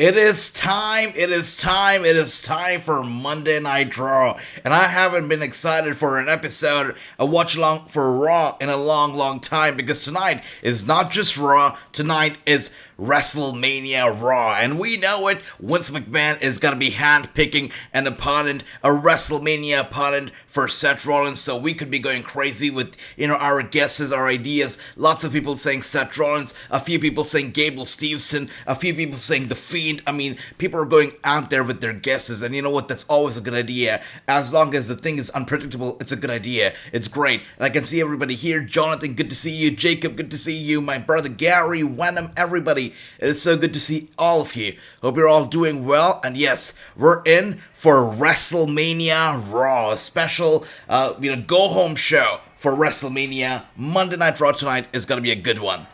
It is time, it is time, it is time for Monday Night Raw. And I haven't been excited for an episode, a watch along for Raw in a long time because tonight is not just Raw, tonight is WrestleMania Raw. And we know it, Vince McMahon is going to be handpicking an opponent, a WrestleMania opponent for Seth Rollins. So we could be going crazy with, our guesses, our ideas. Lots of people saying Seth Rollins, a few people saying Gable Steveson, a few people saying The Fiend. I mean, people are going out there with their guesses, and you know what? That's always a good idea. As long as the thing is unpredictable, it's a good idea. It's great. And I can see everybody here. Jonathan, good to see you. Jacob, good to see you. My brother Gary, Wenham, everybody. It's so good to see all of you. Hope you're all doing well. And yes, we're in for WrestleMania Raw, a special, go-home show for WrestleMania. Monday Night Raw tonight is going to be a good one.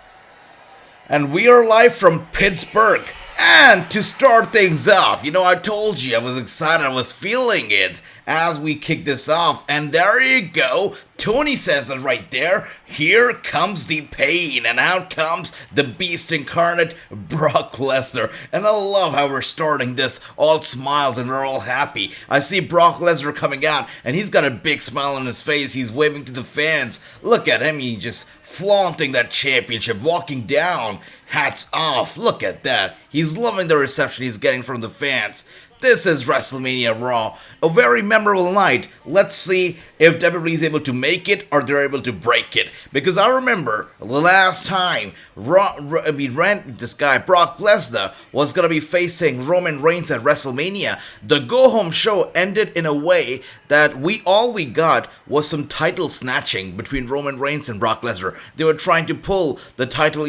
And we are live from Pittsburgh. And to start things off, I told you I was excited, I was feeling it as we kick this off. And there you go, Tony says it right there. Here comes the pain, and out comes the beast incarnate, Brock Lesnar. And I love how we're starting this, all smiles and we're all happy. I see Brock Lesnar coming out, and he's got a big smile on his face. He's waving to the fans. Look at him, he just flaunting that championship, walking down, hats off. Look at that. He's loving the reception he's getting from the fans. This is WrestleMania Raw, a very memorable night. Let's see if WWE is able to make it or they're able to break it. Because I remember the last time this guy Brock Lesnar was going to be facing Roman Reigns at WrestleMania. The go-home show ended in a way that all we got was some title snatching between Roman Reigns and Brock Lesnar. They were trying to pull the title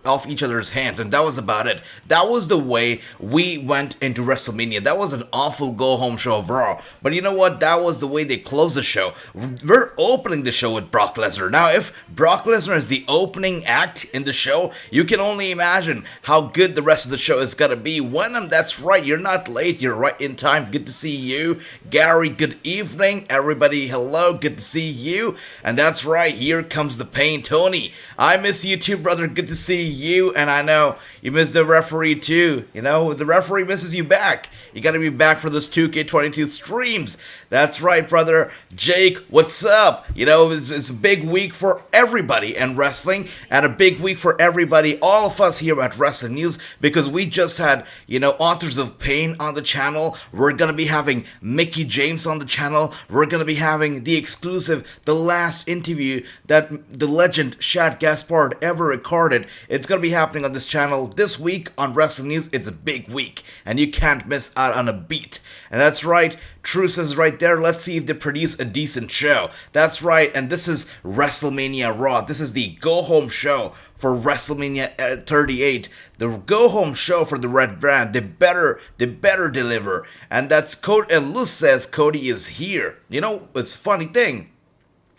off each other's hands, and that was about it. That was the way we went into WrestleMania. That was an awful go-home show of Raw. But you know what? That was the way they closed the show. We're opening the show with Brock Lesnar. Now, if Brock Lesnar is the opening act in the show, you can only imagine how good the rest of the show is going to be. Wenham, that's right. You're not late. You're right in time. Good to see you. Gary, good evening. Everybody, hello. Good to see you. And that's right. Here comes the pain. Tony, I miss you too, brother. Good to see you. And I know you miss the referee too. The referee misses you back. You got to be back for this 2K22 streams. That's right, brother. Jake, what's up? It's a big week for everybody in wrestling, and a big week for everybody, all of us here at Wrasslingnews, because we just had, Authors of Pain on the channel. We're going to be having Mickie James on the channel. We're going to be having the exclusive, the last interview that the legend Shad Gaspard ever recorded. It's going to be happening on this channel this week on Wrasslingnews. It's a big week, and you can't miss out on a beat. And that's right, True says right there, let's see if they produce a decent show. That's right, and this is WrestleMania Raw. This is the go-home show for WrestleMania 38. The go-home show for the Red Brand. They better deliver. And that's Cody, and Luz says Cody is here. It's a funny thing,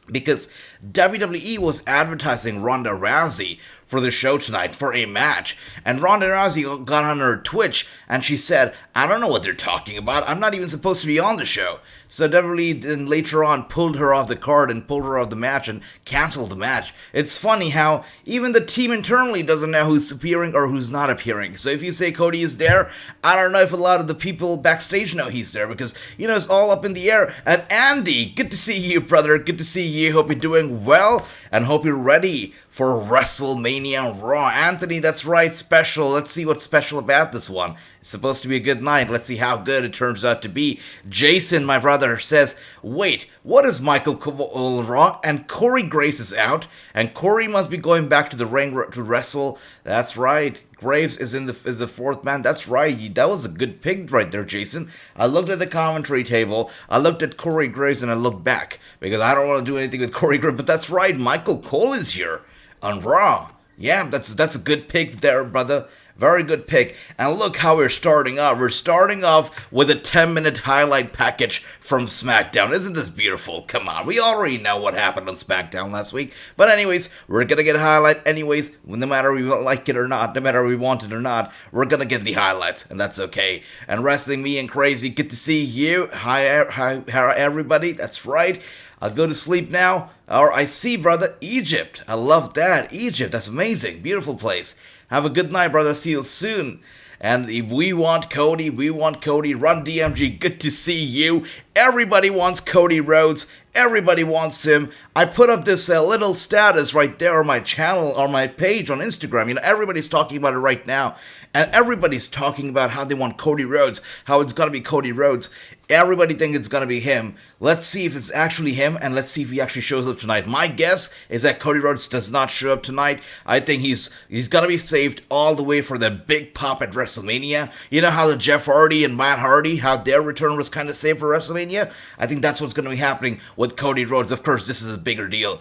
because WWE was advertising Ronda Rousey for the show tonight for a match, and Ronda Rousey got on her Twitch and she said, I don't know what they're talking about, I'm not even supposed to be on the show. So WWE then later on pulled her off the card and pulled her off the match and canceled the match. It's funny how even the team internally doesn't know who's appearing or who's not appearing. So if you say Cody is there, I don't know if a lot of the people backstage know he's there, because it's all up in the air. And Andy, good to see you, brother. Good to see you. Hope you're doing well and hope you're ready for WrestleMania Raw. Anthony, that's right, special. Let's see what's special about this one. It's supposed to be a good night. Let's see how good it turns out to be. Jason, my brother, says, wait, what is Michael Cole Raw? And Corey Graves is out, and Corey must be going back to the ring to wrestle. That's right. Graves is the fourth man. That's right. That was a good pick right there, Jason. I looked at the commentary table. I looked at Corey Graves and I looked back, because I don't want to do anything with Corey Graves. But that's right. Michael Cole is here on Raw. Yeah, that's a good pick there, brother. Very good pick. And look how we're starting off. We're starting off with a 10-minute highlight package from SmackDown. Isn't this beautiful? Come on. We already know what happened on SmackDown last week. But anyways, we're going to get a highlight anyways. No matter we like it or not, no matter we want it or not, we're going to get the highlights. And that's okay. And Wrestling Me and Crazy, good to see you. Hi everybody. That's right. I'll go to sleep now. Or I see, brother, Egypt. I love that. Egypt, that's amazing. Beautiful place. Have a good night, brother. See you soon. And if we want Cody, we want Cody. Run DMG, good to see you. Everybody wants Cody Rhodes. Everybody wants him. I put up this little status right there on my channel, on my page on Instagram. You know, everybody's talking about it right now. And everybody's talking about how they want Cody Rhodes, how it's going to be Cody Rhodes. Everybody thinks it's going to be him. Let's see if it's actually him, and let's see if he actually shows up tonight. My guess is that Cody Rhodes does not show up tonight. I think he's going to be saved all the way for the big pop at WrestleMania. You know how the Jeff Hardy and Matt Hardy, how their return was kind of saved for WrestleMania? I think that's what's going to be happening with Cody Rhodes. Of course, this is a bigger deal.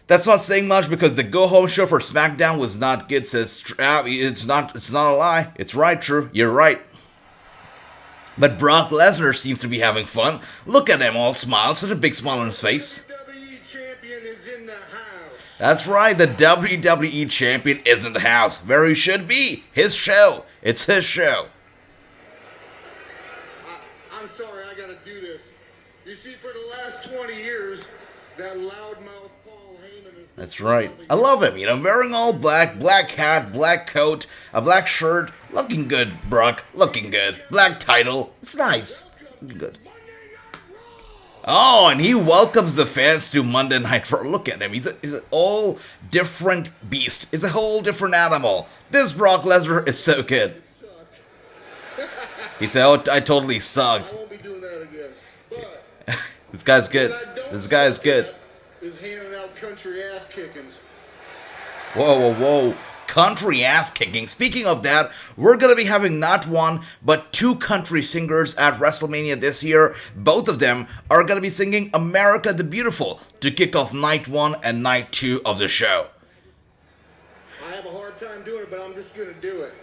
That's not saying much because the go-home show for SmackDown was not good, says it's not a lie. It's right, true. You're right. But Brock Lesnar seems to be having fun. Look at him, all smiles, such a big smile on his face. WWE Champion is in the house. That's right, the WWE Champion is in the house. Where he should be. His show. It's his show. I'm sorry, I gotta do this. You see, for the last 20 years, that loudmouth Paul Heyman has... That's right. I love him, you know, wearing all black, black hat, black coat, a black shirt. Looking good, Brock. Looking good. Black title. It's nice. Looking good. Oh, and he welcomes the fans to Monday Night RAW. Look at him. He's an all different beast. He's a whole different animal. This Brock Lesnar is so good. He said, oh, I totally sucked. I won't be doing that again. But this guy's good. This guy is good. Is handing out country ass kickings. Whoa, whoa, whoa. Country ass kicking. Speaking of that, we're going to be having not one, but two country singers at WrestleMania this year. Both of them are going to be singing America the Beautiful to kick off night 1 and night 2 of the show. I have a hard time doing it, but I'm just going to do it.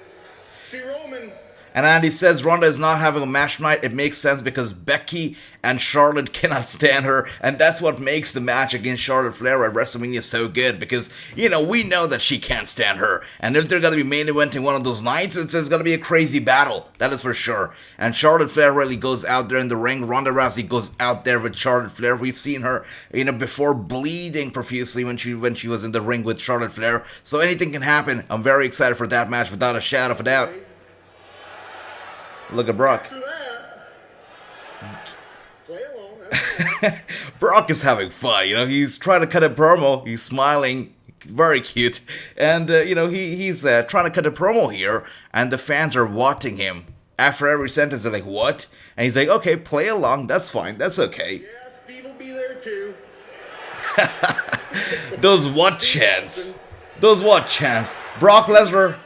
See, Roman... And Andy says Ronda is not having a match tonight. It makes sense because Becky and Charlotte cannot stand her. And that's what makes the match against Charlotte Flair at WrestleMania so good. Because, you know, we know that she can't stand her. And if they're going to be main eventing one of those nights, it's going to be a crazy battle. That is for sure. And Charlotte Flair really goes out there in the ring. Ronda Rousey goes out there with Charlotte Flair. We've seen her, you know, before bleeding profusely when she was in the ring with Charlotte Flair. So anything can happen. I'm very excited for that match without a shadow of a doubt. Look at Brock. After that, play along. Brock is having fun, you know. He's trying to cut a promo. He's smiling, very cute, and you know he's trying to cut a promo here, and the fans are watching him. After every sentence, they're like, "What?" And he's like, "Okay, play along. That's fine. That's okay." Yeah, Steve will be there too. Those what chants? Those what chants? Brock Lesnar.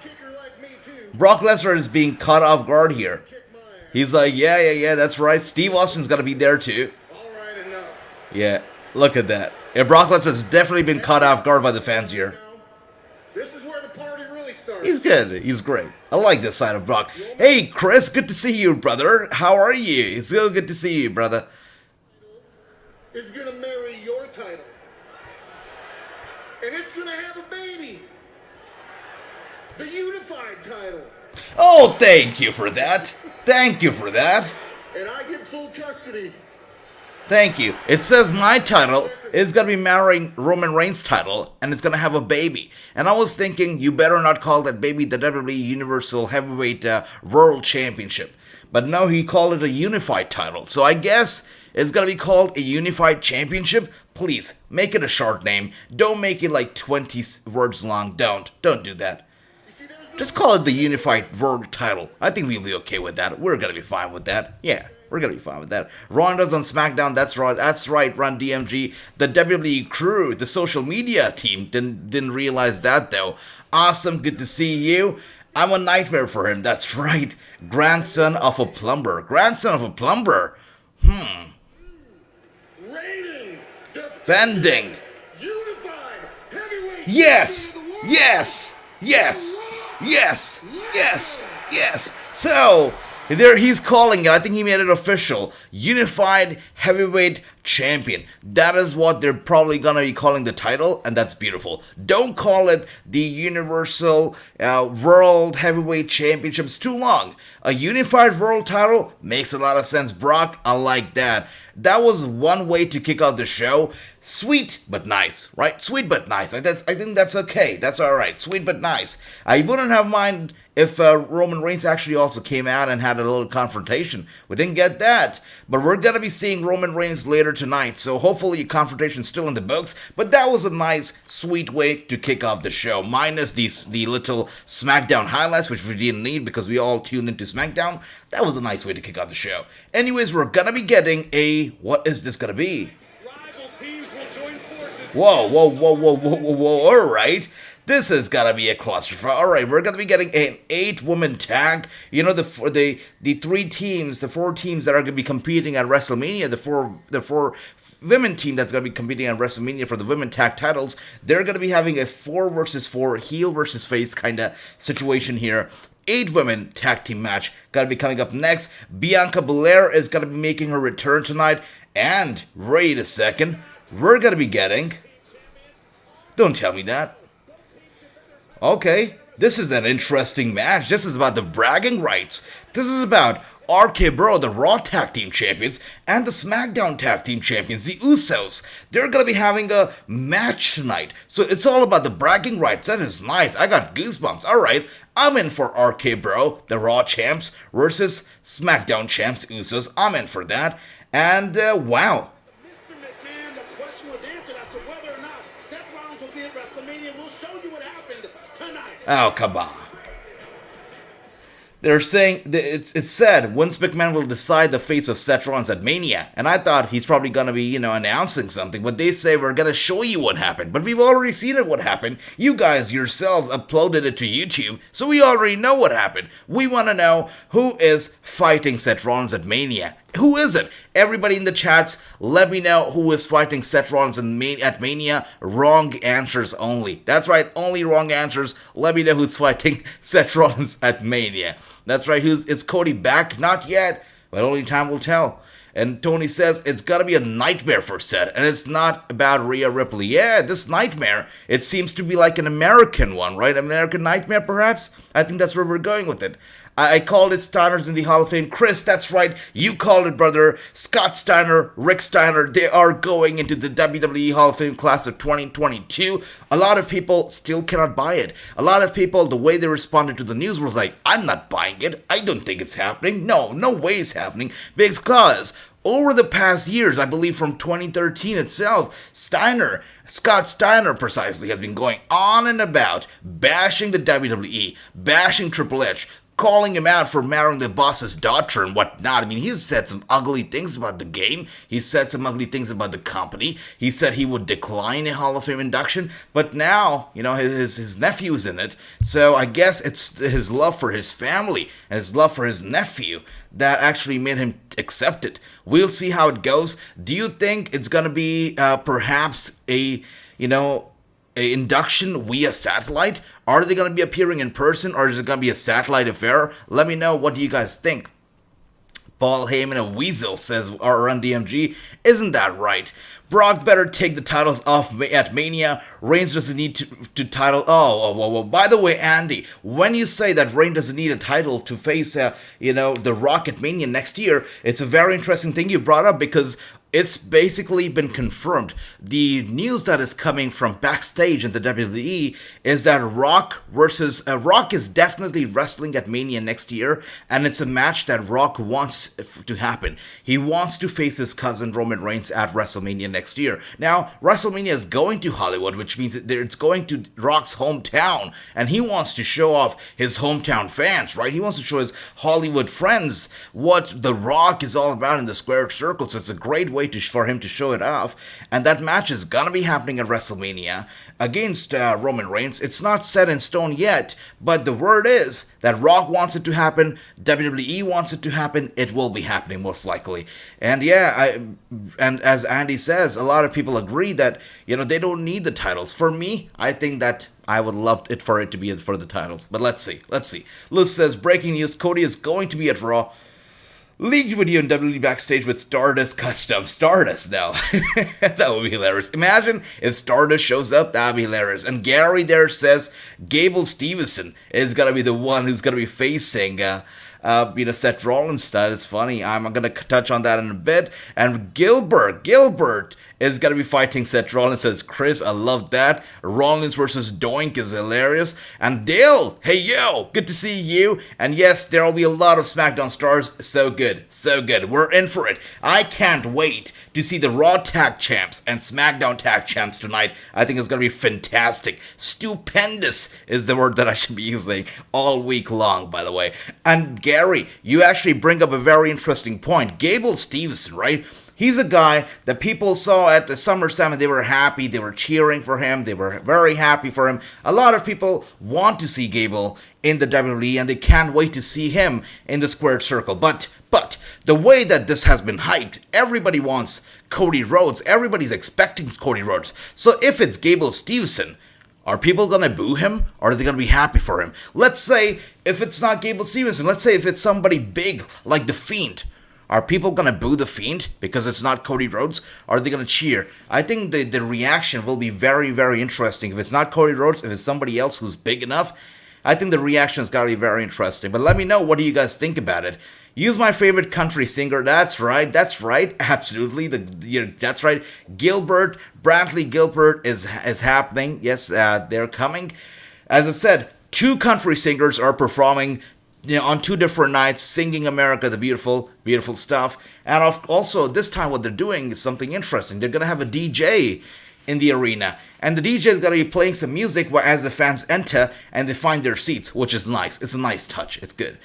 Brock Lesnar is being caught off guard here. He's like, yeah, that's right. Steve Austin's got to be there too. All right, enough. Yeah, look at that. Yeah, Brock Lesnar's definitely been caught off guard by the fans here. This is where the party really starts. He's good. He's great. I like this side of Brock. Hey, Chris, good to see you, brother. How are you? It's so good to see you, brother. Is going to marry your title. And it's going to have a baby. The unified title. Oh, thank you for that. Thank you for that. And I get full custody. Thank you. It says my title is going to be marrying Roman Reigns' title, and it's going to have a baby. And I was thinking, you better not call that baby the WWE Universal Heavyweight World Championship. But no, he called it a unified title. So I guess it's going to be called a unified championship. Please, make it a short name. Don't make it like 20 words long. Don't do that. Just call it the Unified World title. I think we'll be okay with that. We're going to be fine with that. Yeah, we're going to be fine with that. Ronda's on SmackDown. That's right. That's right, Run DMG. The WWE crew, the social media team, didn't realize that, though. Awesome. Good to see you. I'm a nightmare for him. That's right. Grandson of a plumber. Grandson of a plumber. Reigning, Defending. unified, heavyweight. Yes. Yes. Yes. Yes, yes, yes. So, there he's calling it, I think he made it official, Unified Heavyweight Champion. That is what they're probably going to be calling the title, and that's beautiful. Don't call it the Universal World Heavyweight Championship. It's too long. A Unified World title makes a lot of sense. Brock, I like that. that was one way to kick off the show. Sweet but nice, right? Sweet but nice. I think that's okay. That's all right. Sweet but nice. I wouldn't have mind if Roman Reigns actually also came out and had a little confrontation. We didn't get that, but we're gonna be seeing Roman Reigns later tonight, so hopefully a confrontation's still in the books. But that was a nice, sweet way to kick off the show, minus the little SmackDown highlights, which we didn't need because we all tuned into SmackDown. That was a nice way to kick off the show. Anyways, we're gonna be getting a, what is this gonna be? Whoa, whoa, whoa, whoa, whoa, whoa, whoa, alright. This is gonna be a clusterfuck. Alright, we're gonna be getting an 8-woman tag. You know, the four teams that are gonna be competing at WrestleMania, the four women team that's gonna be competing at WrestleMania for the women tag titles, they're gonna be having a 4 versus 4, heel versus face kind of situation here. 8 women tag team match gonna be coming up next. Bianca Belair is gonna be making her return tonight. And, wait a second, we're gonna be getting... Don't tell me that. Okay, this is an interesting match. This is about the bragging rights. This is about RK-Bro, the Raw Tag Team Champions, and the SmackDown Tag Team Champions, the Usos. They're gonna be having a match tonight. So it's all about the bragging rights. That is nice. I got goosebumps. Alright, I'm in for RK-Bro, the Raw Champs, versus SmackDown Champs, Usos. I'm in for that. And, wow. Oh, come on. They're saying, it's said, Vince McMahon will decide the face of Seth Rollins at Mania. And I thought he's probably going to be, announcing something. But they say we're going to show you what happened. But we've already seen it, what happened. You guys yourselves uploaded it to YouTube. So we already know what happened. We want to know who is fighting Seth Rollins at Mania. Who is it? Everybody in the chats, let me know who is fighting Seth Rollins at Mania. Wrong answers only. That's right, only wrong answers. Let me know who's fighting Seth Rollins at Mania. That's right, is Cody back? Not yet, but only time will tell. And Tony says it's gotta be a nightmare for Seth, and it's not about Rhea Ripley. Yeah, this nightmare, it seems to be like an American one, right? American Nightmare, perhaps? I think that's where we're going with it. I called it Steiner's in the Hall of Fame. Chris, that's right. You called it, brother. Scott Steiner, Rick Steiner, they are going into the WWE Hall of Fame class of 2022. A lot of people still cannot buy it. A lot of people, the way they responded to the news was like, I'm not buying it. I don't think it's happening. No way it's happening. Because over the past years, I believe from 2013 itself, Scott Steiner precisely, has been going on and about bashing the WWE, bashing Triple H, calling him out for marrying the boss's daughter and whatnot. I mean, he's said some ugly things about the game. He said some ugly things about the company. He said he would decline a Hall of Fame induction. But now, his nephew's in it. So I guess it's his love for his family and his love for his nephew that actually made him accept it. We'll see how it goes. Do you think it's going to be perhaps a induction via satellite? Are they going to be appearing in person, or is it going to be a satellite affair? Let me know, what do you guys think? Paul Heyman, a weasel, says Run DMG. Isn't that right? Brock better take the titles off at Mania. Reigns doesn't need to title. Oh, by the way, Andy, when you say that Reigns doesn't need a title to face, The Rock at Mania next year, it's a very interesting thing you brought up, because it's basically been confirmed. The news that is coming from backstage in the WWE is that Rock is definitely wrestling at Mania next year, and it's a match that Rock wants to happen. He wants to face his cousin Roman Reigns at WrestleMania next year. Now, WrestleMania is going to Hollywood, which means that it's going to Rock's hometown, and he wants to show off his hometown fans, right? He wants to show his Hollywood friends what The Rock is all about in the squared circle, so it's a great way for him to show it off. And that match is gonna be happening at WrestleMania against Roman Reigns. It's not set in stone yet, but the word is that Rock wants it to happen, WWE wants it to happen, it will be happening most likely. And and as Andy says, a lot of people agree that, they don't need the titles. For me, I think that I would love it for it to be for the titles. But let's see. Liz says, breaking news, Cody is going to be at Raw. Leaked video in WWE backstage with Stardust custom. Stardust, though. That would be hilarious. Imagine if Stardust shows up, that would be hilarious. And Gary there says Gable Stevenson is going to be the one who's going to be facing Seth Rollins stud. It's funny. I'm gonna touch on that in a bit. And Gilbert is gonna be fighting Seth Rollins, says Chris. I love that. Rollins versus Doink is hilarious. And Dale, hey yo, good to see you. And yes, there will be a lot of SmackDown stars. So good, so good. We're in for it. I can't wait to see the Raw Tag Champs and SmackDown Tag Champs tonight. I think it's gonna be fantastic. Stupendous is the word that I should be using all week long, by the way. And Gary, you actually bring up a very interesting point. Gable Steveson, right? He's a guy that people saw at the SummerSlam and they were happy, they were cheering for him, they were very happy for him. A lot of people want to see Gable in the WWE and they can't wait to see him in the squared circle. But the way that this has been hyped, everybody wants Cody Rhodes, everybody's expecting Cody Rhodes. So if it's Gable Steveson, are people going to boo him or are they going to be happy for him? Let's say if it's not Gable Steveson, let's say if it's somebody big like The Fiend. Are people going to boo The Fiend because it's not Cody Rhodes? Or are they going to cheer? I think the reaction will be very, very interesting. If it's not Cody Rhodes, if it's somebody else who's big enough, I think the reaction has got to be very interesting. But let me know, what do you guys think about it? Use my favorite country singer. That's right. Absolutely. That's right. Bradley Gilbert is happening. Yes, they're coming. As I said, 2 country singers are performing on 2 different nights, singing America the Beautiful, beautiful stuff. And also, this time what they're doing is something interesting. They're going to have a DJ in the arena. And the DJ is going to be playing some music as the fans enter and they find their seats, which is nice. It's a nice touch. It's good.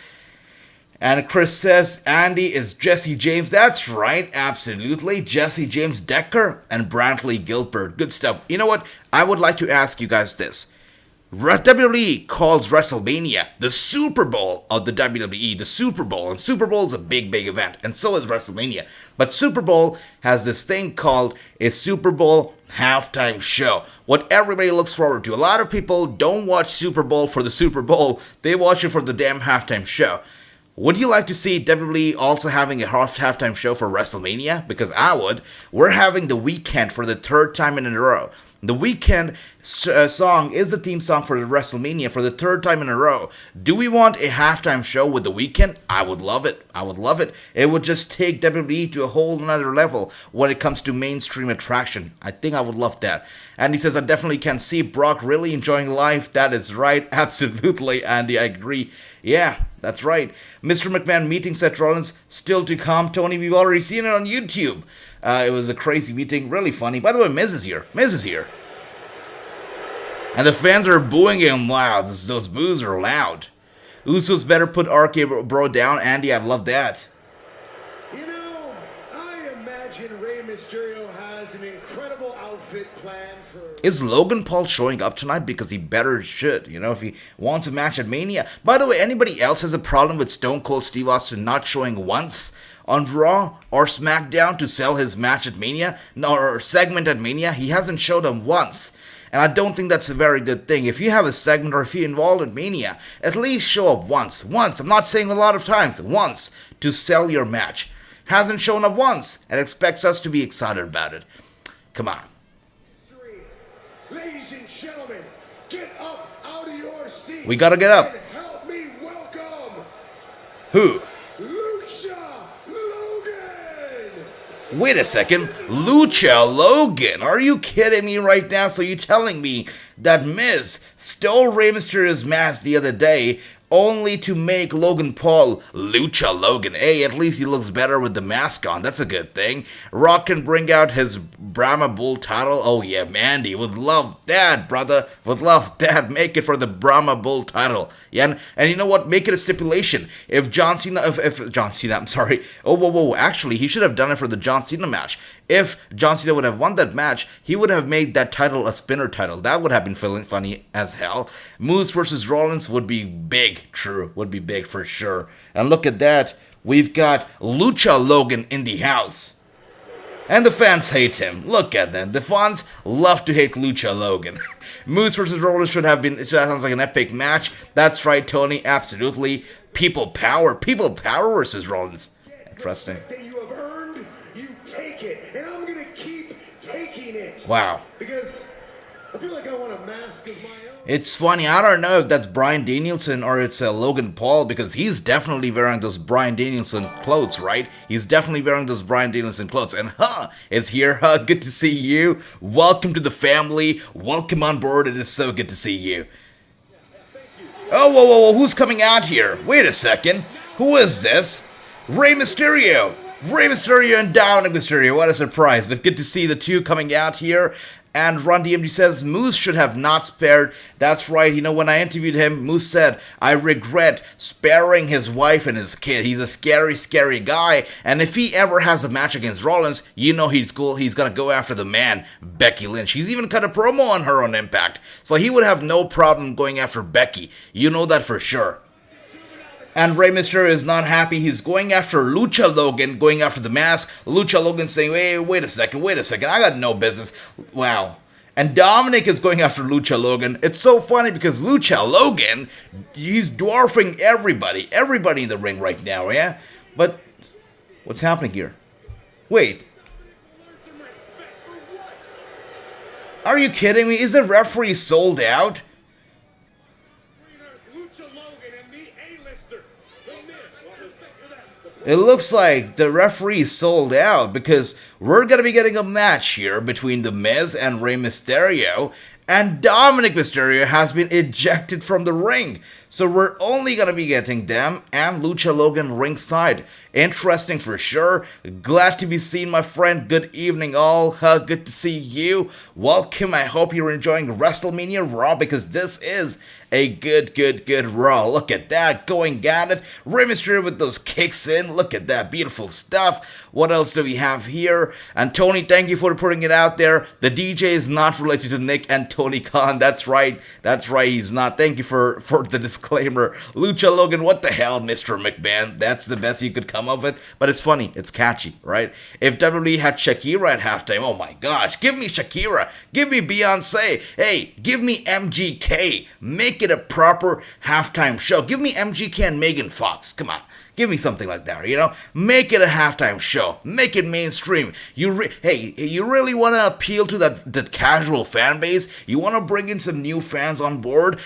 And Chris says, Andy, is Jesse James. That's right, absolutely. Jesse James Decker and Bradley Gilbert. Good stuff. You know what? I would like to ask you guys this. WWE calls WrestleMania the Super Bowl of the WWE, the Super Bowl. And Super Bowl is a big, big event, and so is WrestleMania. But Super Bowl has this thing called a Super Bowl halftime show, what everybody looks forward to. A lot of people don't watch Super Bowl for the Super Bowl, they watch it for the damn halftime show. Would you like to see WWE also having a halftime show for WrestleMania? Because I would. We're having The Weeknd for the 3rd time in a row. The Weeknd song is the theme song for WrestleMania for the 3rd time in a row. Do we want a halftime show with The Weeknd? I would love it. I would love it. It would just take WWE to a whole another level when it comes to mainstream attraction. I think I would love that. And he says, I definitely can see Brock really enjoying life. That is right. Absolutely, Andy. I agree. Yeah, that's right. Mr. McMahon meeting Seth Rollins still to come. Tony, we've already seen it on YouTube. It was a crazy meeting, really funny. By the way, Miz is here. And the fans are booing him loud. Those boos are loud. Usos better put RK Bro down. Andy, I love that. You know, I imagine Rey Mysterio has an incredible outfit planned for... Is Logan Paul showing up tonight? Because he better should, if he wants a match at Mania. By the way, anybody else has a problem with Stone Cold Steve Austin not showing once on Raw or SmackDown to sell his match at Mania? Or segment at Mania? He hasn't showed them once. And I don't think that's a very good thing. If you have a segment or if you're involved in Mania, at least show up once. I'm not saying a lot of times. Once to sell your match. Hasn't shown up once and expects us to be excited about it. Come on. Ladies and gentlemen, get up out of your seats. We gotta get up. And help me welcome. Who? Lucha Logan. Wait a second. Lucha Logan. Are you kidding me right now? So you're telling me that Miz stole Rey Mysterio's mask the other day only to make Logan Paul Lucha Logan? Hey, at least he looks better with the mask on. That's a good thing. Rock can bring out his Brahma Bull title. Oh yeah, Mandy would love that, brother. Would love that. Make it for the Brahma Bull title. Yeah, and you know what? Make it a stipulation. If John Cena, I'm sorry. Oh, whoa. Actually, he should have done it for the John Cena match. If John Cena would have won that match, he would have made that title a spinner title. That would have been funny as hell. Moose versus Rollins would be big. True, would be big for sure. And look at that. We've got Lucha Logan in the house. And the fans hate him. Look at them. The fans love to hate Lucha Logan. Moose versus Rollins should have been, that sounds like an epic match. That's right, Tony. Absolutely. People power versus Rollins. Interesting. That you have earned, you take it. And I'm going to keep taking it. Wow. Because the feel like I want a mask of my own. It's funny, I don't know if that's Bryan Danielson or it's Logan Paul, because he's definitely wearing those Bryan Danielson clothes, right? He's definitely wearing those Bryan Danielson clothes. And is here, good to see you. Welcome to the family. Welcome on board. It is so good to see you. Oh, whoa, who's coming out here? Wait a second. Who is this? Rey Mysterio. Rey Mysterio and Dominic Mysterio. What a surprise. But good to see the two coming out here. And Ron DMG says, Moose should have not spared. That's right. You know, when I interviewed him, Moose said, I regret sparing his wife and his kid. He's a scary, scary guy. And if he ever has a match against Rollins, you know he's cool. He's going to go after the man, Becky Lynch. He's even cut a promo on her on Impact. So he would have no problem going after Becky. You know that for sure. And Rey Mysterio is not happy. He's going after Lucha Logan, going after the mask. Lucha Logan saying, hey, wait a second. I got no business. Wow. And Dominic is going after Lucha Logan. It's so funny because Lucha Logan, he's dwarfing everybody in the ring right now, yeah? But what's happening here? Wait. Are you kidding me? Is the referee sold out? It looks like the referee sold out because we're going to be getting a match here between The Miz and Rey Mysterio, and Dominic Mysterio has been ejected from the ring. So we're only going to be getting them and Lucha Logan ringside. Interesting for sure. Glad to be seen, my friend. Good evening, all. Good to see you. Welcome. I hope you're enjoying WrestleMania Raw because this is a good Raw. Look at that. Going at it. Rey Mysterio with those kicks in. Look at that. Beautiful stuff. What else do we have here? And Tony, thank you for putting it out there. The DJ is not related to Nick and Tony Khan. That's right. He's not. Thank you for the disclaimer. Lucha Logan, what the hell, Mr. McMahon? That's the best you could come up with. But it's funny. It's catchy, right? If WWE had Shakira at halftime, oh my gosh. Give me Shakira. Give me Beyonce. Hey, give me MGK. Make it a proper halftime show. Give me MGK and Megan Fox. Come on. Give me something like that, you know? Make it a halftime show. Make it mainstream. You really want to appeal to that casual fan base? You want to bring in some new fans on board?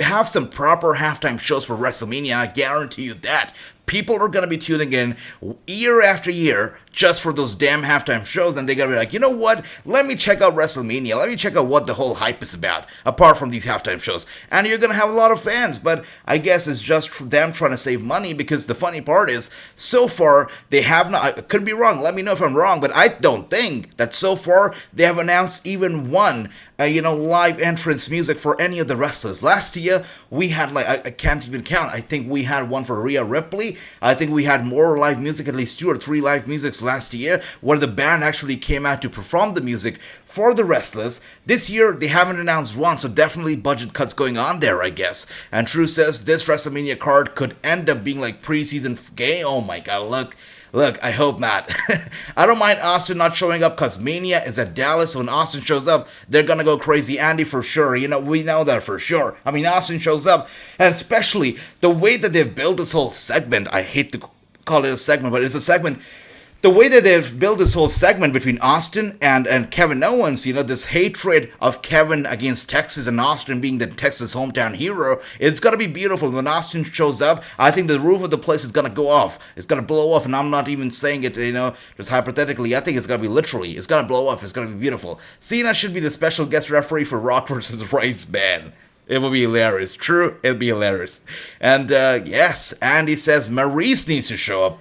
Have some proper halftime shows for WrestleMania. I guarantee you that. People are going to be tuning in year after year just for those damn halftime shows, and they're going to be like, you know what? Let me check out WrestleMania. Let me check out what the whole hype is about, apart from these halftime shows. And you're going to have a lot of fans, but I guess it's just them trying to save money, because the funny part is, so far, they have not, I could be wrong, let me know if I'm wrong, but I don't think that so far they have announced even one, live entrance music for any of the wrestlers. Last year, we had, I can't even count, I think we had one for Rhea Ripley. I think we had more live music, at least 2 or 3 live musics last year, where the band actually came out to perform the music for the wrestlers. This year, they haven't announced one, so definitely budget cuts going on there, I guess. And True says this WrestleMania card could end up being like preseason game. Oh my god, look, I hope not. I don't mind Austin not showing up because Mania is at Dallas, so when Austin shows up, they're gonna go crazy. Andy, for sure, we know that for sure. I mean, Austin shows up, and especially the way that they've built this whole segment, I hate to call it a segment, but it's a segment. The way that they've built this whole segment between Austin and Kevin Owens, this hatred of Kevin against Texas and Austin being the Texas hometown hero, it's going to be beautiful. When Austin shows up, I think the roof of the place is going to go off. It's going to blow off, and I'm not even saying it, just hypothetically. I think it's going to be literally. It's going to blow off. It's going to be beautiful. Cena should be the special guest referee for Rock vs. Reigns, man. It will be hilarious. True, it'll be hilarious. And, yes, Andy says Maurice needs to show up.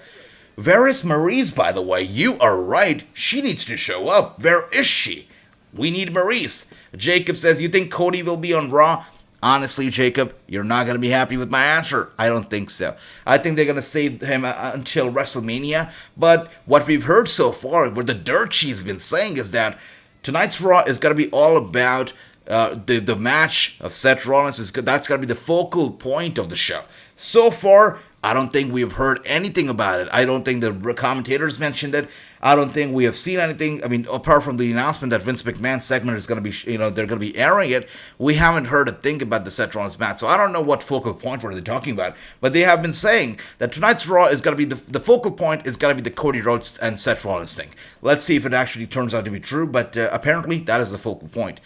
Where is Maurice, by the way? You are right. She needs to show up. Where is she? We need Maurice. Jacob says, you think Cody will be on Raw? Honestly, Jacob, you're not going to be happy with my answer. I don't think so. I think they're going to save him until WrestleMania. But what we've heard so far, what the dirt sheet's been saying, is that tonight's Raw is going to be all about the match of Seth Rollins. That's going to be the focal point of the show. So far, I don't think we've heard anything about it. I don't think the commentators mentioned it. I don't think we have seen anything. I mean, apart from the announcement that Vince McMahon's segment is going to be, they're going to be airing it, we haven't heard a thing about the Seth Rollins match. So I don't know what focal point were they talking about. But they have been saying that tonight's Raw is going to be, the focal point is going to be the Cody Rhodes and Seth Rollins thing. Let's see if it actually turns out to be true. But apparently, that is the focal point.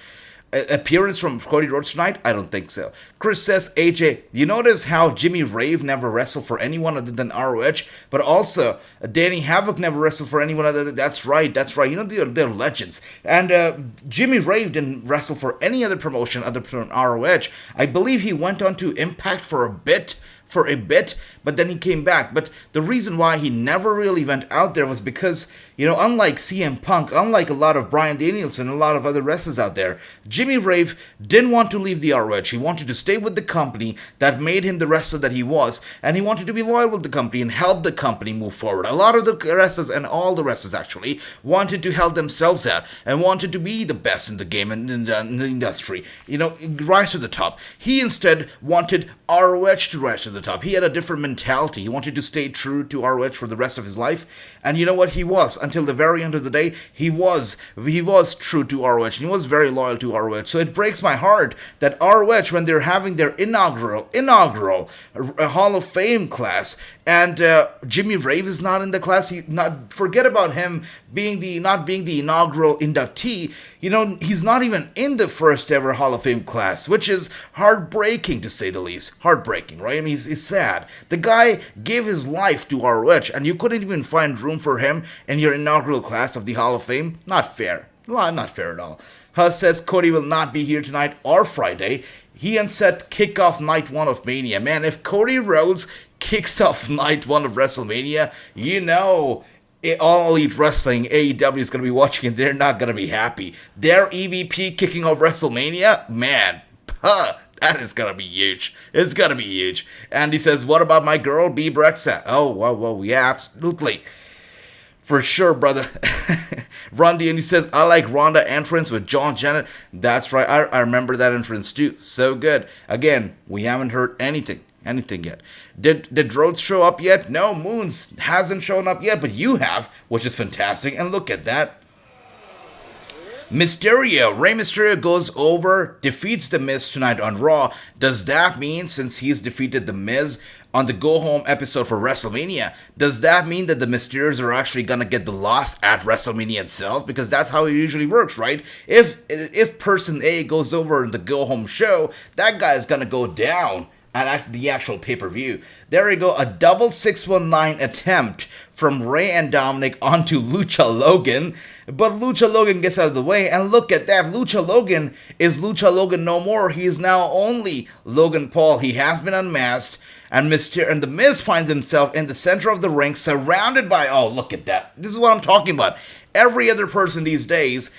appearance from Cody Rhodes tonight? I don't think so. Chris says, AJ, you notice how Jimmy Rave never wrestled for anyone other than ROH, but also Danny Havoc never wrestled for anyone other than, that's right. You know, they're legends. And Jimmy Rave didn't wrestle for any other promotion other than ROH. I believe he went on to Impact for a bit, but then he came back. But the reason why he never really went out there was because, you know, unlike CM Punk, unlike a lot of Bryan Danielson, a lot of other wrestlers out there, Jimmy Rave didn't want to leave the ROH. He wanted to stay with the company that made him the wrestler that he was, and he wanted to be loyal with the company and help the company move forward. A lot of the wrestlers, and all the wrestlers actually, wanted to help themselves out and wanted to be the best in the game and in the industry, you know, rise to the top. He instead wanted ROH to rise to the top. He had a different mentality. He wanted to stay true to ROH for the rest of his life, and you know what? He was, until the very end of the day, he was true to ROH, and he was very loyal to ROH. So it breaks my heart that ROH, when they're having their inaugural Hall of Fame class, and Jimmy Rave is not in the class. Forget about him not being the inaugural inductee. You know, he's not even in the first ever Hall of Fame class, which is heartbreaking to say the least. Heartbreaking, right? I mean, it's sad. The guy gave his life to ROH, and you couldn't even find room for him in your inaugural class of the Hall of Fame. Not fair. Not fair at all. Huss says Cody will not be here tonight or Friday. He and Seth kick off night 1 of Mania. Man, if Cody Rhodes kicks off night 1 of WrestleMania, you know, All Elite Wrestling, AEW is going to be watching, and they're not going to be happy. Their EVP kicking off WrestleMania? Man, that is going to be huge. It's going to be huge. And he says, what about my girl, B. Brexa? Oh, well, yeah, absolutely. For sure, brother. Rondy, and he says, I like Ronda entrance with John Janet. That's right. I remember that entrance too. So good. Again, we haven't heard anything yet. Did Rhodes show up yet? No, Moons hasn't shown up yet, but you have, which is fantastic. And look at that. Rey Mysterio goes over, defeats The Miz tonight on Raw. Does that mean, since he's defeated The Miz on the go-home episode for WrestleMania, does that mean that the Mysterios are actually gonna get the loss at WrestleMania itself? Because that's how it usually works, right? If person A goes over in the go-home show, that guy is gonna go down at the actual pay-per-view. There you go, a double 619 attempt from Ray and Dominic onto Lucha Logan, but Lucha Logan gets out of the way, and look at that, Lucha Logan is Lucha Logan no more. He is now only Logan Paul. He has been unmasked, and The Miz finds himself in the center of the ring, surrounded by, oh, look at that. This is what I'm talking about. Every other person these days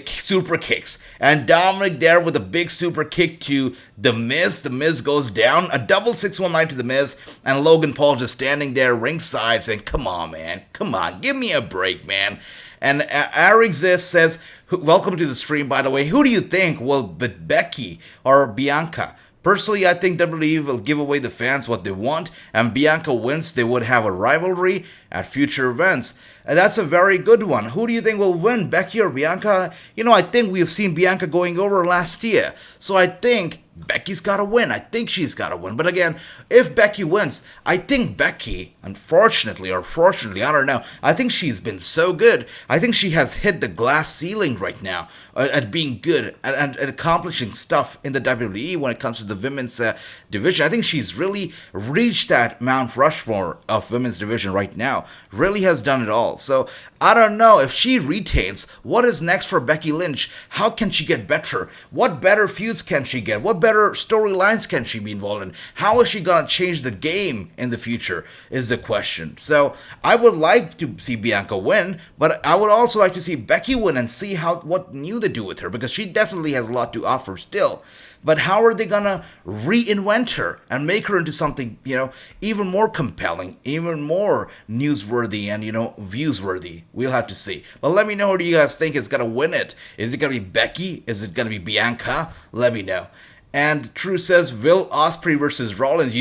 super kicks. And Dominic there with a big super kick to The Miz. The Miz goes down. A double 619 to The Miz. And Logan Paul just standing there ringside saying, come on, man. Come on. Give me a break, man. And Eric Ziss says, welcome to the stream, by the way. Who do you think will beat Becky or Bianca? Personally, I think WWE will give away the fans what they want, and Bianca wins, they would have a rivalry at future events. And that's a very good one. Who do you think will win, Becky or Bianca? You know, I think we've seen Bianca going over last year, so I think Becky's got to win. I think she's got to win. But again, if Becky wins, I think Becky, unfortunately or fortunately, I don't know, I think she's been so good. I think she has hit the glass ceiling right now at being good and accomplishing stuff in the WWE when it comes to the women's division. I think she's really reached that Mount Rushmore of women's division right now. Really has done it all. So I don't know if she retains. What is next for Becky Lynch? How can she get better? What better feuds can she get? What better storylines can she be involved in? How is she going to change the game in the future is the question. So I would like to see Bianca win, but I would also like to see Becky win and see what new they do with her, because she definitely has a lot to offer still. But how are they gonna reinvent her and make her into something, you know, even more compelling, even more newsworthy and, you know, viewsworthy? We'll have to see. But let me know, who do you guys think is gonna win it? Is it gonna be Becky? Is it gonna be Bianca? Let me know. And True says, Will Ospreay versus Rollins.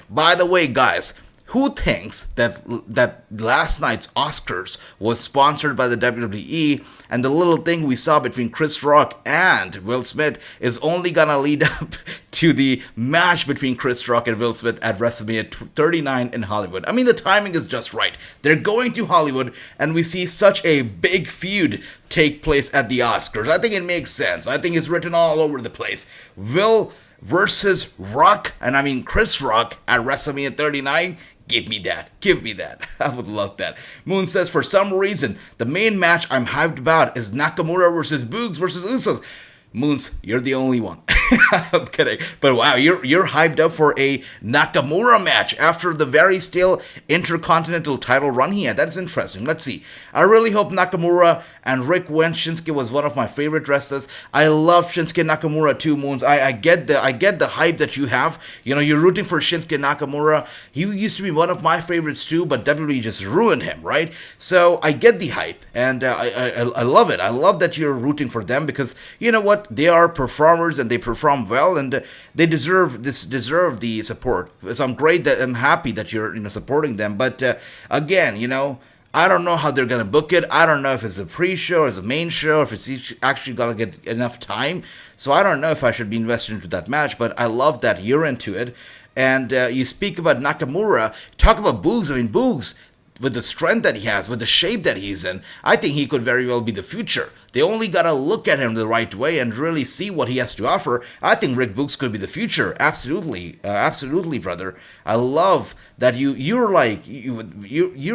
By the way, guys, Who thinks that last night's Oscars was sponsored by the WWE, and the little thing we saw between Chris Rock and Will Smith is only gonna lead up to the match between Chris Rock and Will Smith at WrestleMania 39 in Hollywood? I mean, the timing is just right. They're going to Hollywood, and we see such a big feud take place at the Oscars. I think it makes sense. I think it's written all over the place. Will versus Rock, and I mean Chris Rock at WrestleMania 39. Give me that. Give me that. I would love that. Moon says, for some reason, the main match I'm hyped about is Nakamura versus Boogs versus Usos. Moons, you're the only one. I'm kidding. But wow, you're hyped up for a Nakamura match after the very stale Intercontinental title run he had. That's interesting. Let's see. I really hope Nakamura and Rick win. Shinsuke was one of my favorite wrestlers. I love Shinsuke Nakamura too, Moons. I get the hype that you have. You know, you're rooting for Shinsuke Nakamura. He used to be one of my favorites too, but WWE just ruined him, right? So I get the hype, and I love it. I love that you're rooting for them because, you know what? They are performers and they perform well, and they deserve the support. So I'm happy that you're supporting them. But again, I don't know how they're gonna book it. I don't know if it's a pre-show or it's a main show, if it's actually gonna get enough time. So I don't know if I should be invested into that match. But I love that you're into it. And you speak about Nakamura, talk about Boogs. I mean, Boogs, with the strength that he has, with the shape that he's in, I think he could very well be the future. They only gotta look at him the right way and really see what he has to offer. I think Rick Boogs could be the future. Absolutely, absolutely, brother. I love that you're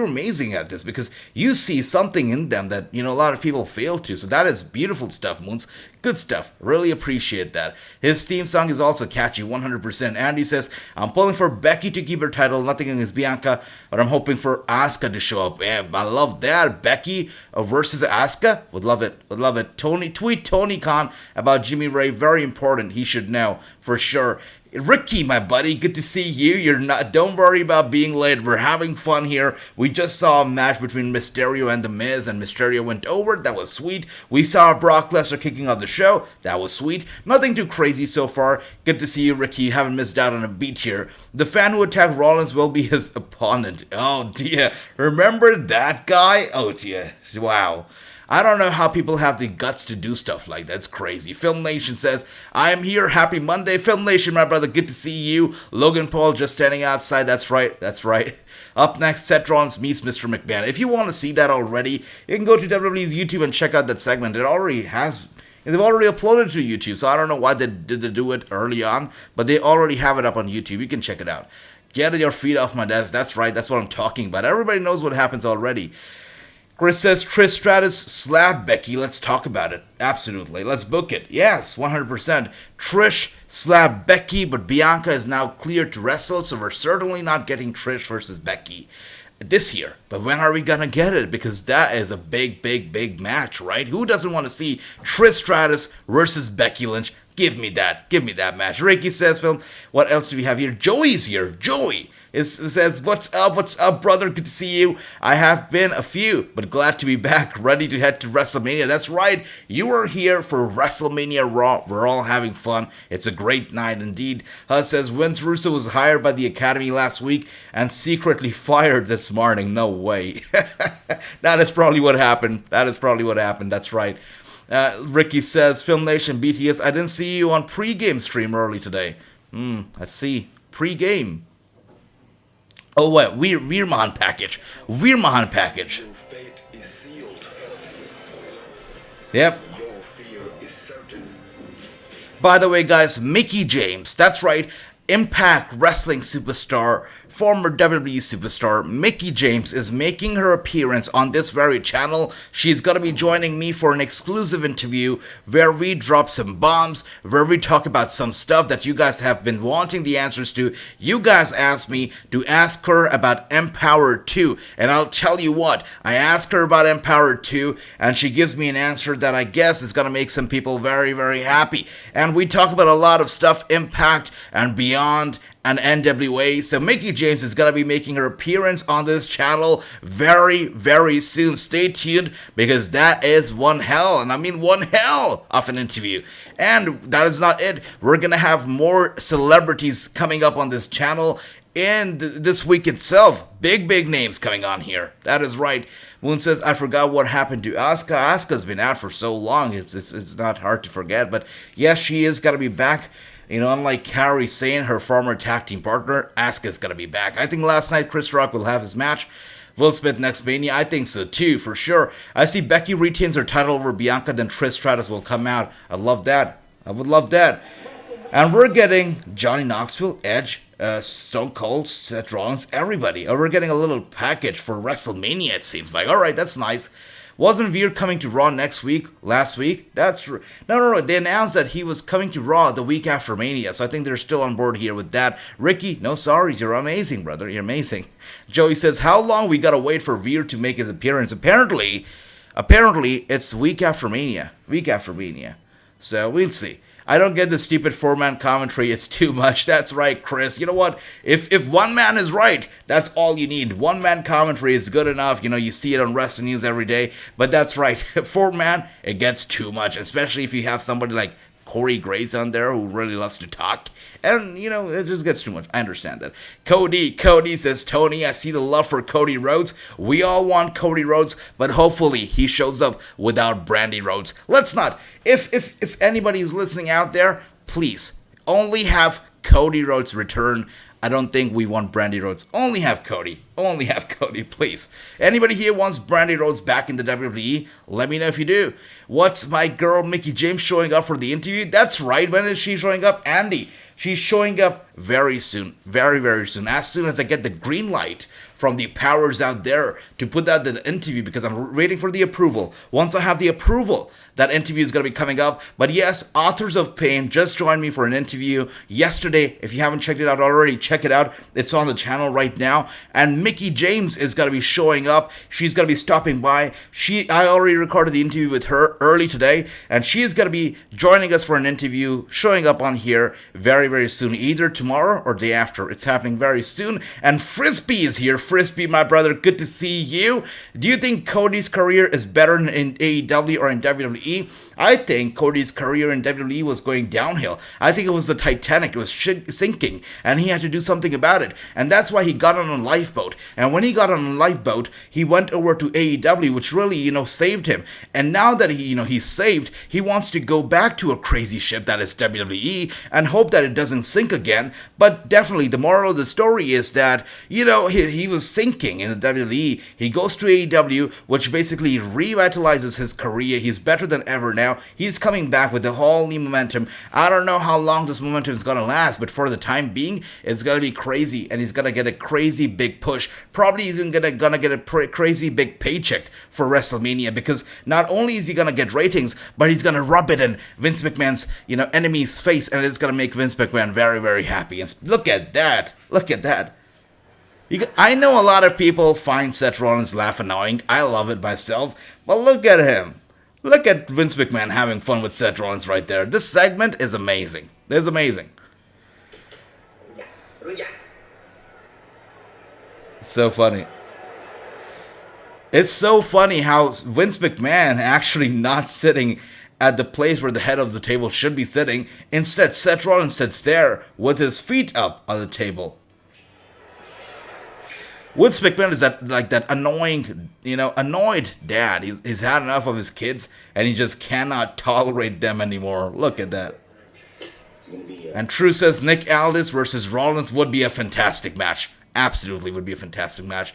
amazing at this because you see something in them that a lot of people fail to. So that is beautiful stuff, Moons. Good stuff. Really appreciate that. His theme song is also catchy, 100%. Andy says, I'm pulling for Becky to keep her title, nothing against Bianca, but I'm hoping for Asuka to show up. Yeah, I love that. Becky versus Asuka. Would love it. Would love it. Tweet Tony Khan about Jimmy Ray. Very important. He should know for sure. Ricky, my buddy, good to see you. Don't worry about being late. We're having fun here. We just saw a match between Mysterio and The Miz, and Mysterio went over. That was sweet. We saw Brock Lesnar kicking off the show. That was sweet. Nothing too crazy so far. Good to see you, Ricky. You haven't missed out on a beat here. The fan who attacked Rollins will be his opponent. Oh, dear. Remember that guy? Oh, dear. Wow. I don't know how people have the guts to do stuff like that. It's crazy. Film Nation says, I am here. Happy Monday. Film Nation, my brother. Good to see you. Logan Paul just standing outside. That's right. That's right. Up next, Seth Rollins meets Mr. McMahon. If you want to see that already, you can go to WWE's YouTube and check out that segment. They've already uploaded to YouTube, so I don't know why they did do it early on, but they already have it up on YouTube. You can check it out. Get your feet off my desk. That's right. That's what I'm talking about. Everybody knows what happens already. Chris says, Trish Stratus slapped Becky. Let's talk about it. Absolutely. Let's book it. Yes, 100%. Trish slapped Becky, but Bianca is now cleared to wrestle, so we're certainly not getting Trish versus Becky this year. But when are we gonna get it? Because that is a big, big, big match, right? Who doesn't want to see Trish Stratus versus Becky Lynch? Give me that. Give me that match. Ricky says, Phil, what else do we have here? Joey's here. Joey says, what's up, brother? Good to see you. I have been a few, but glad to be back, ready to head to WrestleMania. That's right. You are here for WrestleMania Raw. We're all having fun. It's a great night indeed. Says, Vince Russo was hired by the Academy last week and secretly fired this morning. No way. That is probably what happened. That's right. Ricky says, Film Nation, BTS, I didn't see you on pregame stream early today. I see. Pregame. Oh, what? Weirmahan package. Weirmahan package. Your fate is sealed. Yep. Your fear is certain. By the way, guys, Mickie James, that's right, Impact Wrestling superstar, former WWE superstar, Mickie James is making her appearance on this very channel. She's going to be joining me for an exclusive interview where we drop some bombs, where we talk about some stuff that you guys have been wanting the answers to. You guys asked me to ask her about Empower 2, and I'll tell you what, I asked her about Empower 2, and she gives me an answer that I guess is going to make some people very, very happy. And we talk about a lot of stuff, Impact and beyond, and NWA. So Mickie James is going to be making her appearance on this channel very, very soon. Stay tuned, because that is one hell of an interview. And that is not it. We're going to have more celebrities coming up on this channel. in this week itself. Big names coming on here. That is right. Moon says, I forgot what happened to Asuka. Asuka's been out for so long. It's not hard to forget. But yes, she is going to be back. You know, unlike Kairi Sane, her former tag team partner, Asuka's going to be back. I think last night Chris Rock will have his match. Will Smith next Mania. I think so too, for sure. I see Becky retains her title over Bianca, then Trish Stratus will come out. I love that. I would love that. And we're getting Johnny Knoxville, Edge, Stone Cold, Seth Rollins, everybody. We're getting a little package for WrestleMania, it seems like. Alright, that's nice. Wasn't Veer coming to Raw last week? No. They announced that he was coming to Raw the week after Mania, so I think they're still on board here with that. Ricky, no sorries, you're amazing, brother. You're amazing. Joey says, how long we gotta wait for Veer to make his appearance? Apparently, it's week after Mania. So we'll see. I don't get the stupid four-man commentary. It's too much. That's right, Chris. You know what? If one man is right, that's all you need. One-man commentary is good enough. You know, you see it on Wrestling News every day. But that's right. Four-man, it gets too much. Especially if you have somebody like Corey Graves on there who really loves to talk. And, you know, it just gets too much. I understand that. Cody says, Tony, I see the love for Cody Rhodes. We all want Cody Rhodes, but hopefully he shows up without Brandy Rhodes. Let's not. If anybody is listening out there, please, only have Cody Rhodes return. I don't think we want Brandy Rhodes. Only have Cody, please. Anybody here wants Brandy Rhodes back in the WWE? Let me know if you do. What's my girl Mickie James showing up for the interview? That's right. When is she showing up? Andy. She's showing up very soon. Very, very soon. As soon as I get the green light from the powers out there to put out the interview, because I'm waiting for the approval. Once I have the approval, that interview is going to be coming up. But yes, Authors of Pain just joined me for an interview yesterday. If you haven't checked it out already, check it out. It's on the channel right now. And Mickie James is going to be showing up. She's going to be stopping by. I already recorded the interview with her early today, and she is going to be joining us for an interview, showing up on here very, very soon, either tomorrow or day after. It's happening very soon. And Frisbee is here. Frisbee, my brother, good to see you. Do you think Cody's career is better in AEW or in WWE? I think Cody's career in WWE was going downhill. I think it was the Titanic. It was sinking, and he had to do something about it. And that's why he got on a lifeboat. And when he got on a lifeboat, he went over to AEW, which really, saved him. And now that he's saved, he wants to go back to a crazy ship that is WWE and hope that it doesn't sink again. But definitely, the moral of the story is that, he was sinking in the WWE. He goes to AEW, which basically revitalizes his career. He's better than ever now. He's coming back with a whole new momentum. I don't know how long this momentum is going to last, but for the time being, it's going to be crazy, and he's going to get a crazy big push. Probably he's going to get a crazy big paycheck for WrestleMania, because not only is he going to get ratings, but he's going to rub it in Vince McMahon's, enemy's face, and it's going to make Vince McMahon very, very happy. And look at that. Look at that. I know a lot of people find Seth Rollins' laugh annoying. I love it myself. But look at him. Look at Vince McMahon having fun with Seth Rollins right there. This segment is amazing. It's amazing. It's so funny. It's so funny how Vince McMahon actually not sitting at the place where the head of the table should be sitting. Instead, Seth Rollins sits there with his feet up on the table. Vince McMahon is that annoying, annoyed dad. He's had enough of his kids, and he just cannot tolerate them anymore. Look at that. And True says Nick Aldis versus Rollins would be a fantastic match. Absolutely would be a fantastic match.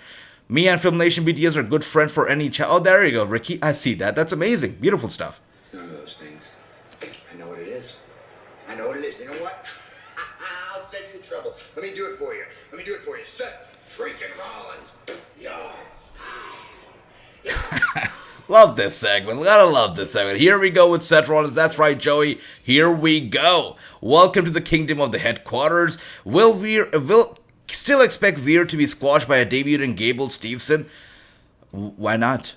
Me and Film Nation BTS are good friends for any child. Oh, there you go, Ricky. I see that. That's amazing. Beautiful stuff. It's none of those things. I know what it is. You know what? I'll save you the trouble. Let me do it for you. Seth freaking Rollins. Love this segment. Gotta love this segment. Here we go with Seth Rollins. That's right, Joey. Here we go. Welcome to the kingdom of the headquarters. Will still expect Veer to be squashed by a debuting Gable Steveson? Why not?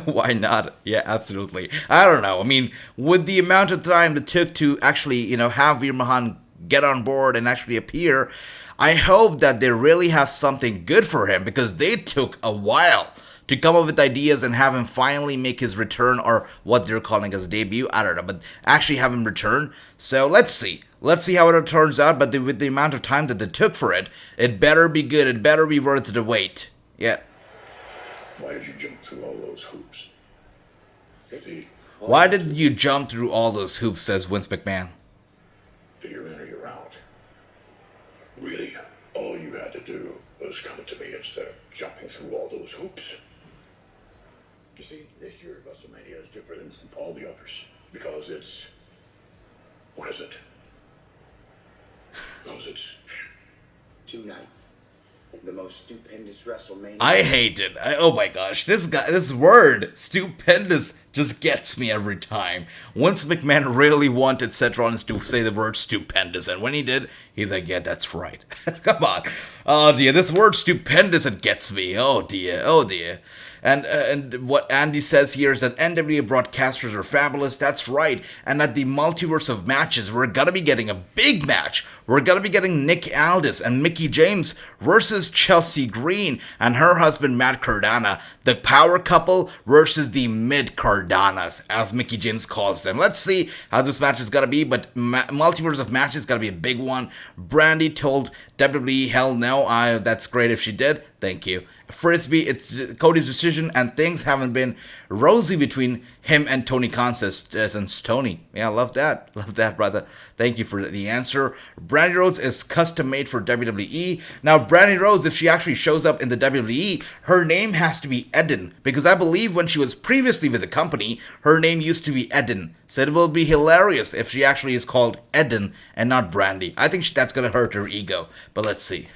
Why not? Yeah, absolutely. I don't know. I mean, with the amount of time it took to actually, have Veer Mahan get on board and actually appear, I hope that they really have something good for him, because they took a while to come up with ideas and have him finally make his return, or what they're calling his debut. I don't know, but actually have him return. So let's see. Let's see how it turns out, but with the amount of time that they took for it, it better be good. It better be worth the wait. Yeah. Why did you jump through all those hoops? See, Why did you jump through all those hoops, says Vince McMahon. you're in or you're out. Really, all you had to do was come to me instead of jumping through all those hoops. You see, this year's WrestleMania is different than all the others because it's... What is it? Because it's... 2 nights. The most stupendous WrestleMania. I hate it. Oh my gosh, this word, stupendous, just gets me every time. Vince McMahon really wanted Seth Rollins to say the word stupendous, and when he did, he's like, yeah, that's right. Come on. Oh dear, this word stupendous, it gets me. Oh dear, oh dear. And what Andy says here is that NWA broadcasters are fabulous. That's right. And at the multiverse of matches, we're gonna be getting a big match. We're gonna be getting Nick Aldis and Mickie James versus Chelsea Green and her husband Matt Cardona. The power couple versus the mid Cardonas, as Mickie James calls them. Let's see how this match is gonna be. But multiverse of matches is gonna be a big one. Brandy told WWE, hell no. That's great if she did. Thank you. Frisbee, it's Cody's decision, and things haven't been rosy between him and Tony Khan, since Tony. Yeah, love that. Love that, brother. Thank you for the answer. Brandy Rhodes is custom made for WWE. Now, Brandy Rhodes, if she actually shows up in the WWE, her name has to be Eden, because I believe when she was previously with the company, her name used to be Eden. So it will be hilarious if she actually is called Eden and not Brandy. I think that's going to hurt her ego, but let's see.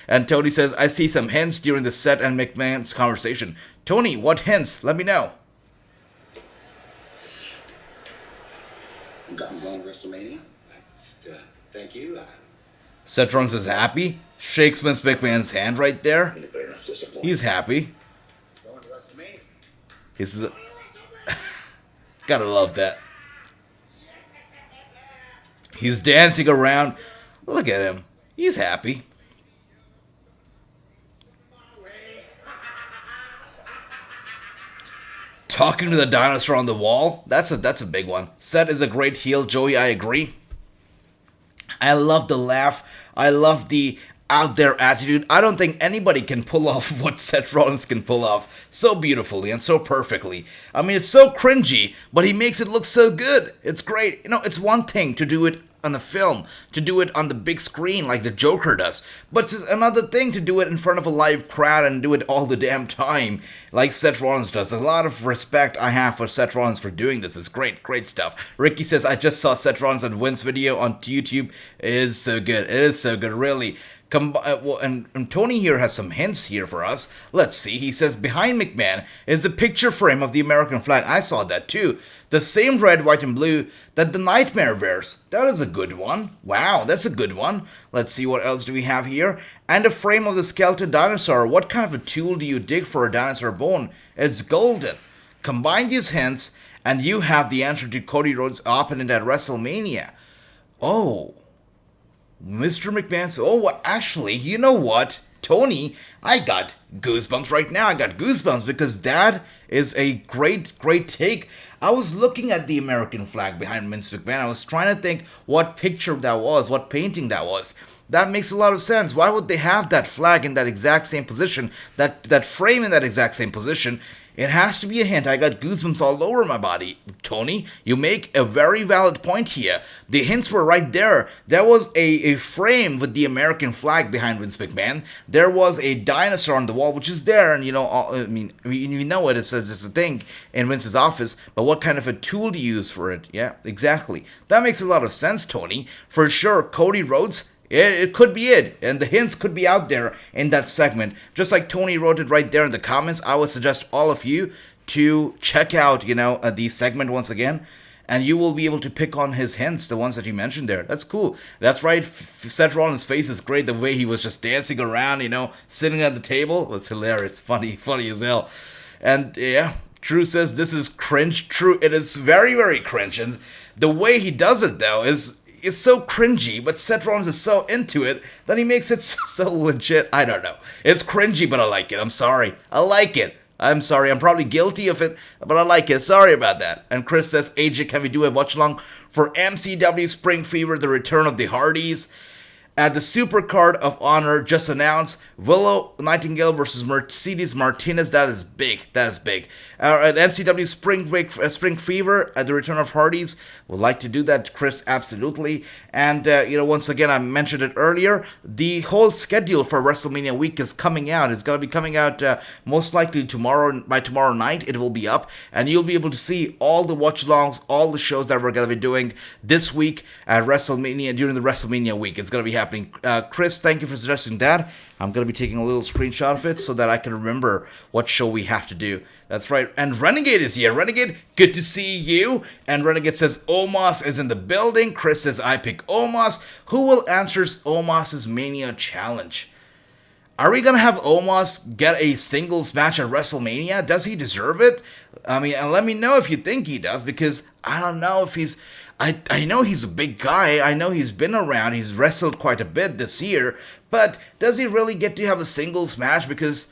And Tony says, I see some hints during the Seth and McMahon's conversation. Tony, what hints? Let me know. I'm going to WrestleMania. Thank you. Seth Rollins is happy. Shakes Vince McMahon's hand right there. He's happy. Going to WrestleMania. He's gotta love that. He's dancing around. Look at him. He's happy. Talking to the dinosaur on the wall. That's a big one. Seth is a great heel, Joey. I agree. I love the laugh. I love the out there attitude. I don't think anybody can pull off what Seth Rollins can pull off so beautifully and so perfectly. I mean, it's so cringy, but he makes it look so good. It's great. You know, it's one thing to do it on the film, to do it on the big screen like the Joker does, but it's another thing to do it in front of a live crowd and do it all the damn time like Seth Rollins does. A lot of respect I have for Seth Rollins for doing this. It's great, great stuff. Ricky says, I just saw Seth Rollins and Vince video on YouTube. It is so good. It is so good, really. And Tony here has some hints here for us. Let's see. He says, behind McMahon is the picture frame of the American flag. I saw that too. The same red, white, and blue that the Nightmare wears. That is a good one. Wow, that's a good one. Let's see, what else do we have here? And a frame of the skeleton dinosaur. What kind of a tool do you dig for a dinosaur bone? It's golden. Combine these hints, and you have the answer to Cody Rhodes' opponent at WrestleMania. Oh. Mr. McMahon said, oh, well, actually, you know what? Tony, I got goosebumps right now. I got goosebumps because that is a great, great take. I was looking at the American flag behind Vince McMahon. I was trying to think what picture that was, what painting that was. That makes a lot of sense. Why would they have that flag in that exact same position, that frame in that exact same position? It has to be a hint. I got goosebumps all over my body. Tony, you make a very valid point here. The hints were right there. There was a frame with the American flag behind Vince McMahon. There was a dinosaur on the wall, which is there. And, you know, I mean, we know it. It's a thing in Vince's office. But what kind of a tool do you use for it? Yeah, exactly. That makes a lot of sense, Tony. For sure, Cody Rhodes, it could be it, and the hints could be out there in that segment. Just like Tony wrote it right there in the comments, I would suggest all of you to check out, you know, the segment once again, and you will be able to pick on his hints, the ones that you mentioned there. That's cool. That's right. Seth Rollins' face is great. The way he was just dancing around, you know, sitting at the table was hilarious. Funny as hell. And yeah, Drew says this is cringe. True, it is very, very cringe. And the way he does it, though, is so cringy, but Seth Rollins is so into it that he makes it so legit. I don't know. It's cringy, but I like it. I'm sorry. I like it. I'm sorry. I'm probably guilty of it, but I like it. Sorry about that. And Chris says, AJ, can we do a watch along for MCW Spring Fever, the return of the Hardys? At the Supercard of Honor just announced Willow Nightingale versus Mercedes Martinez. That is big. That is big. At MCW Spring Fever at the Return of Hardys. Would like to do that, Chris, absolutely. And, once again, I mentioned it earlier. The whole schedule for WrestleMania week is coming out. It's going to be coming out most likely by tomorrow night. It will be up. And you'll be able to see all the watch-alongs, all the shows that we're going to be doing this week at WrestleMania during the WrestleMania week. It's going to be happening. Chris, thank you for suggesting that. I'm going to be taking a little screenshot of it so that I can remember what show we have to do. That's right. And Renegade is here. Renegade, good to see you. And Renegade says Omos is in the building. Chris says I pick Omos. Who will answer Omos's Mania challenge? Are we going to have Omos get a singles match at WrestleMania? Does he deserve it? I mean, and let me know if you think he does, because I don't know if he's... I know he's a big guy. I know he's been around. He's wrestled quite a bit this year. But does he really get to have a singles match? Because,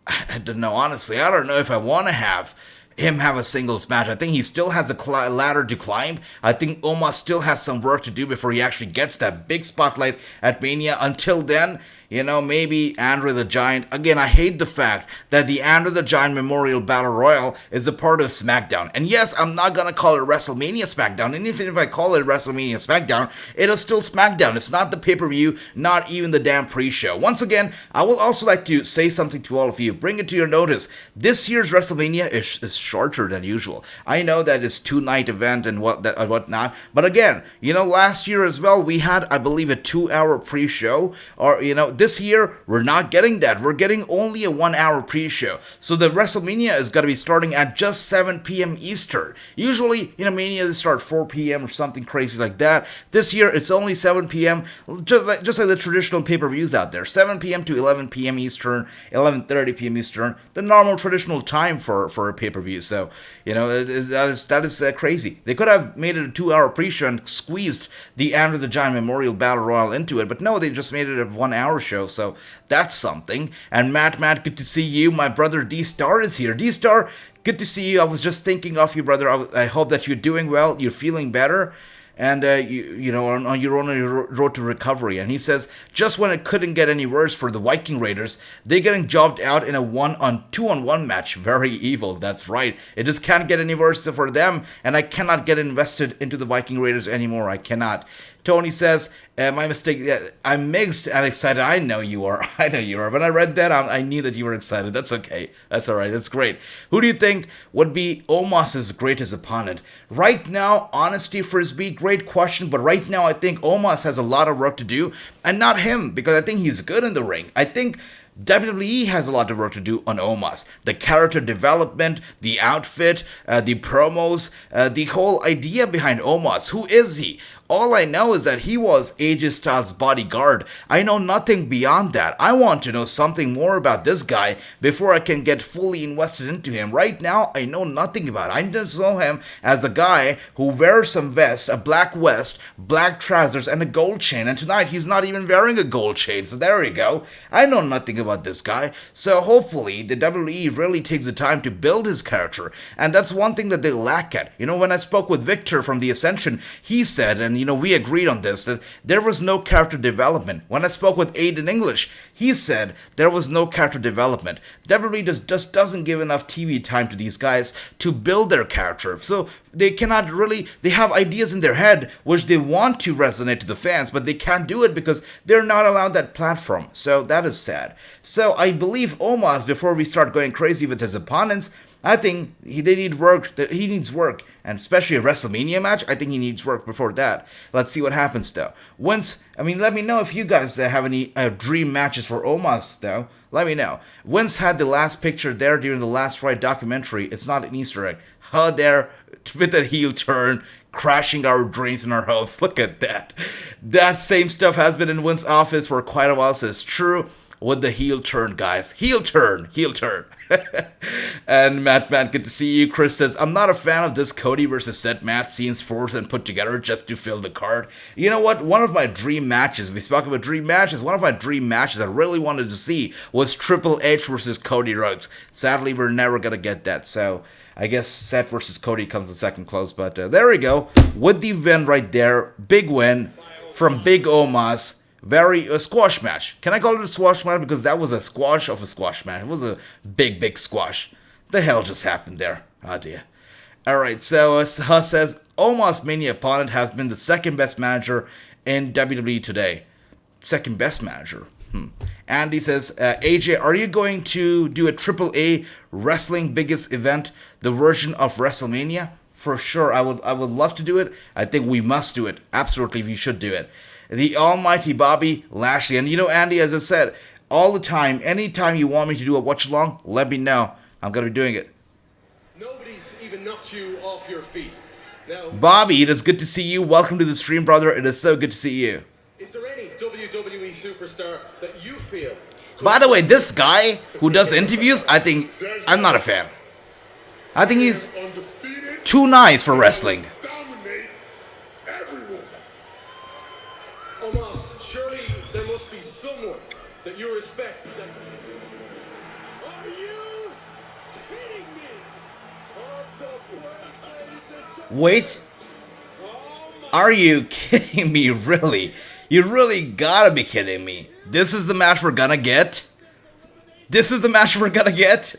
I don't know, honestly. I don't know if I want to have him have a singles match. I think he still has a ladder to climb. I think Omos still has some work to do before he actually gets that big spotlight at Mania. Until then, maybe Andre the Giant. Again, I hate the fact that the Andre the Giant Memorial Battle Royal is a part of SmackDown. And yes, I'm not going to call it WrestleMania SmackDown. And even if I call it WrestleMania SmackDown, it is still SmackDown. It's not the pay-per-view, not even the damn pre-show. Once again, I would also like to say something to all of you. Bring it to your notice. This year's WrestleMania is shorter than usual. I know that it's 2-night event and whatnot. But again, last year as well, we had, I believe, a 2-hour pre-show. Or, this year, we're not getting that. We're getting only a 1-hour pre-show. So the WrestleMania is going to be starting at just 7 p.m. Eastern. Usually, Mania, they start 4 p.m. or something crazy like that. This year, it's only 7 p.m., just like the traditional pay-per-views out there. 7 p.m. to 11 p.m. Eastern, 11:30 p.m. Eastern, the normal traditional time for a pay-per-view. So, that is crazy. They could have made it a 2-hour pre-show and squeezed the Andre the Giant Memorial Battle Royal into it, but no, they just made it a 1-hour show, so that's something. And Matt, good to see you. My brother D-Star is here. D-Star, good to see you. I was just thinking of you, brother. I hope that you're doing well, you're feeling better, and on your road to recovery. And he says, just when it couldn't get any worse for the Viking Raiders, they're getting jobbed out in a 2-on-1 match. Very evil. That's right. It just can't get any worse for them, and I cannot get invested into the Viking Raiders anymore. I cannot. Tony says, my mistake, I'm mixed and excited. I know you are. When I read that, I knew that you were excited. That's okay. That's all right. That's great. Who do you think would be Omos's greatest opponent? Right now, Honesty Frisbee, great question. But right now, I think Omos has a lot of work to do. And not him, because I think he's good in the ring. I think WWE has a lot of work to do on Omos. The character development, the outfit, the promos, the whole idea behind Omos. Who is he? All I know is that he was AJ Styles' bodyguard. I know nothing beyond that. I want to know something more about this guy before I can get fully invested into him. Right now, I know nothing about it. I just know him as a guy who wears some vest, a black vest, black trousers, and a gold chain. And tonight, he's not even wearing a gold chain. So there we go. I know nothing about this guy. So hopefully, the WWE really takes the time to build his character. And that's one thing that they lack at. When I spoke with Victor from The Ascension, he said, and we agreed on this, that there was no character development. When I spoke with Aiden English, he said there was no character development. WWE just doesn't give enough TV time to these guys to build their character. So they cannot really, they have ideas in their head which they want to resonate to the fans, but they can't do it because they're not allowed that platform. So that is sad. So I believe Omos, before we start going crazy with his opponents, I think they need work. He needs work, and especially a WrestleMania match. I think he needs work before that. Let's see what happens though. Let me know if you guys have any dream matches for Omos though. Let me know. Vince had the last picture there during the Last Ride documentary. It's not an Easter egg. There with a heel turn, crashing our dreams and our hopes. Look at that. That same stuff has been in Vince's office for quite a while. So it's true. with the heel turn, guys. Heel turn. And Matt, good to see you. Chris says, I'm not a fan of this Cody versus Seth match. Seems forced and put together just to fill the card. You know what? One of my dream matches, we spoke about dream matches, one of my dream matches I really wanted to see was Triple H versus Cody Rhodes. Sadly, we're never going to get that. So I guess Seth versus Cody comes in second close. But there we go. With the win right there. Big win from Big Omos. A squash match. Can I call it a squash match? Because that was a squash of a squash match. It was a big squash. The hell just happened there? Oh dear. Alright, so Huss says, Omos Mania opponent has been the second best manager in WWE today. Second best manager. Andy says, AJ, are you going to do a AAA wrestling biggest event, the version of WrestleMania? For sure, I would love to do it. I think we must do it. Absolutely, we should do it. The almighty Bobby Lashley. And you know, Andy, as I said, all the time, anytime you want me to do a watch-along, let me know. I'm going to be doing it. Nobody's even knocked you off your feet. Now, Bobby, it is good to see you. Welcome to the stream, brother. It is so good to see you. is there any WWE superstar that you feel... By the way, this guy who does interviews, I'm not a fan. I think he's too nice for wrestling. Dominate everyone. Omos, surely there must be someone that you respect. Are you kidding me? Wait, are you kidding me, really? You really gotta be kidding me. This is the match we're gonna get?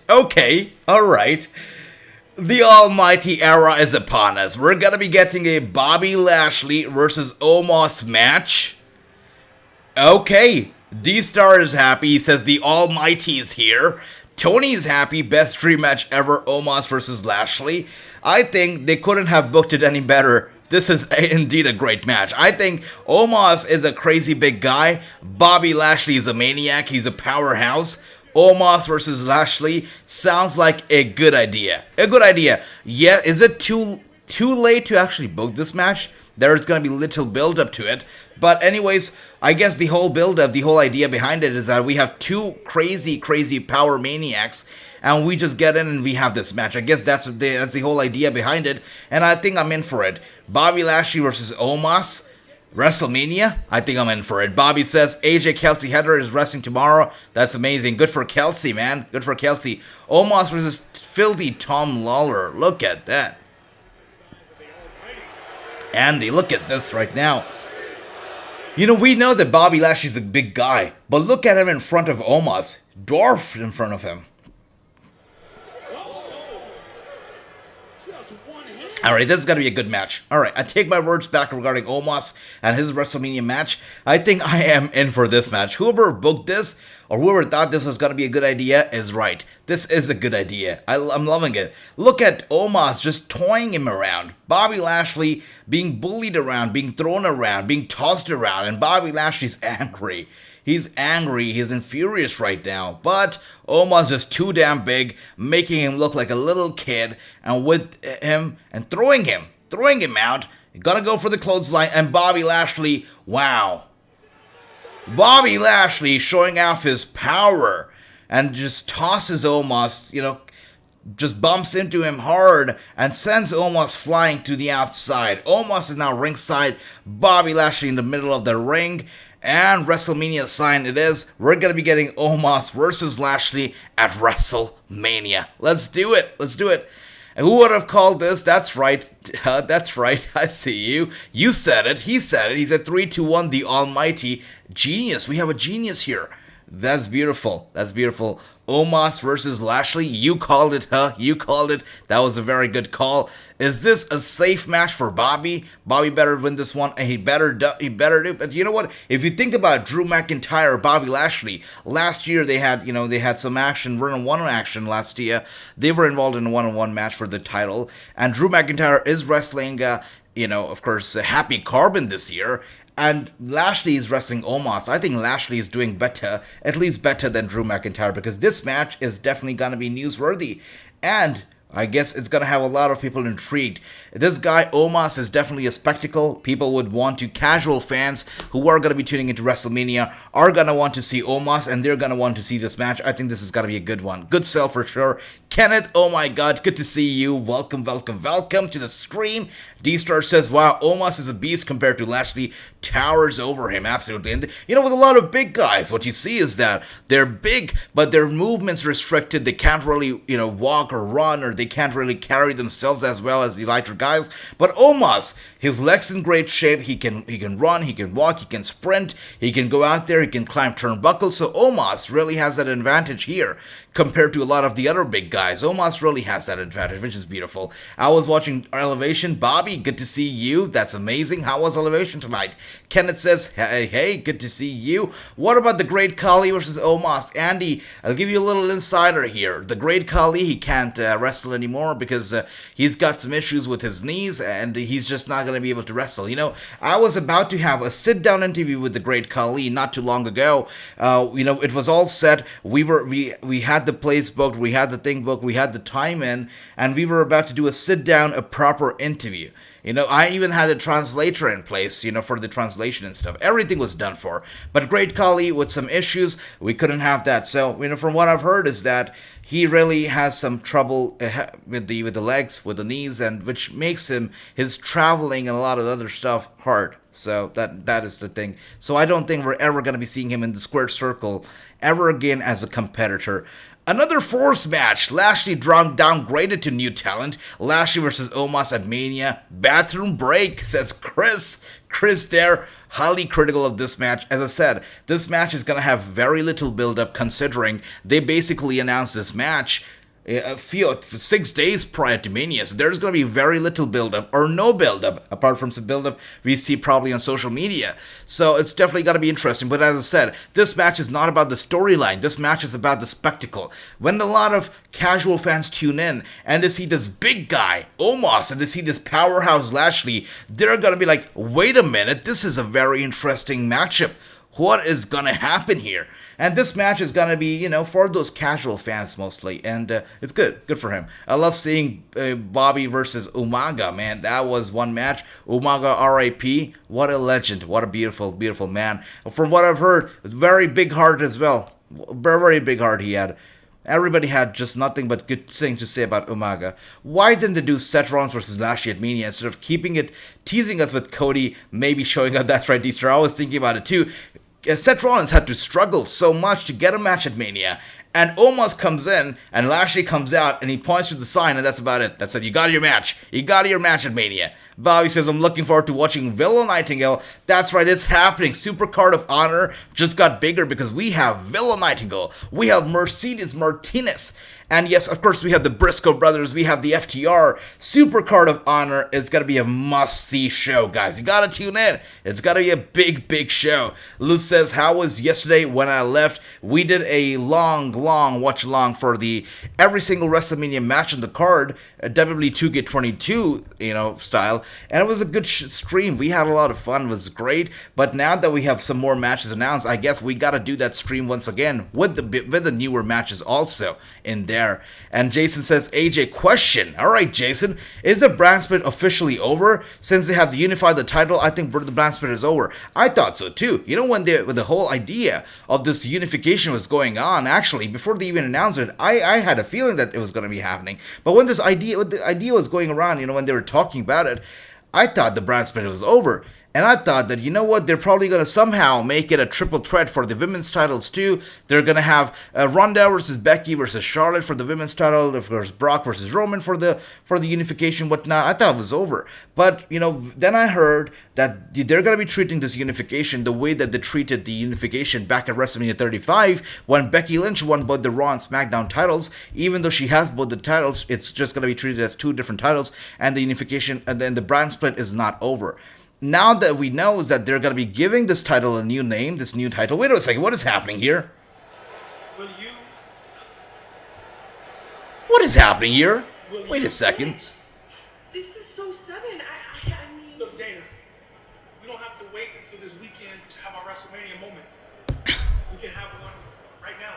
Okay, alright. The almighty era is upon us. We're gonna be getting a Bobby Lashley versus Omos match. Okay, D-Star is happy. He says the almighty is here. Tony is happy. Best dream match ever, Omos versus Lashley. I think they couldn't have booked it any better. This is indeed a great match. I think Omos is a crazy big guy. Bobby Lashley is a maniac. He's a powerhouse. Omos versus Lashley sounds like a good idea. Yeah, is it too late to actually book this match? There's going to be little build up to it. But anyways, I guess the whole build up, the whole idea behind it is that we have two crazy power maniacs, and we just get in and we have this match. I guess that's the whole idea behind it, and I think I'm in for it. Bobby Lashley versus Omos, WrestleMania, I think I'm in for it. Bobby says AJ Kelsey Heather is wrestling tomorrow. That's amazing. Good for Kelsey, man. Good for Kelsey. Omos versus filthy Tom Lawler. Look at that. Andy, look at this right now. You know, we know that Bobby Lashley's a big guy, but look at him in front of Omos. Dwarf in front of him. Alright, this is going to be a good match. Alright, I take my words back regarding Omos and his WrestleMania match. I think I am in for this match. Whoever booked this, or whoever thought this was going to be a good idea, is right. This is a good idea. I'm loving it. Look at Omos just toying him around. Bobby Lashley being bullied around, being thrown around, being tossed around, and Bobby Lashley's angry. He's angry, he's infurious right now, but Omos is too damn big, making him look like a little kid, and with him, and throwing him out, gonna go for the clothesline, and Bobby Lashley, wow. Bobby Lashley showing off his power, and just tosses Omos, just bumps into him hard, and sends Omos flying to the outside. Omos is now ringside, Bobby Lashley in the middle of the ring, and WrestleMania sign it is. We're going to be getting Omos versus Lashley at WrestleMania. Let's do it. And who would have called this? That's right. I see you. You said it. He said it. He said 3, 2, 1, the almighty genius. We have a genius here. That's beautiful. Omos versus Lashley. You called it, huh? You called it. That was a very good call. Is this a safe match for Bobby? Bobby better win this one, and he better do. But you know what? If you think about Drew McIntyre, Bobby Lashley, last year they had some action, one-on-one action last year. They were involved in a one-on-one match for the title, and Drew McIntyre is wrestling, of course, Happy Corbin this year. And Lashley is wrestling Omos. I think Lashley is doing better, at least better than Drew McIntyre, because this match is definitely going to be newsworthy. And I guess it's going to have a lot of people intrigued. This guy, Omos, is definitely a spectacle. People would want to, casual fans who are going to be tuning into WrestleMania are going to want to see Omos, and they're going to want to see this match. I think this is going to be a good one. Good sell for sure. Kenneth, oh my god, good to see you. Welcome, welcome, welcome to the stream. D-Star says, wow, Omos is a beast compared to Lashley. Towers over him, absolutely. And, you know, with a lot of big guys, what you see is that they're big, but their movement's restricted. They can't really, you know, walk or run, or they can't really carry themselves as well as the lighter guys. But Omos, his legs in great shape. He can run, he can walk, he can sprint, he can go out there, he can climb turnbuckles. So Omos really has that advantage here compared to a lot of the other big guys. Omos really has that advantage, which is beautiful. I was watching Elevation. Bobby, good to see you. That's amazing. How was Elevation tonight? Kenneth says, hey, good to see you. What about the Great Khali versus Omos? Andy, I'll give you a little insider here. The Great Khali, he can't wrestle anymore because he's got some issues with his knees, and he's just not going to be able to wrestle. You know, I was about to have a sit-down interview with the Great Khali not too long ago. You know, it was all set. We had the place booked, we had the thing booked, we had the time in, and we were about to do a sit-down, a proper interview. You know, I even had a translator in place, you know, for the translation and stuff. Everything was done for. But Great Khali, with some issues, we couldn't have that. So, you know, from what I've heard is that he really has some trouble with the legs, with the knees, and which makes his traveling and a lot of other stuff hard. So that is the thing. So I don't think we're ever going to be seeing him in the squared circle ever again as a competitor. Another force match. Lashley downgraded to new talent. Lashley versus Omos at Mania. Bathroom break, says Chris. Chris there, highly critical of this match. As I said, this match is going to have very little build-up considering they basically announced this match 6 days prior to Mania. So there's going to be very little build-up, or no build-up, apart from some build-up we see probably on social media. So it's definitely going to be interesting. But as I said, this match is not about the storyline. This match is about the spectacle. When a lot of casual fans tune in and they see this big guy, Omos, and they see this powerhouse Lashley, they're going to be like, wait a minute, this is a very interesting matchup. What is going to happen here? And this match is going to be, you know, for those casual fans mostly. And it's good. Good for him. I love seeing Bobby versus Umaga, man. That was one match. Umaga RIP. What a legend. What a beautiful, beautiful man. From what I've heard, very big heart as well. Very, very big heart he had. Everybody had just nothing but good things to say about Umaga. Why didn't they do Seth Rollins versus Lashley at Mania instead of keeping it, teasing us with Cody, maybe showing up? That's right, D-Star. I was thinking about it too. Seth Rollins had to struggle so much to get a match at Mania, and Omos comes in, and Lashley comes out, and he points to the sign, and that's about it. That's it. You got your match. You got your match at Mania. Bobby says, I'm looking forward to watching Willow Nightingale. That's right, it's happening. Super Card of Honor just got bigger because we have Willow Nightingale. We have Mercedes Martinez. And yes, of course, we have the Briscoe brothers. We have the FTR. Super Card of Honor is going to be a must-see show, guys. You got to tune in. It's got to be a big, big show. Lou says, how was yesterday when I left? We did a long watch-along for the every single WrestleMania match on the card, WWE 2K22, you know, style. And it was a good stream. We had a lot of fun. It was great. But now that we have some more matches announced, I guess we got to do that stream once again with the newer matches also in there. And Jason says, AJ, question. All right, Jason, is the brand split officially over? Since they have unified the title, I think the brand split is over. I thought so too. You know, when the whole idea of this unification was going on, actually, before they even announced it, I had a feeling that it was going to be happening. But when the idea was going around, you know, when they were talking about it, I thought the brand split was over. And I thought that, you know what, they're probably going to somehow make it a triple threat for the women's titles too. They're going to have Ronda versus Becky versus Charlotte for the women's title, of course Brock versus Roman for the unification, whatnot. I thought it was over. But, you know, then I heard that they're going to be treating this unification the way that they treated the unification back at WrestleMania 35 when Becky Lynch won both the Raw and SmackDown titles. Even though she has both the titles, it's just going to be treated as two different titles, and the unification and then the brand split is not over. Now that we know that they're going to be giving this title a new name, this new title. Wait a second, what is happening here? What is happening here? Wait a second. This is so sudden. I mean... Look, Dana, we don't have to wait until this weekend to have our WrestleMania moment. We can have one right now.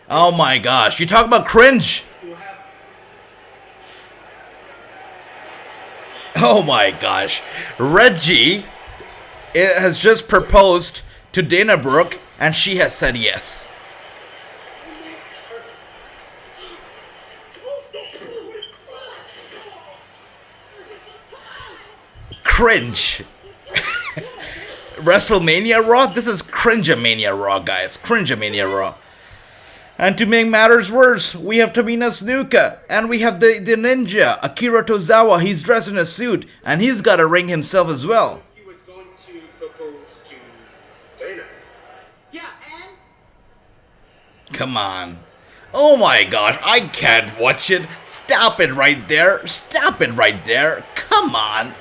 Oh my gosh, you talk about cringe. We'll have Oh my gosh. Reggie has just proposed to Dana Brooke, and she has said yes. Cringe. WrestleMania Raw? This is Cringe-a-mania Raw, guys. Cringe-a-mania Raw. And to make matters worse, we have Tamina Snuka, and we have the ninja, Akira Tozawa. He's dressed in a suit, and he's got a ring himself as well. He was going to propose to Dana. Yeah, and? Come on. Oh my gosh, I can't watch it. Stop it right there. Stop it right there. Come on.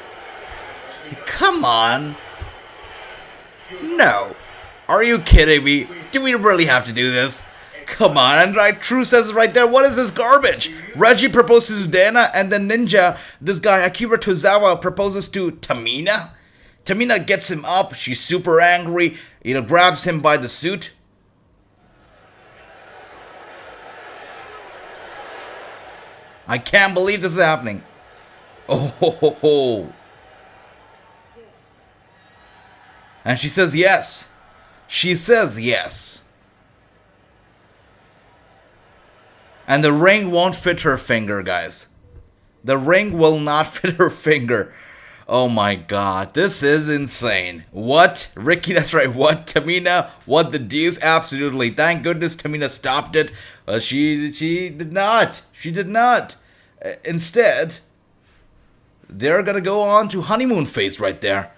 Come on. No. Are you kidding me? Do we really have to do this? Come on, and right, True says it right there. What is this garbage? Reggie proposes to Dana, and then Ninja, this guy Akira Tozawa, proposes to Tamina. Tamina gets him up. She's super angry. Grabs him by the suit. I can't believe this is happening. Oh ho ho ho. Yes. And she says yes. She says yes. And the ring won't fit her finger, guys. The ring will not fit her finger. Oh my god, this is insane. What? Ricky, that's right. What? Tamina? What the deuce? Absolutely. Thank goodness Tamina stopped it. She did not. She did not. Instead, they're gonna go on to honeymoon phase right there.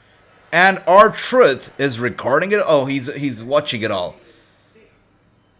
And R-Truth is recording it. Oh, he's watching it all.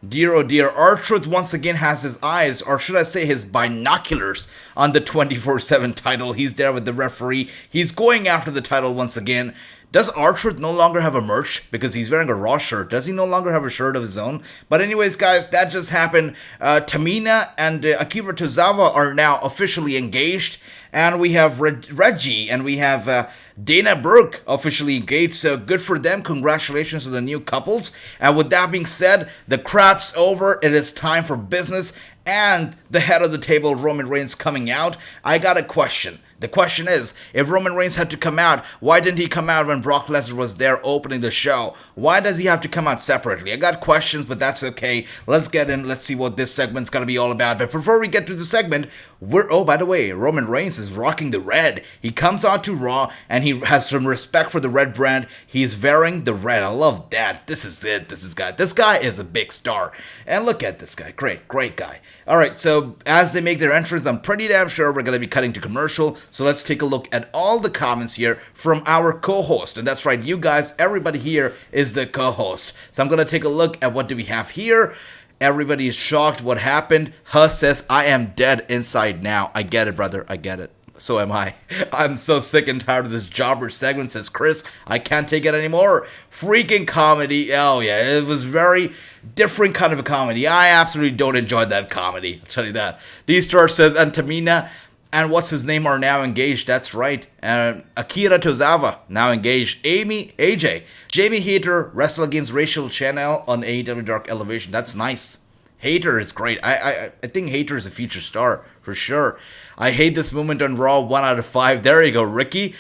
Dear oh dear, R-Truth once again has his eyes, or should I say his binoculars, on the 24/7 title. He's there with the referee. He's going after the title once again. Does R-Truth no longer have a merch? Because he's wearing a Raw shirt. Does he no longer have a shirt of his own? But anyways, guys, that just happened. Tamina and Akira Tozawa are now officially engaged. And we have Reggie and we have Dana Brooke officially engaged. So good for them. Congratulations to the new couples. And with that being said, the crap's over. It is time for business. And the head of the table, Roman Reigns, coming out. I got a question. The question is, if Roman Reigns had to come out, why didn't he come out when Brock Lesnar was there opening the show? Why does he have to come out separately? I got questions, but that's okay. Let's get in. Let's see what this segment's going to be all about. But before we get to the segment, by the way, Roman Reigns is rocking the red. He comes out to Raw, and he has some respect for the red brand. He's wearing the red. I love that. This is it. This guy is a big star. And look at this guy. Great guy. All right, so as they make their entrance, I'm pretty damn sure we're going to be cutting to commercial. So let's take a look at all the comments here from our co-host. And that's right, you guys, everybody here is the co-host. So I'm going to take a look at what do we have here. Everybody is shocked what happened. Huss says, I am dead inside now. I get it, brother. I get it. So am I. I'm so sick and tired of this jobber segment, says Chris. I can't take it anymore. Freaking comedy. Oh, yeah. It was very different kind of a comedy. I absolutely don't enjoy that comedy. I'll tell you that. D-Star says, and Tamina and what's his name are now engaged. That's right. Akira Tozawa now engaged. AJ. Jamie Hayter wrestled against Rachel Chanel on AEW Dark Elevation. That's nice. Hayter is great. I think Hayter is a future star for sure. I hate this moment on Raw. 1 out of 5. There you go, Ricky.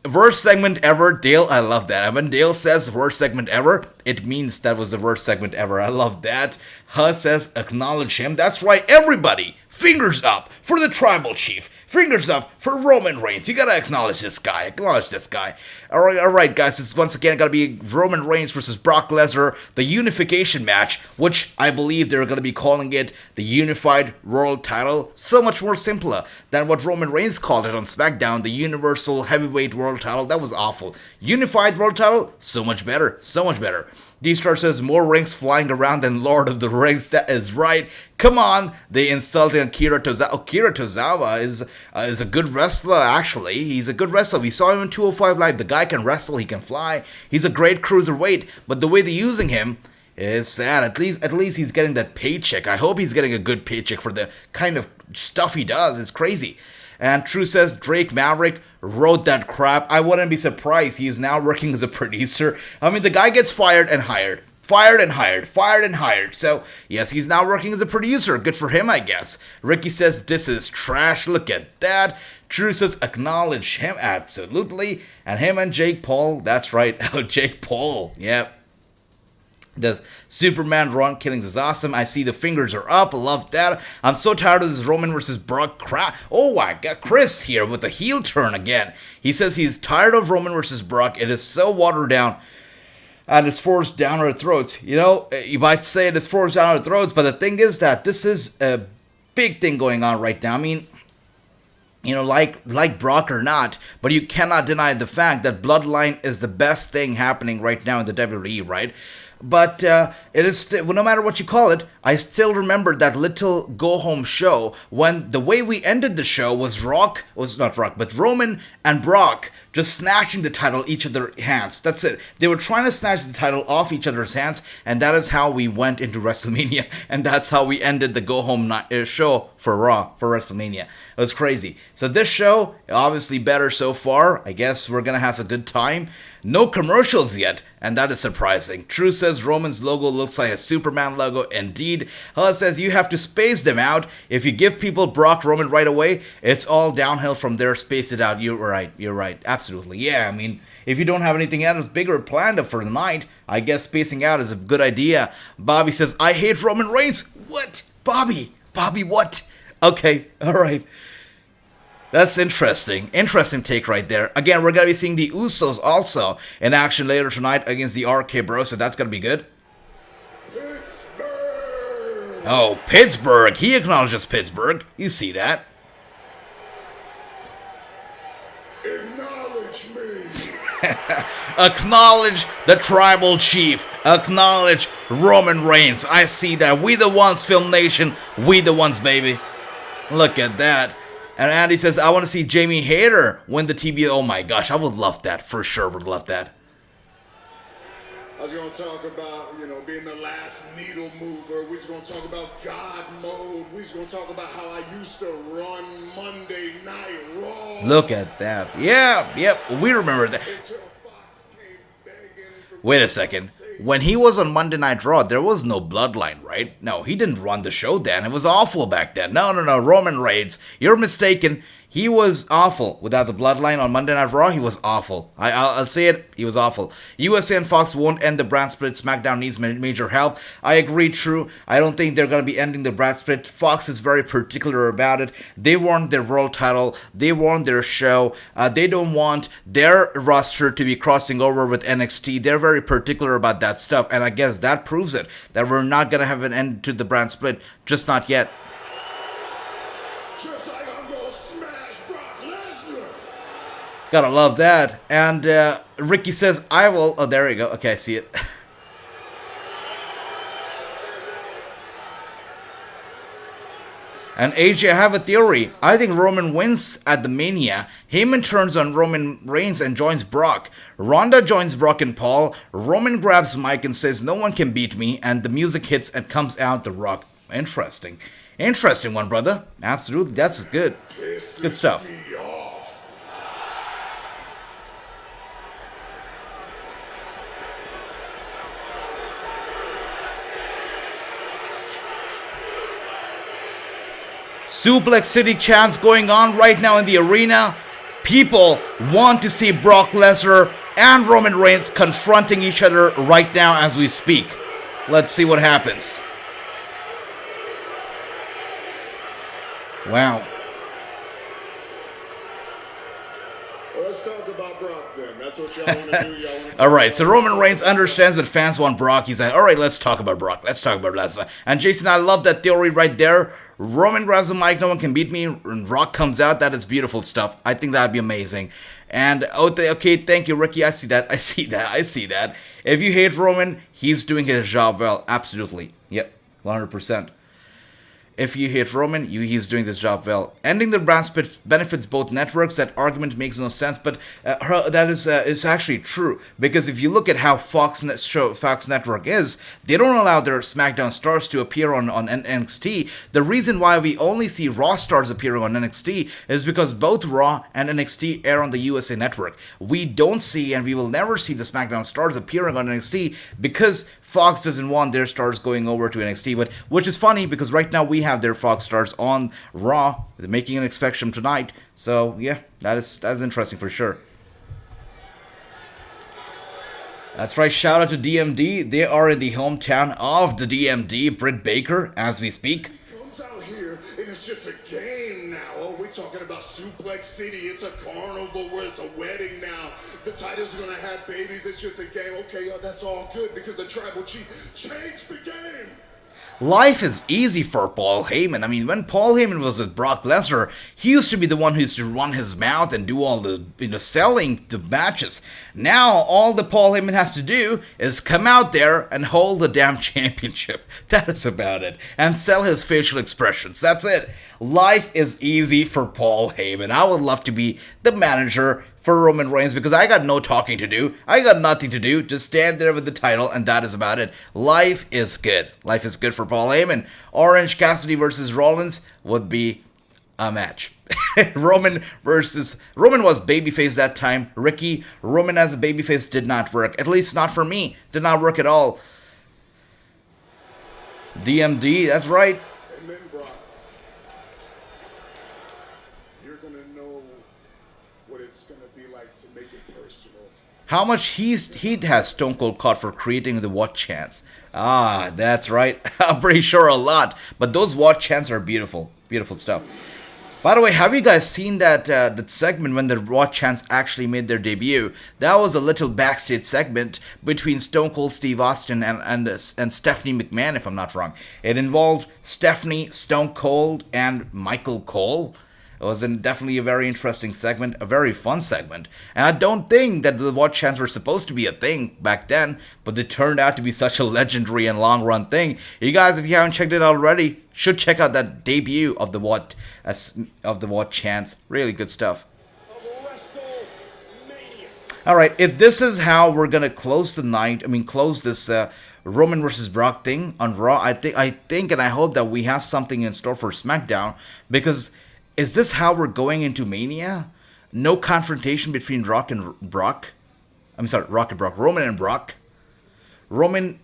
Worst segment ever. Dale, I love that. And when Dale says worst segment ever, it means that was the worst segment ever. I love that. Huss says acknowledge him. That's right, everybody. Fingers up for the tribal chief. Fingers up for Roman Reigns. You gotta acknowledge this guy. Acknowledge this guy. All right, guys. This is once again gonna be Roman Reigns versus Brock Lesnar, the unification match, which I believe they're gonna be calling it the Unified World Title. So much more simpler than what Roman Reigns called it on SmackDown, the Universal Heavyweight World Title. That was awful. Unified World Title, so much better. So much better. D-Star says more rings flying around than Lord of the Rings. That is right. Come on. They insulting Akira Tozawa. Akira Tozawa is a good wrestler, actually. He's a good wrestler. We saw him in 205 Live. The guy can wrestle. He can fly. He's a great cruiserweight. But the way they're using him is sad. At least he's getting that paycheck. I hope he's getting a good paycheck for the kind of stuff he does. It's crazy. And True says Drake Maverick wrote that crap. I wouldn't be surprised. He is now working as a producer. I mean, the guy gets fired and hired. fired and hired, fired and hired. So, yes, he's now working as a producer. Good for him, I guess. Ricky says, this is trash. Look at that. Drew says, acknowledge him. Absolutely. And him and Jake Paul. That's right. Oh, Jake Paul. Yep. The Superman run killings is awesome. I see the fingers are up. Love that. I'm so tired of this Roman versus Brock crap. Oh, I got Chris here with the heel turn again. He says he's tired of Roman versus Brock. It is so watered down. And it's forced down our throats. You know, you might say it's forced down our throats, but the thing is that this is a big thing going on right now. I mean, you know, like Brock or not, but you cannot deny the fact that Bloodline is the best thing happening right now in the WWE, right? But it is well, no matter what you call it, I still remember that little go-home show when the way we ended the show was Roman and Brock just snatching the title each of their hands. That's it. They were trying to snatch the title off each other's hands, and that is how we went into WrestleMania, and that's how we ended the go-home show for Raw for WrestleMania. It was crazy. So this show, obviously better so far. I guess we're gonna have a good time. No commercials yet, and that is surprising. True says Roman's logo looks like a Superman logo. Indeed. Hella says you have to space them out. If you give people Brock Roman right away, it's all downhill from there. Space it out. You're right. Absolutely. Yeah, I mean, if you don't have anything else bigger planned for the night, I guess spacing out is a good idea. Bobby says, I hate Roman Reigns. What? Bobby, what? Okay, alright. That's interesting. Interesting take right there. Again, we're going to be seeing the Usos also in action later tonight against the RK Bros, so that's going to be good. Pittsburgh! Oh, Pittsburgh. He acknowledges Pittsburgh. You see that. Acknowledge me! Acknowledge the tribal chief. Acknowledge Roman Reigns. I see that. We the ones, Film Nation. We the ones, baby. Look at that. And Andy says, I want to see Jamie Hayter win the TBS. Oh my gosh, I would love that. For sure would love that. I was going to talk about, being the last needle mover. We was going to talk about God mode. We was going to talk about how I used to run Monday Night RAW. Look at that. Yeah, yep, we remember that. Until Fox came begging for Wait a second. When he was on Monday Night RAW, there was no Bloodline, right? No, he didn't run the show then. It was awful back then. No, Roman Reigns. You're mistaken. He was awful. Without the Bloodline on Monday Night Raw, he was awful. I'll say it, he was awful. USA and Fox won't end the brand split. SmackDown needs major help. I agree, true. I don't think they're going to be ending the brand split. Fox is very particular about it. They want their world title. They want their show. They don't want their roster to be crossing over with NXT. They're very particular about that stuff, and I guess that proves it, that we're not going to have an end to the brand split. Just not yet. just like I'm going to smash Brock Lesnar. Gotta love that. And Ricky says, I will... Oh, there we go. Okay, I see it. And AJ, I have a theory. I think Roman wins at the Mania. Heyman turns on Roman Reigns and joins Brock. Ronda joins Brock and Paul. Roman grabs Mike and says, no one can beat me. And the music hits and comes out the Rock. Interesting. Interesting one, brother. Absolutely. That's good. Good stuff. Me off. Suplex City chants going on right now in the arena. People want to see Brock Lesnar and Roman Reigns confronting each other right now as we speak. Let's see what happens. Wow. Well, let's talk about Brock then. That's what y'all want to do. Y'all want to Alright, so Roman Reigns understands that fans want Brock. He's like, alright, let's talk about Brock. Let's talk about Lesnar. And Jason, I love that theory right there. Roman grabs the mic, no one can beat me, and Rock comes out. That is beautiful stuff. I think that'd be amazing. And, okay, thank you, Ricky. I see that. If you hate Roman, he's doing his job well. Absolutely. Yep, 100%. if you hate Roman, he's doing this job well. Ending the brand split benefits both networks. That argument makes no sense, but that is actually true, because if you look at how Fox Network is, they don't allow their SmackDown stars to appear on NXT. The reason why we only see Raw stars appearing on NXT is because both Raw and NXT air on the USA Network. We don't see, and we will never see, the SmackDown stars appearing on NXT because Fox doesn't want their stars going over to NXT, but which is funny because right now we have their Fox stars on Raw. They're making an inspection tonight, so yeah, that's interesting for sure. That's right, shout out to DMD. They are in the hometown of the DMD, Britt Baker, as we speak. Comes out here and it's just a game now. Oh, we're talking about Suplex City. It's a carnival where it's a wedding now. The titles are gonna have babies. It's just a game. Okay, that's all good because the tribal chief changed the game. Life is easy for Paul Heyman. I mean, when Paul Heyman was with Brock Lesnar, he used to be the one who used to run his mouth and do all the selling the matches. Now, all that Paul Heyman has to do is come out there and hold the damn championship. That is about it. And sell his facial expressions. That's it. Life is easy for Paul Heyman. I would love to be the manager for Roman Reigns because I got no talking to do. I got nothing to do. Just stand there with the title, and that is about it. Life is good. Life is good for Paul Heyman. Orange Cassidy versus Rollins would be a match. Roman was babyface that time. Roman as a babyface did not work. At least not for me. Did not work at all. DMD, that's right. And then, Brock, you're gonna know what it's gonna be like to make it personal. How much heat has Stone Cold caught for creating the what chants? Ah, that's right. I'm pretty sure a lot. But those what chants are beautiful. Beautiful stuff. By the way, have you guys seen that segment when the Raw Chants actually made their debut? That was a little backstage segment between Stone Cold Steve Austin and Stephanie McMahon, if I'm not wrong. It involved Stephanie, Stone Cold, and Michael Cole. It was definitely a very interesting segment, a very fun segment. And I don't think that the What Chants were supposed to be a thing back then, but they turned out to be such a legendary and long-run thing. You guys, if you haven't checked it out already, should check out that debut of the What Chants. Really good stuff. Alright, if this is how we're gonna close the night, close this Roman versus Brock thing on Raw, I think and I hope that we have something in store for SmackDown, because is this how we're going into Mania? No confrontation between Roman and Brock. Roman,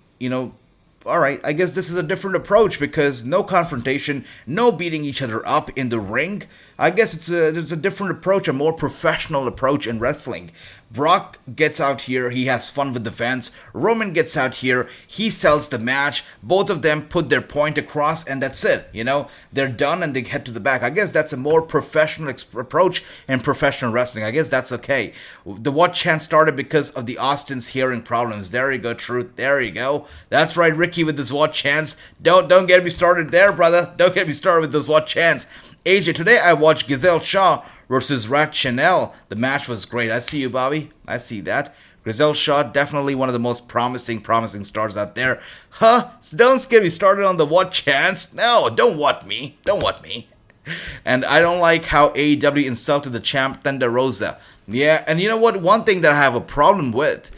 alright, I guess this is a different approach because no confrontation, no beating each other up in the ring. I guess it's a different approach, a more professional approach in wrestling. Brock gets out here, he has fun with the fans. Roman gets out here, he sells the match. Both of them put their point across, and that's it. They're done and they head to the back. I guess that's a more professional approach in professional wrestling. I guess that's okay. The What Chant started because of the Austin's hearing problems. There you go, Truth. There you go. That's right, Ricky, with his What Chants. Don't get me started there, brother. Don't get me started with those What Chants. AJ, today I watched Giselle Shaw versus Rat Chanel. The match was great. I see you, Bobby. I see that. Giselle Shaw, definitely one of the most promising stars out there. Huh? Don't get me started on the What Chants. No, don't what me. Don't what me. And I don't like how AEW insulted the champ Thunder Rosa. Yeah, and you know what? One thing that I have a problem with,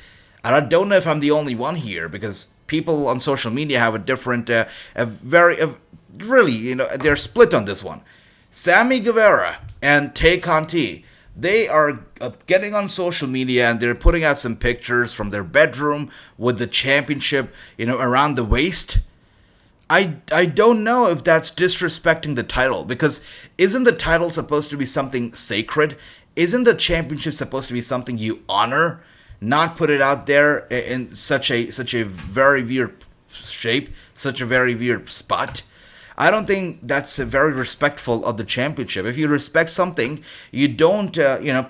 and I don't know if I'm the only one here, because people on social media have a different, really, they're split on this one. Sammy Guevara and Tay Conti, they are getting on social media and they're putting out some pictures from their bedroom with the championship, around the waist. I don't know if that's disrespecting the title, because isn't the title supposed to be something sacred? Isn't the championship supposed to be something you honor, not put it out there in such a very weird shape, such a very weird spot? I don't think that's very respectful of the championship. If you respect something, you don't,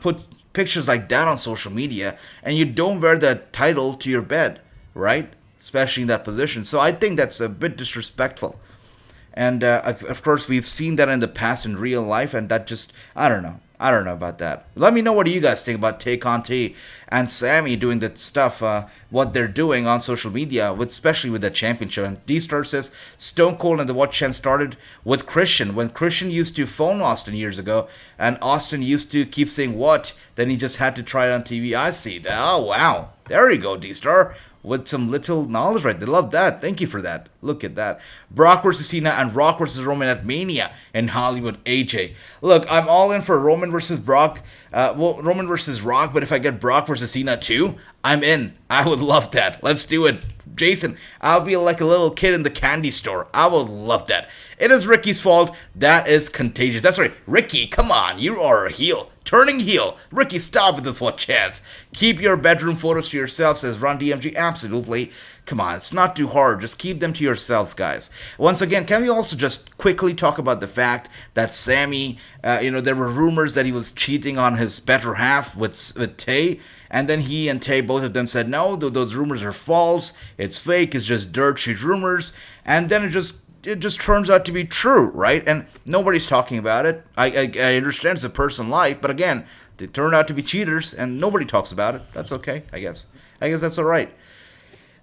put pictures like that on social media, and you don't wear that title to your bed, right? Especially in that position. So I think that's a bit disrespectful. And, of course, we've seen that in the past in real life, and that just, I don't know. I don't know about that. Let me know what do you guys think about Tay Conti and Sammy doing that stuff, what they're doing on social media, especially with the championship. And D-Star says, Stone Cold and the What Chant started with Christian. When Christian used to phone Austin years ago, and Austin used to keep saying what, then he just had to try it on TV. I see that. Oh, wow. There you go, D-Star. With some little knowledge right there. Love that. Thank you for that. Look at that. Brock versus Cena and Rock versus Roman at Mania in Hollywood. AJ. Look, I'm all in for Roman versus Brock. Roman versus Rock, but if I get Brock versus Cena too, I'm in. I would love that. Let's do it. Jason, I'll be like a little kid in the candy store. I would love that. It is Ricky's fault. That is contagious. That's right. Ricky, come on. You are a heel. Turning heel. Ricky, stop with this What Chance. Keep your bedroom photos to yourself, says Ron DMG. Absolutely. Come on, it's not too hard. Just keep them to yourselves, guys. Once again, can we also just quickly talk about the fact that Sammy, there were rumors that he was cheating on his better half with Tay, and then he and Tay, both of them said, no, those rumors are false. It's fake. It's just dirt sheet rumors. And then it just turns out to be true, right? And nobody's talking about it. I understand it's a personal life, but again, they turned out to be cheaters, and nobody talks about it. That's okay, I guess. I guess that's all right.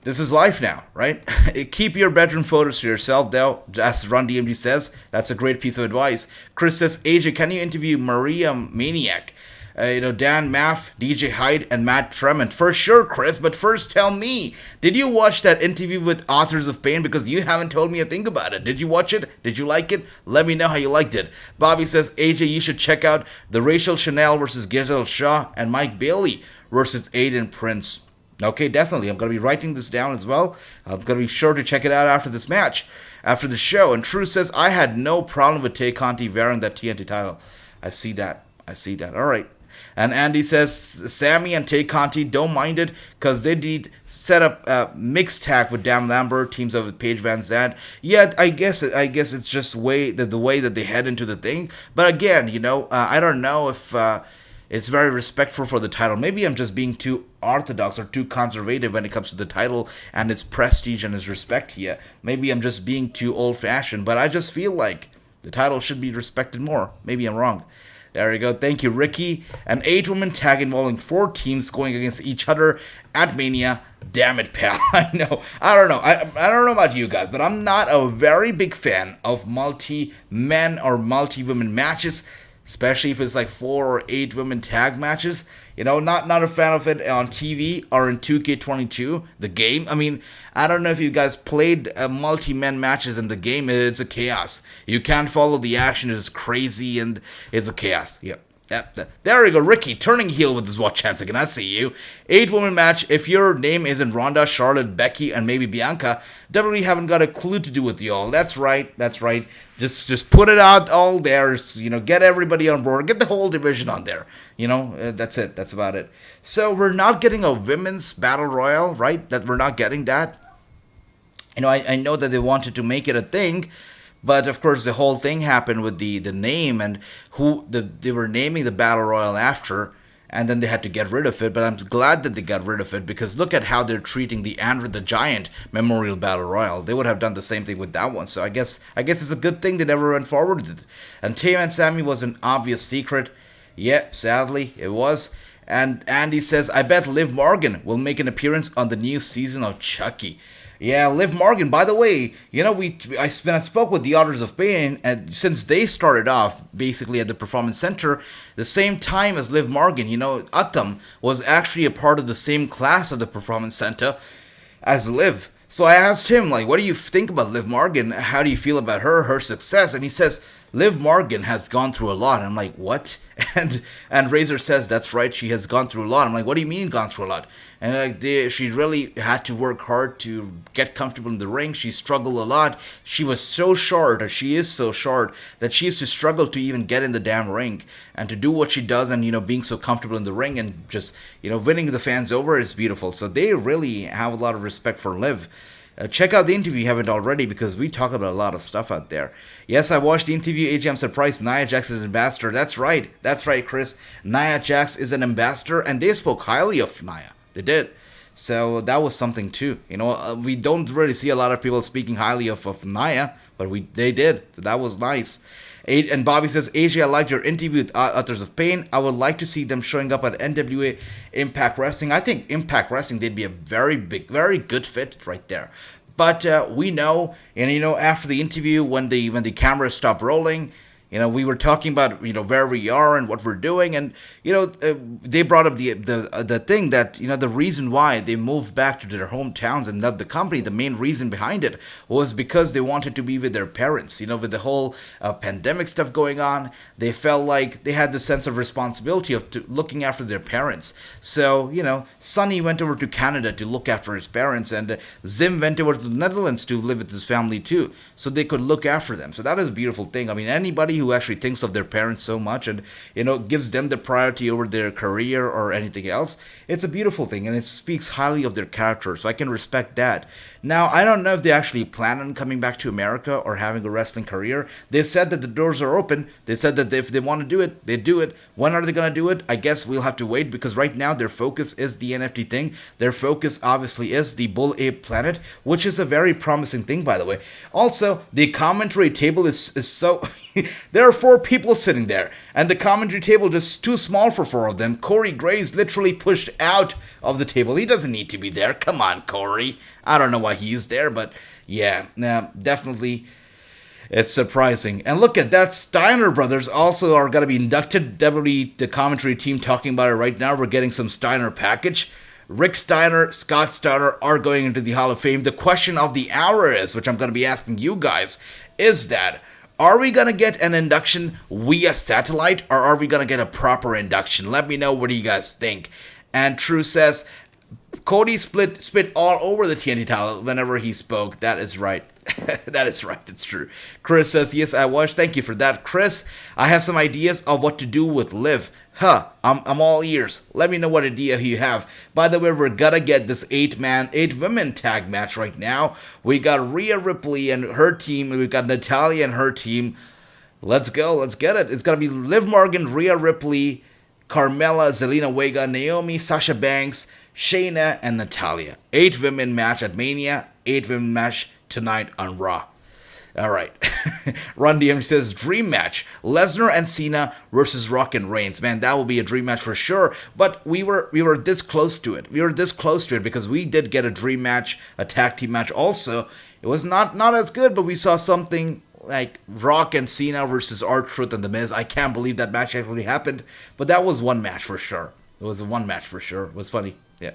This is life now, right? Keep your bedroom photos to yourself, though, as Run DMG says. That's a great piece of advice. Chris says, AJ, can you interview Maria Maniac? Dan Maff, DJ Hyde, and Matt Tremont. For sure, Chris, but first tell me, did you watch that interview with Authors of Pain? Because you haven't told me a thing about it. Did you watch it? Did you like it? Let me know how you liked it. Bobby says, AJ, you should check out the Rachel Chanel versus Giselle Shaw and Mike Bailey versus Aiden Prince. Okay, definitely. I'm going to be writing this down as well. I'm going to be sure to check it out after this match, after the show. And True says, I had no problem with Tay Conti wearing that TNT title. I see that. All right. And Andy says, Sammy and Tay Conti don't mind it because they did set up a mixed tag with Dan Lambert, teams up with Paige Van Zandt. Yeah, I guess it's just the way that they head into the thing. But again, I don't know if it's very respectful for the title. Maybe I'm just being too orthodox or too conservative when it comes to the title and its prestige and its respect here. Maybe I'm just being too old-fashioned, but I just feel like the title should be respected more. Maybe I'm wrong. There you go. Thank you, Ricky. An 8-woman tag involving 4 teams going against each other at Mania. Damn it, pal. I know. I don't know. I don't know about you guys, but I'm not a very big fan of multi-men or multi-women matches, especially if it's like 4 or 8 women tag matches. Not a fan of it on TV or in 2K22, the game. I mean, I don't know if you guys played multi-men matches in the game. It's a chaos. You can't follow the action. It's crazy and it's a chaos. Yeah. There we go, Ricky, turning heel with his What Chance again. I see you. 8-woman match. If your name isn't Ronda, Charlotte, Becky, and maybe Bianca, WWE haven't got a clue to do with y'all. That's right. Just put it out all there. Get everybody on board. Get the whole division on there. That's it. That's about it. So we're not getting a women's battle royal, right? That we're not getting that. I know that they wanted to make it a thing. But of course, the whole thing happened with the name and they were naming the Battle Royal after, and then they had to get rid of it. But I'm glad that they got rid of it because look at how they're treating the Andre the Giant Memorial Battle Royal. They would have done the same thing with that one. So I guess it's a good thing they never went forward with it. And Tay and Sammy was an obvious secret. Yeah, sadly, it was. And Andy says, I bet Liv Morgan will make an appearance on the new season of Chucky. Yeah, Liv Morgan. By the when I spoke with the Authors of Pain, and since they started off basically at the Performance Center, the same time as Liv Morgan, Akam was actually a part of the same class of the Performance Center as Liv. So I asked him, what do you think about Liv Morgan? How do you feel about her success? And he says, Liv Morgan has gone through a lot. I'm like, what? And Razor says, that's right, she has gone through a lot. I'm like, what do you mean gone through a lot? And she really had to work hard to get comfortable in the ring. She struggled a lot. She was so short, or she is so short, that she used to struggle to even get in the damn ring. And to do what she does and, being so comfortable in the ring and just, winning the fans over is beautiful. So they really have a lot of respect for Liv. Check out the interview if you haven't already, because we talk about a lot of stuff out there. Yes, I watched the interview. AJ, I'm surprised Nia Jax is an ambassador. That's right, Chris. Nia Jax is an ambassador, and they spoke highly of Nia. They did. So that was something too. We don't really see a lot of people speaking highly of Nia, but they did. So that was nice. And Bobby says, AJ, I liked your interview with Authors of Pain. I would like to see them showing up at NWA Impact Wrestling. I think Impact Wrestling, they'd be a very good fit right there. But we know, and after the interview, when the cameras stopped rolling, we were talking about, where we are and what we're doing. And, they brought up the thing that, the reason why they moved back to their hometowns and not the company, the main reason behind it was because they wanted to be with their parents. With the whole pandemic stuff going on, they felt like they had the sense of responsibility of looking after their parents. So, Sonny went over to Canada to look after his parents, and Zim went over to the Netherlands to live with his family too, so they could look after them. So that is a beautiful thing. I mean, anybody who actually thinks of their parents so much and gives them the priority over their career or anything else, it's a beautiful thing, and it speaks highly of their character, so I can respect that. Now, I don't know if they actually plan on coming back to America or having a wrestling career. They said that the doors are open. They said that if they want to do it, they do it. When are they going to do it? I guess we'll have to wait, because right now their focus is the NFT thing. Their focus obviously is the Bull Ape Planet, which is a very promising thing, by the way. Also, the commentary table is so... There are 4 people sitting there, and the commentary table just too small for 4 of them. Corey Graves literally pushed out of the table. He doesn't need to be there. Come on, Corey. I don't know why he's there, but yeah, definitely it's surprising. And look at that, Steiner brothers also are going to be inducted. The commentary team talking about it right now. We're getting some Steiner package. Rick Steiner, Scott Steiner are going into the Hall of Fame. The question of the hour is, which I'm going to be asking you guys, is that... are we going to get an induction via satellite, or are we going to get a proper induction? Let me know, what do you guys think? And True says, Cody spit all over the TNT title whenever he spoke. That is right. That is right. It's true. Chris says, yes, I was. Thank you for that, Chris. I have some ideas of what to do with Liv. I'm all ears. Let me know what idea you have. By the way, we're gonna get this 8-women tag match right now. We got Rhea Ripley and her team. We got Natalya and her team. Let's go. Let's get it. It's gonna be Liv Morgan, Rhea Ripley, Carmella, Zelina Vega, Naomi, Sasha Banks, Shayna, and Natalya. 8-women match at Mania. 8-women match tonight on Raw. All right. Run DM says, dream match. Lesnar and Cena versus Rock and Reigns. Man, that will be a dream match for sure. But we were this close to it. We were this close to it because we did get a dream match, a tag team match also. It was not as good, but we saw something like Rock and Cena versus R-Truth and The Miz. I can't believe that match actually happened. But that was one match for sure. It was one match for sure. It was funny. Yeah.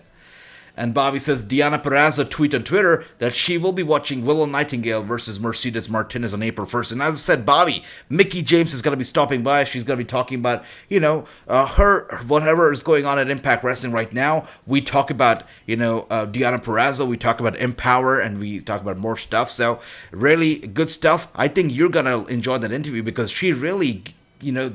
And Bobby says, Deanna Peraza tweet on Twitter that she will be watching Willow Nightingale versus Mercedes Martinez on April 1st. And as I said, Bobby, Mickie James is going to be stopping by. She's going to be talking about, her, whatever is going on at Impact Wrestling right now. We talk about, Deanna Peraza. We talk about Empower, and we talk about more stuff. So really good stuff. I think you're going to enjoy that interview because she really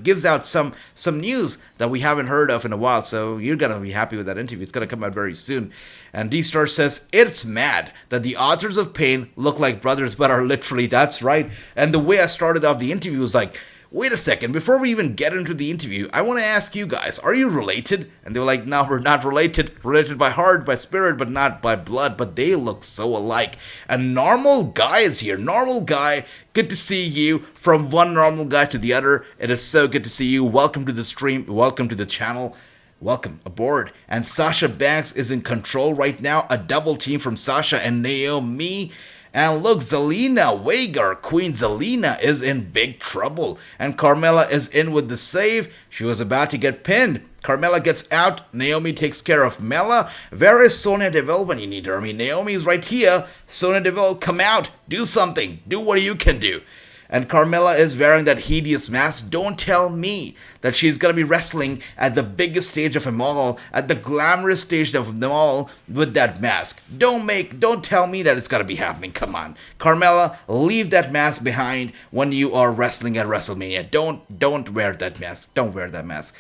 gives out some news that we haven't heard of in a while, so you're going to be happy with that interview. It's going to come out very soon. And D-Star says, it's mad that the Authors of Pain look like brothers, but are literally, that's right. And the way I started off the interview was like, wait a second, before we even get into the interview, I want to ask you guys, are you related? And they were like, no, we're not related. Related by heart, by spirit, but not by blood. But they look so alike. A normal guy is here. Normal guy. Good to see you. From one normal guy to the other. It is so good to see you. Welcome to the stream. Welcome to the channel. Welcome aboard. And Sasha Banks is in control right now. A double team from Sasha and Naomi. And look, Zelina Vega, Queen Zelina, is in big trouble. And Carmella is in with the save. She was about to get pinned. Carmella gets out. Naomi takes care of Mella. Where is Sonya Deville when you need her? I mean, Naomi is right here. Sonya Deville, come out. Do something. Do what you can do. And Carmella is wearing that hideous mask. Don't tell me that she's going to be wrestling at the biggest stage of them all, at the glamorous stage of them all, with that mask. Don't tell me that it's going to be happening. Come on. Carmella, leave that mask behind when you are wrestling at WrestleMania. Don't wear that mask. Don't wear that mask.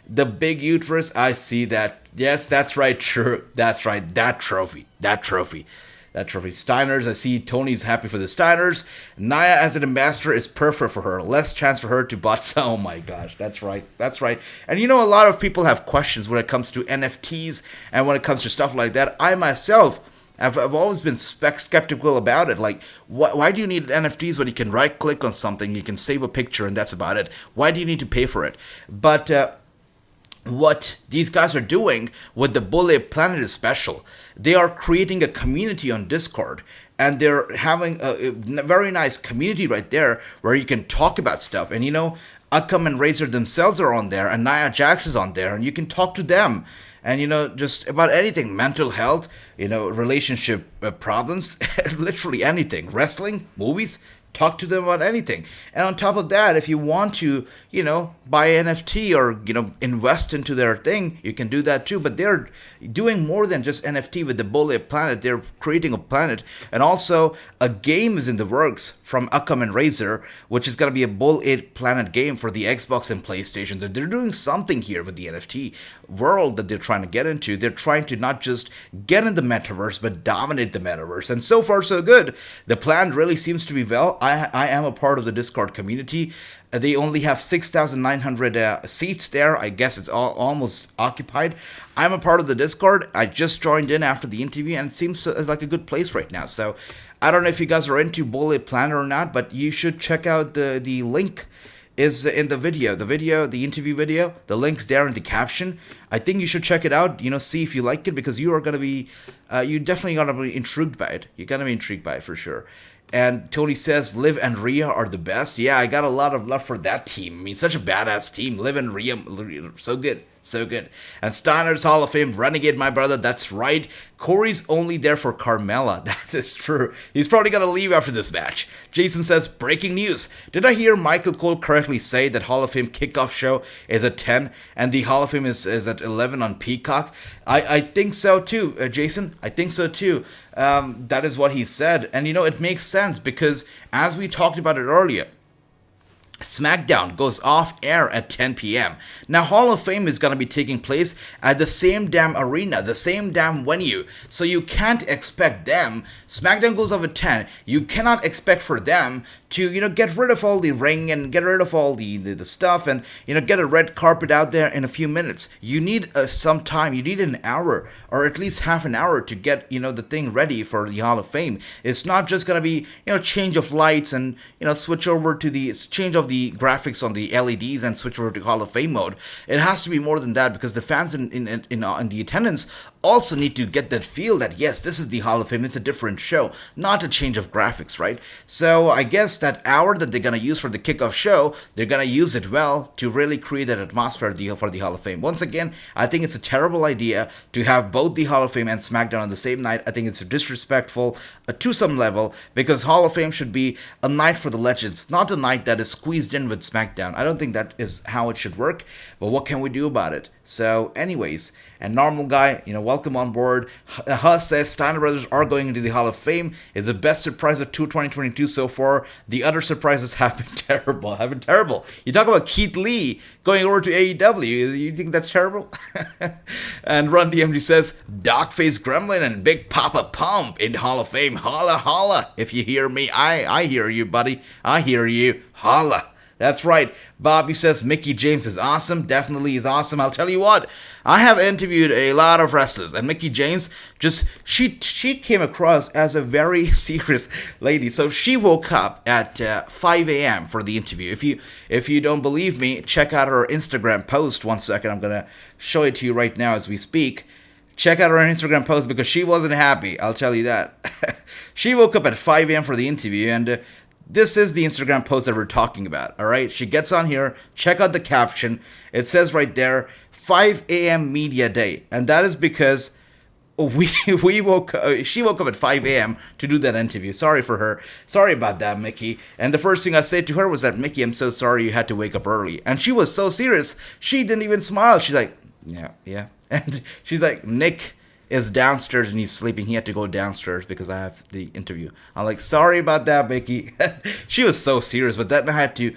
The big uterus, I see that. Yes, that's right. True. That's right. That trophy. Steiners, I see Tony's happy for the Steiners. Nia as an ambassador is perfect for her. Less chance for her to bots. Oh my gosh, that's right. And a lot of people have questions when it comes to NFTs and when it comes to stuff like that. I myself I've always been skeptical about it. Like, why do you need NFTs when you can right-click on something, you can save a picture, and that's about it? Why do you need to pay for it? But what these guys are doing with the Bullet Planet is special. They are creating a community on Discord, and they're having a very nice community right there where you can talk about stuff. And Akam and Razor themselves are on there, and Nia Jax is on there, and you can talk to them. And just about anything, mental health, relationship problems, literally anything, wrestling, movies, talk to them about anything. And on top of that, if you want to, buy NFT or, invest into their thing, you can do that too. But they're doing more than just NFT with the Bullet Planet. They're creating a planet. And also, a game is in the works from Akam and Razor, which is going to be a Bullet Planet game for the Xbox and PlayStation. So they're doing something here with the NFT world that they're trying to get into. They're trying to not just get in the metaverse, but dominate the metaverse. And so far, so good. The plan really seems to be well. I am a part of the Discord community. They only have 6,900 seats there. I guess it's almost occupied. I'm a part of the Discord. I just joined in after the interview, and it seems like a good place right now. So I don't know if you guys are into Bullet Planet or not, but you should check out the link is in the video. The interview video. The link's there in the caption. I think you should check it out. See if you like it, because you are going to be, you definitely going to be intrigued by it. You're going to be intrigued by it for sure. And Tony says Liv and Rhea are the best. Yeah, I got a lot of love for that team. I mean, such a badass team. Liv and Rhea, so good. So good. And Steiner's Hall of Fame, Renegade, my brother, that's right. Corey's only there for Carmella. That is true. He's probably going to leave after this match. Jason says, breaking news. Did I hear Michael Cole correctly say that Hall of Fame kickoff show is at 10 and the Hall of Fame is at 11 on Peacock? I think so too, Jason. I think so too. That is what he said. And it makes sense, because as we talked about it earlier, SmackDown goes off air at 10 p.m. Now, Hall of Fame is going to be taking place at the same damn arena, the same damn venue. So you can't expect them. SmackDown goes off at 10. You cannot expect for them to, get rid of all the ring and get rid of all the stuff and, get a red carpet out there in a few minutes. You need some time. You need an hour or at least half an hour to get, the thing ready for the Hall of Fame. It's not just going to be, change of lights and, switch over to the change of the graphics on the LEDs and switch over to Hall of Fame mode. It has to be more than that, because the fans in the attendance also need to get that feel that, yes, this is the Hall of Fame. It's a different show, not a change of graphics, right? So I guess that hour that they're going to use for the kickoff show, they're going to use it well to really create that atmosphere for the Hall of Fame. Once again, I think it's a terrible idea to have both the Hall of Fame and SmackDown on the same night. I think it's disrespectful to some level, because Hall of Fame should be a night for the legends, not a night that is squeezed in with SmackDown. I don't think that is how it should work, but what can we do about it? So anyways, and Normal Guy, welcome on board. Huss says Steiner Brothers are going into the Hall of Fame. Is the best surprise of 2022 so far. The other surprises have been terrible. You talk about Keith Lee going over to AEW. You think that's terrible? And Run DMG says Dogface Gremlin and Big Papa Pump in Hall of Fame. Holla, holla. If you hear me, I hear you, buddy. I hear you. Holla. That's right. Bobby says Mickie James is awesome. Definitely is awesome. I'll tell you what, I have interviewed a lot of wrestlers, and Mickie James she came across as a very serious lady. So she woke up at 5 a.m. for the interview. If you don't believe me, check out her Instagram post. 1 second, I'm gonna show it to you right now as we speak. Check out her Instagram post, because she wasn't happy. I'll tell you that. She woke up at 5 a.m. for the interview, and this is the Instagram post that we're talking about, all right? She gets on here, check out the caption. It says right there, 5 a.m. media day. And that is because she woke up at 5 a.m. to do that interview. Sorry for her. Sorry about that, Mickie. And the first thing I said to her was that, Mickie, I'm so sorry you had to wake up early. And she was so serious. She didn't even smile. She's like, yeah. And she's like, Nick is downstairs and he's sleeping. He had to go downstairs because I have the interview. I'm like, sorry about that, Mickie. She was so serious, but then I had to,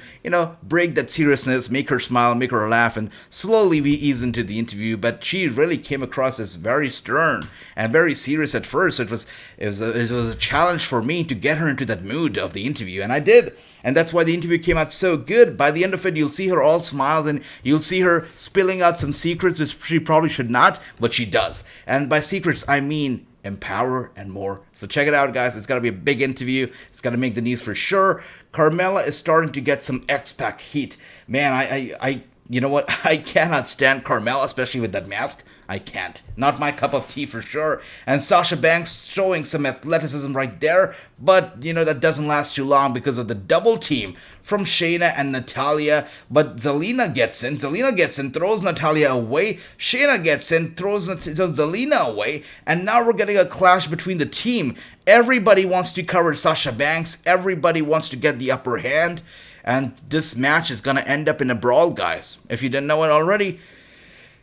break that seriousness, make her smile, make her laugh, and slowly we ease into the interview. But she really came across as very stern and very serious at first. It was a challenge for me to get her into that mood of the interview, and I did. And that's why the interview came out so good. By the end of it, you'll see her all smiles and you'll see her spilling out some secrets, which she probably should not, but she does. And by secrets, I mean empower, and more. So check it out, guys. It's going to be a big interview. It's going to make the news for sure. Carmella is starting to get some X-Pac heat. Man, I you know what? I cannot stand Carmella, especially with that mask. I can't. Not my cup of tea for sure. And Sasha Banks showing some athleticism right there. But, you know, that doesn't last too long because of the double team from Shayna and Natalya. But Zelina gets in. Zelina gets in, throws Natalya away. Shayna gets in, throws Zelina away. And now we're getting a clash between the team. Everybody wants to cover Sasha Banks. Everybody wants to get the upper hand. And this match is going to end up in a brawl, guys. If you didn't know it already,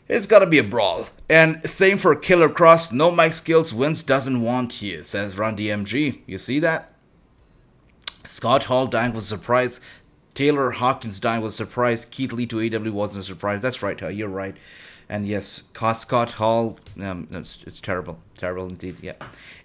it's got to be a brawl. And same for Killer Cross. No mic skills. Vince doesn't want you, says Run DMG. You see that? Scott Hall dying was a surprise. Taylor Hawkins dying was a surprise. Keith Lee to AEW wasn't a surprise. That's right, you're right. And yes, Scott Hall, it's terrible. Terrible indeed, yeah.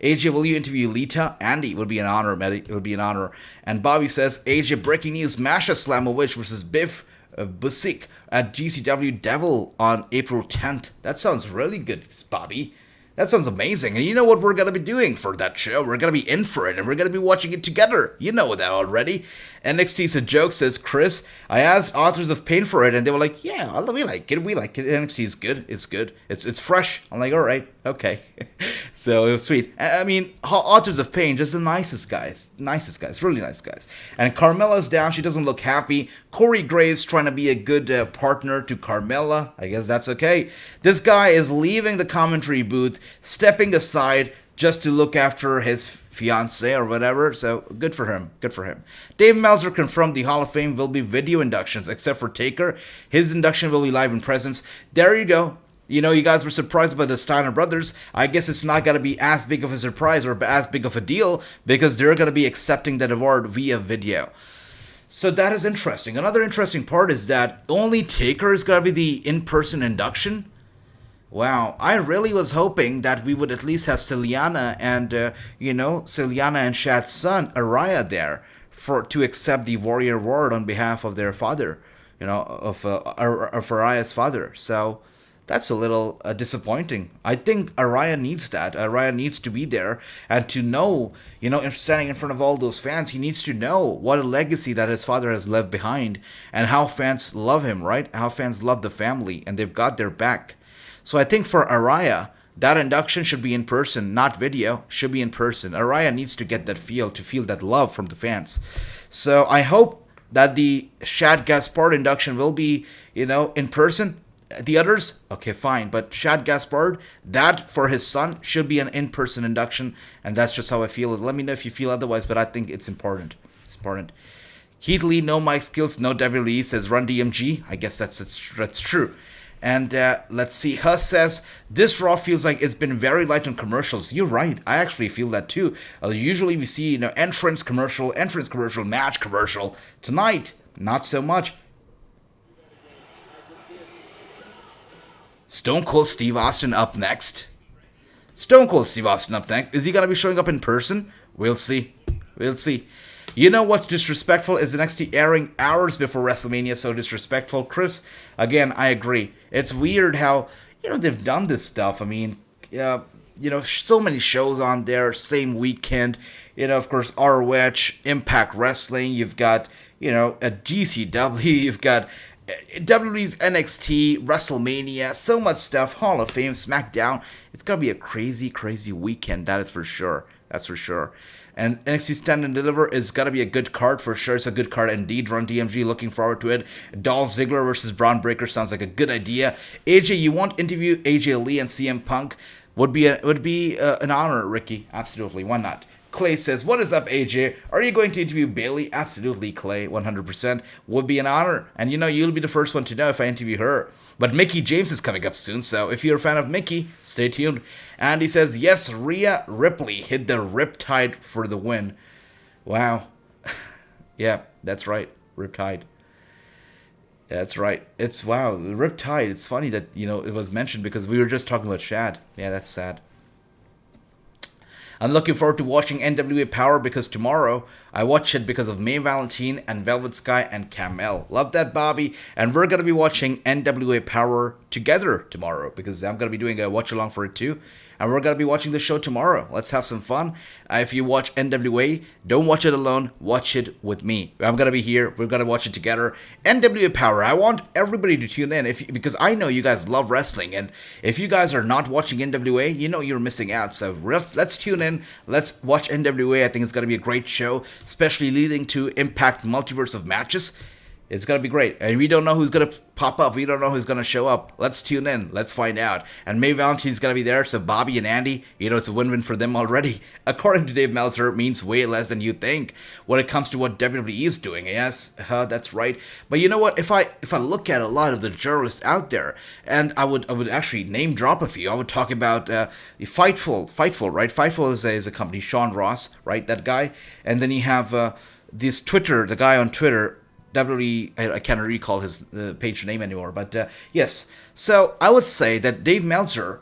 AJ, will you interview Lita? Andy, would be an honor, It would be an honor. And Bobby says, AJ, breaking news, Masha Slamovich versus Biff Busick at GCW Devil on April 10th. That sounds really good, Bobby. That sounds amazing. And you know what we're going to be doing for that show? We're going to be in for it, and we're going to be watching it together. You know that already. NXT's a joke, says Chris. I asked Authors of Pain for it, and they were like, yeah, we like it. We like it. NXT is good. It's good. It's fresh. I'm like, all right, okay. So it was sweet. I mean, Authors of Pain, just the nicest guys. Nicest guys. Really nice guys. And Carmella's down. She doesn't look happy. Corey Graves trying to be a good partner to Carmella. I guess that's okay. This guy is leaving the commentary booth, stepping aside just to look after his fiance or whatever. So good for him. Good for him. Dave Meltzer confirmed the Hall of Fame will be video inductions, except for Taker. His induction will be live in presence. There you go. You know, you guys were surprised about the Steiner brothers. I guess it's not going to be as big of a surprise or as big of a deal because they're going to be accepting that award via video. So that is interesting. Another interesting part is that only Taker is going to be the in-person induction. Wow, I really was hoping that we would at least have Celiana and, Celiana and Shad's son, Araya, there to accept the Warrior Award on behalf of their father, of Araya's father. So that's a little disappointing. I think Araya needs that. Araya needs to be there and to know, standing in front of all those fans, he needs to know what a legacy that his father has left behind and how fans love him, right? How fans love the family and they've got their back. So I think for Araya, that induction should be in person, not video, should be in person. Araya needs to get that feel, to feel that love from the fans. So I hope that the Shad Gaspard induction will be, in person. The others, okay, fine. But Shad Gaspard, that for his son should be an in-person induction. And that's just how I feel. Let me know if you feel otherwise, but I think it's important. It's important. Keith Lee, no mic skills, no WWE, says Run DMG. I guess that's true. And let's see, Huss says, this Raw feels like it's been very light on commercials. You're right. I actually feel that too. Usually we see, entrance commercial, match commercial. Tonight, not so much. Stone Cold Steve Austin up next. Is he going to be showing up in person? We'll see. You know what's disrespectful is NXT airing hours before WrestleMania, so disrespectful. Chris, again, I agree. It's weird how, they've done this stuff. I mean, so many shows on there, same weekend. Of course, ROH, Impact Wrestling. You've got, a GCW. You've got WWE's NXT, WrestleMania, so much stuff, Hall of Fame, SmackDown. It's going to be a crazy, crazy weekend, that is for sure. That's for sure. And NXT Stand and Deliver is going to be a good card for sure. It's a good card indeed. Run DMG, looking forward to it. Dolph Ziggler versus Braun Breaker sounds like a good idea. AJ, you want to interview AJ Lee and CM Punk? Would be an honor, Ricky. Absolutely. Why not? Clay says, what is up, AJ? Are you going to interview Bailey? Absolutely, Clay. 100%. Would be an honor. And you'll be the first one to know if I interview her. But Mickey James is coming up soon, so if you're a fan of Mickey, stay tuned. And he says, yes, Rhea Ripley hit the Riptide for the win. Wow. Yeah, that's right. Riptide. That's right. It's, wow, Riptide. It's funny that, it was mentioned because we were just talking about Shad. Yeah, that's sad. I'm looking forward to watching NWA Power because tomorrow I watch it because of Mae Valentine and Velvet Sky and Camel. Love that, Bobby. And we're going to be watching NWA Power together tomorrow because I'm going to be doing a watch along for it too. and we're going to be watching the show tomorrow. Let's have some fun. If you watch NWA, don't watch it alone. Watch it with me. I'm going to be here. We're going to watch it together. NWA Power. I want everybody to tune in because I know you guys love wrestling, and if you guys are not watching NWA, you know you're missing out. So let's tune in. Let's watch NWA. I think it's going to be a great show, especially leading to Impact Multiverse of Matches. It's going to be great. And we don't know who's going to pop up. We don't know who's going to show up. Let's tune in. Let's find out. And May Valentine's going to be there. So Bobby and Andy, it's a win-win for them already. According to Dave Meltzer, it means way less than you think when it comes to what WWE is doing. Yes, that's right. But you know what? If I look at a lot of the journalists out there, and I would actually name drop a few. I would talk about Fightful, right? Fightful is a company. Sean Ross, right? That guy. And then you have the guy on Twitter, I can't recall his page name anymore, but yes. So I would say that Dave Meltzer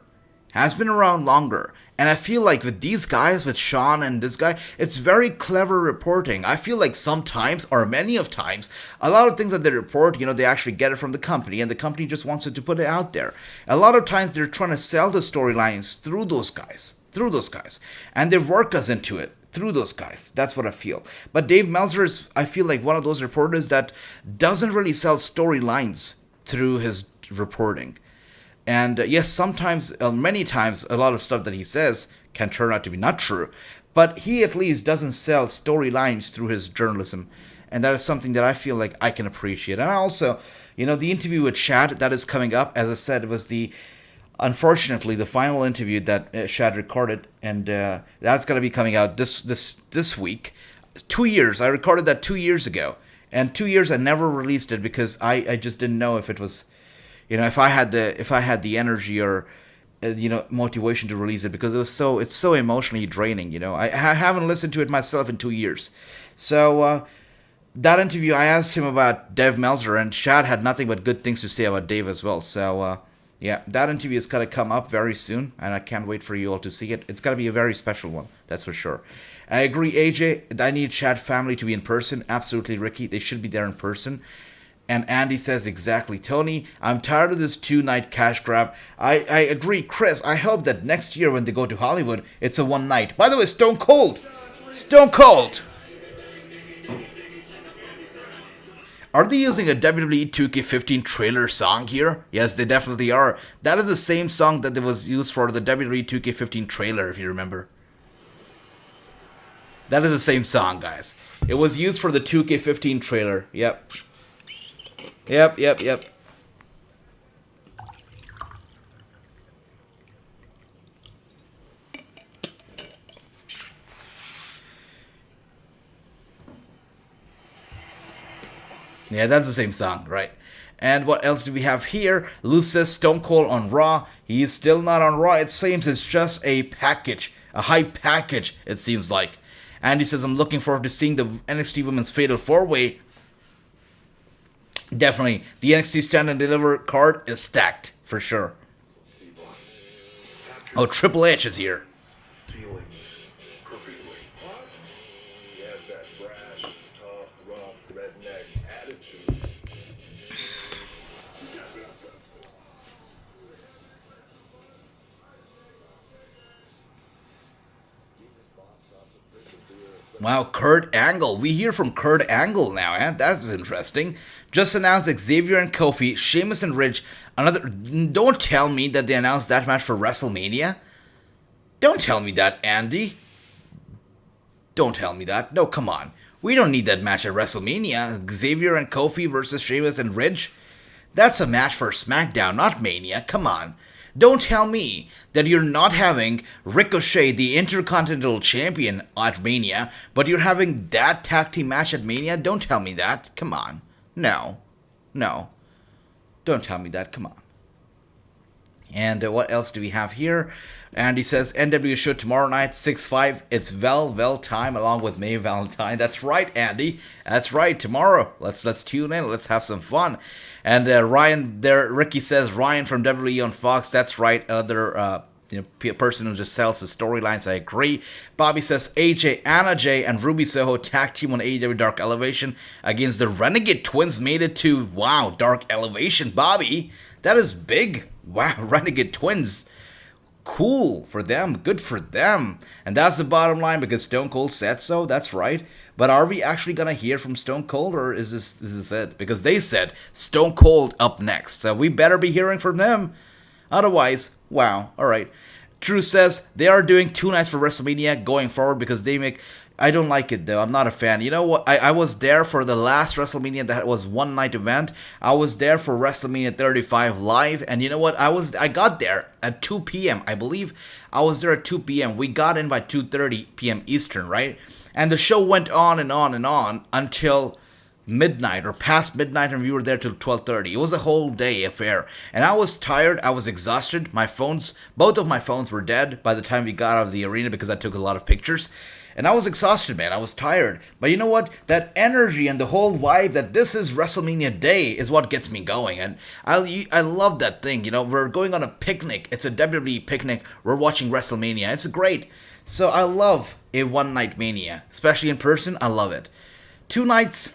has been around longer, and I feel like with these guys, with Sean and this guy, it's very clever reporting. I feel like sometimes, or many of times, a lot of things that they report, they actually get it from the company, and the company just wants it to put it out there. A lot of times they're trying to sell the storylines through those guys, and they work us into it through those guys. That's what I feel. But Dave Meltzer is, I feel like, one of those reporters that doesn't really sell storylines through his reporting. And yes, sometimes, many times, a lot of stuff that he says can turn out to be not true. But he at least doesn't sell storylines through his journalism. And that is something that I feel like I can appreciate. And I also, the interview with Shad that is coming up, as I said, it was unfortunately, the final interview that Shad recorded, and that's going to be coming out this week. 2 years. I recorded that 2 years ago, and 2 years I never released it because I just didn't know if it was, if I had the energy or motivation to release it, because it's so emotionally draining. I haven't listened to it myself in 2 years, so. That interview, I asked him about Dave Meltzer, and Shad had nothing but good things to say about Dave as well. So. Yeah, that interview is going to come up very soon, and I can't wait for you all to see it. It's going to be a very special one, that's for sure. I agree, AJ, I need Chad family to be in person. Absolutely, Ricky, they should be there in person. And Andy says, exactly, Tony, I'm tired of this 2-night cash grab. I agree, Chris, I hope that next year when they go to Hollywood, it's a one night. By the way, Stone Cold! Are they using a WWE 2K15 trailer song here? Yes, they definitely are. That is the same song that was used for the WWE 2K15 trailer, if you remember. That is the same song, guys. It was used for the 2K15 trailer. Yep. Yeah, that's the same song, right? And what else do we have here? Lou says Stone Cold on Raw. He is still not on Raw. It seems it's just a package. A hype package, it seems like. Andy says, I'm looking forward to seeing the NXT Women's Fatal 4-Way. Definitely. The NXT Stand and Deliver card is stacked, for sure. Oh, Triple H is here. Feelings perfectly. What? You have that brash, tough, rough, redneck attitude. Wow, Kurt Angle. We hear from Kurt Angle now, eh? That's interesting. Just announced Xavier and Kofi, Sheamus and Ridge. Don't tell me that they announced that match for WrestleMania. Don't tell me that, Andy. Don't tell me that. No, come on. We don't need that match at WrestleMania. Xavier and Kofi versus Sheamus and Ridge. That's a match for SmackDown, not Mania. Come on. Don't tell me that you're not having Ricochet, the Intercontinental Champion, at Mania, but you're having that tag team match at Mania. Don't tell me that. Come on. No. Don't tell me that. Come on. And what else do we have here? Andy says, NW show tomorrow night, 6-5. It's Vel time along with May Valentine. That's right, Andy. That's right. Tomorrow. Let's tune in. Let's have some fun. And Ryan there, Ricky says, Ryan from WWE on Fox. That's right. Another person who just sells the storylines. I agree. Bobby says, AJ, Anna Jay, and Ruby Soho tag team on AEW Dark Elevation against the Renegade Twins made it to, wow, Dark Elevation. Bobby, that is big. Wow, Renegade Twins. Cool for them, good for them. And that's the bottom line because Stone Cold said so, that's right. But are we actually gonna hear from Stone Cold, or is this it? Because they said Stone Cold up next, so we better be hearing from them. Otherwise, wow, alright. True says they are doing 2 nights for WrestleMania going forward because they make... I don't like it though. I'm not a fan. You know what? I was there for the last WrestleMania that was 1 night event. I was there for WrestleMania 35 live, and you know what? I got there at 2 p.m. I believe I was there at 2 p.m. We got in by 2:30 p.m. Eastern, right? And the show went on and on and on until midnight or past midnight, and we were there till 12:30. It was a whole day affair, and I was tired. I was exhausted. Both of my phones were dead by the time we got out of the arena because I took a lot of pictures. And I was exhausted, man. I was tired. But you know what? That energy and the whole vibe that this is WrestleMania Day is what gets me going. And I love that thing. You know, we're going on a picnic. It's a WWE picnic. We're watching WrestleMania. It's great. So I love a one-night Mania. Especially in person, I love it. 2 nights,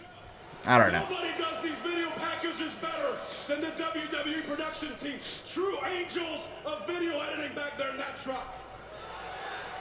I don't know. Nobody does these video packages better than the WWE production team. True angels of video editing back there in that truck.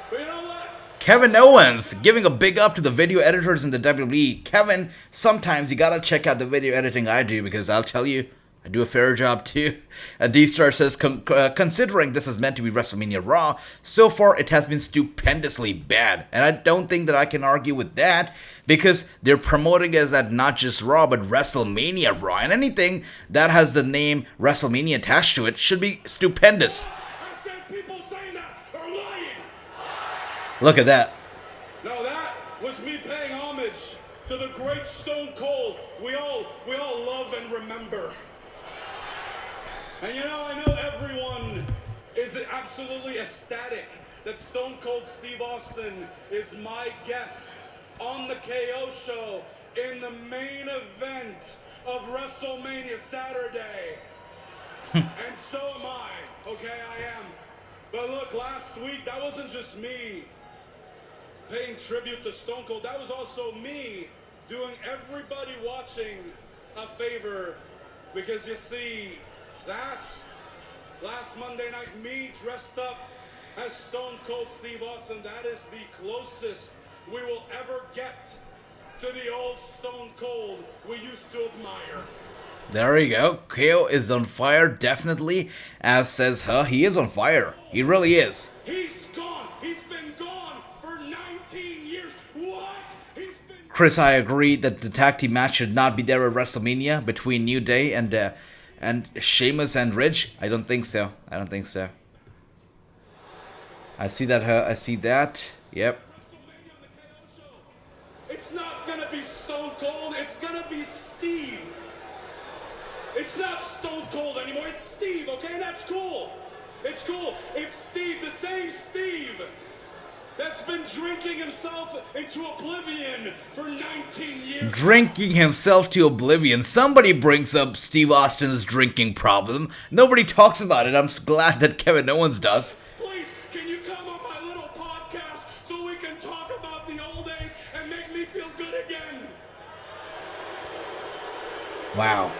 But you know what? Kevin Owens giving a big up to the video editors in the WWE. Kevin, sometimes you gotta check out the video editing I do because I'll tell you, I do a fair job too. And D-Star says, considering this is meant to be WrestleMania Raw, so far it has been stupendously bad. And I don't think that I can argue with that because they're promoting it as not just Raw, but WrestleMania Raw. And anything that has the name WrestleMania attached to it should be stupendous. I said people saying that are lying. Look at that. Now that was me paying homage to the great Stone Cold we all love and remember. And you know, I know everyone is absolutely ecstatic that Stone Cold Steve Austin is my guest on the KO show in the main event of WrestleMania Saturday. And so am I, okay, I am. But look, last week, that wasn't just me paying tribute to Stone Cold, that was also me doing everybody watching a favor, because you see, that last Monday night, me dressed up as Stone Cold Steve Austin, that is the closest we will ever get to the old Stone Cold we used to admire. There you go. KO is on fire, definitely. As says her, he is on fire. He really is. He's gone. He's been gone for 19 years. What? He's been... Chris, I agree that the tag team match should not be there at WrestleMania between New Day and Sheamus and Ridge. I don't think so. I don't think so. I see that. I see that. Yep. WrestleMania on the KO show. It's not gonna be Stone Cold. It's gonna be Steve. It's not Stone Cold anymore. It's Steve. Okay, that's cool. It's cool. It's Steve, the same Steve that's been drinking himself into oblivion for 19 years. Drinking himself to oblivion. Somebody brings up Steve Austin's drinking problem. Nobody talks about it. I'm glad that Kevin Owens does. Please, can you come on my little podcast so we can talk about the old days and make me feel good again? Wow.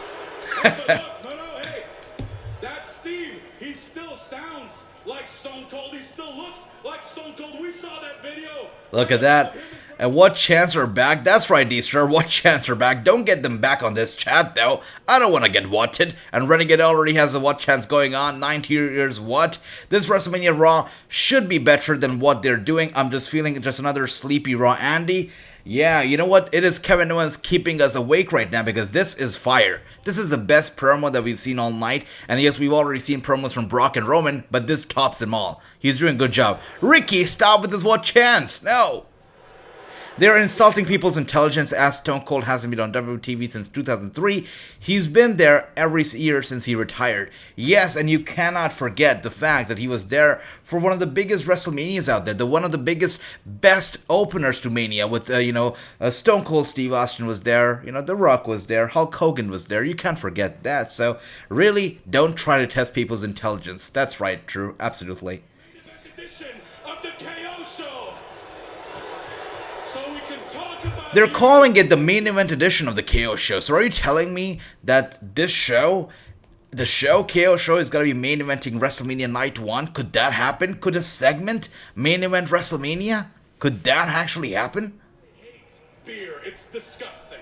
But look, no, hey, that's Steve. He still sounds like Stone Cold. He still looks like Stone Cold. We saw that video. Look at that. And what chants are back? That's right, D-Star. What chants are back? Don't get them back on this chat, though. I don't want to get wanted. And Renegade already has a what chants going on. 90 years what? This WrestleMania Raw should be better than what they're doing. I'm just feeling just another sleepy Raw Andy. Yeah, you know what? It is Kevin Owens keeping us awake right now because this is fire. This is the best promo that we've seen all night. And yes, we've already seen promos from Brock and Roman, but this tops them all. He's doing a good job. Ricky, stop with this what chance. No. They're insulting people's intelligence as Stone Cold hasn't been on WTV since 2003. He's been there every year since he retired. Yes, and you cannot forget the fact that he was there for one of the biggest WrestleManias out there. One of the biggest, best openers to Mania with, Stone Cold Steve Austin was there. The Rock was there. Hulk Hogan was there. You can't forget that. So, really, don't try to test people's intelligence. That's right, Drew. Absolutely. Edition of the KO show. So we can talk about. They're calling it the main event edition of the KO show. So are you telling me that this show, the show, KO show, is going to be main eventing WrestleMania Night 1. Could that happen? Could a segment main event WrestleMania? Could that actually happen? I hate beer. It's disgusting.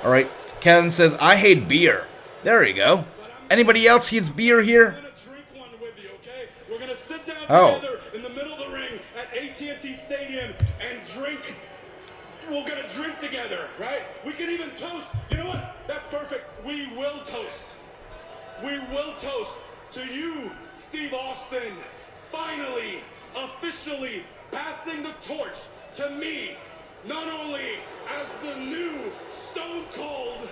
Alright, Kevin says, I hate beer. There you go. Anybody else hates beer here? I'm gonna drink one with you, okay? We're gonna sit down Oh. together in the middle of the ring at AT&T Stadium and drink. We're gonna drink together, right? We can even toast. You know what? That's perfect. We will toast. We will toast to you, Steve Austin, finally, officially passing the torch to me, not only as the new Stone Cold,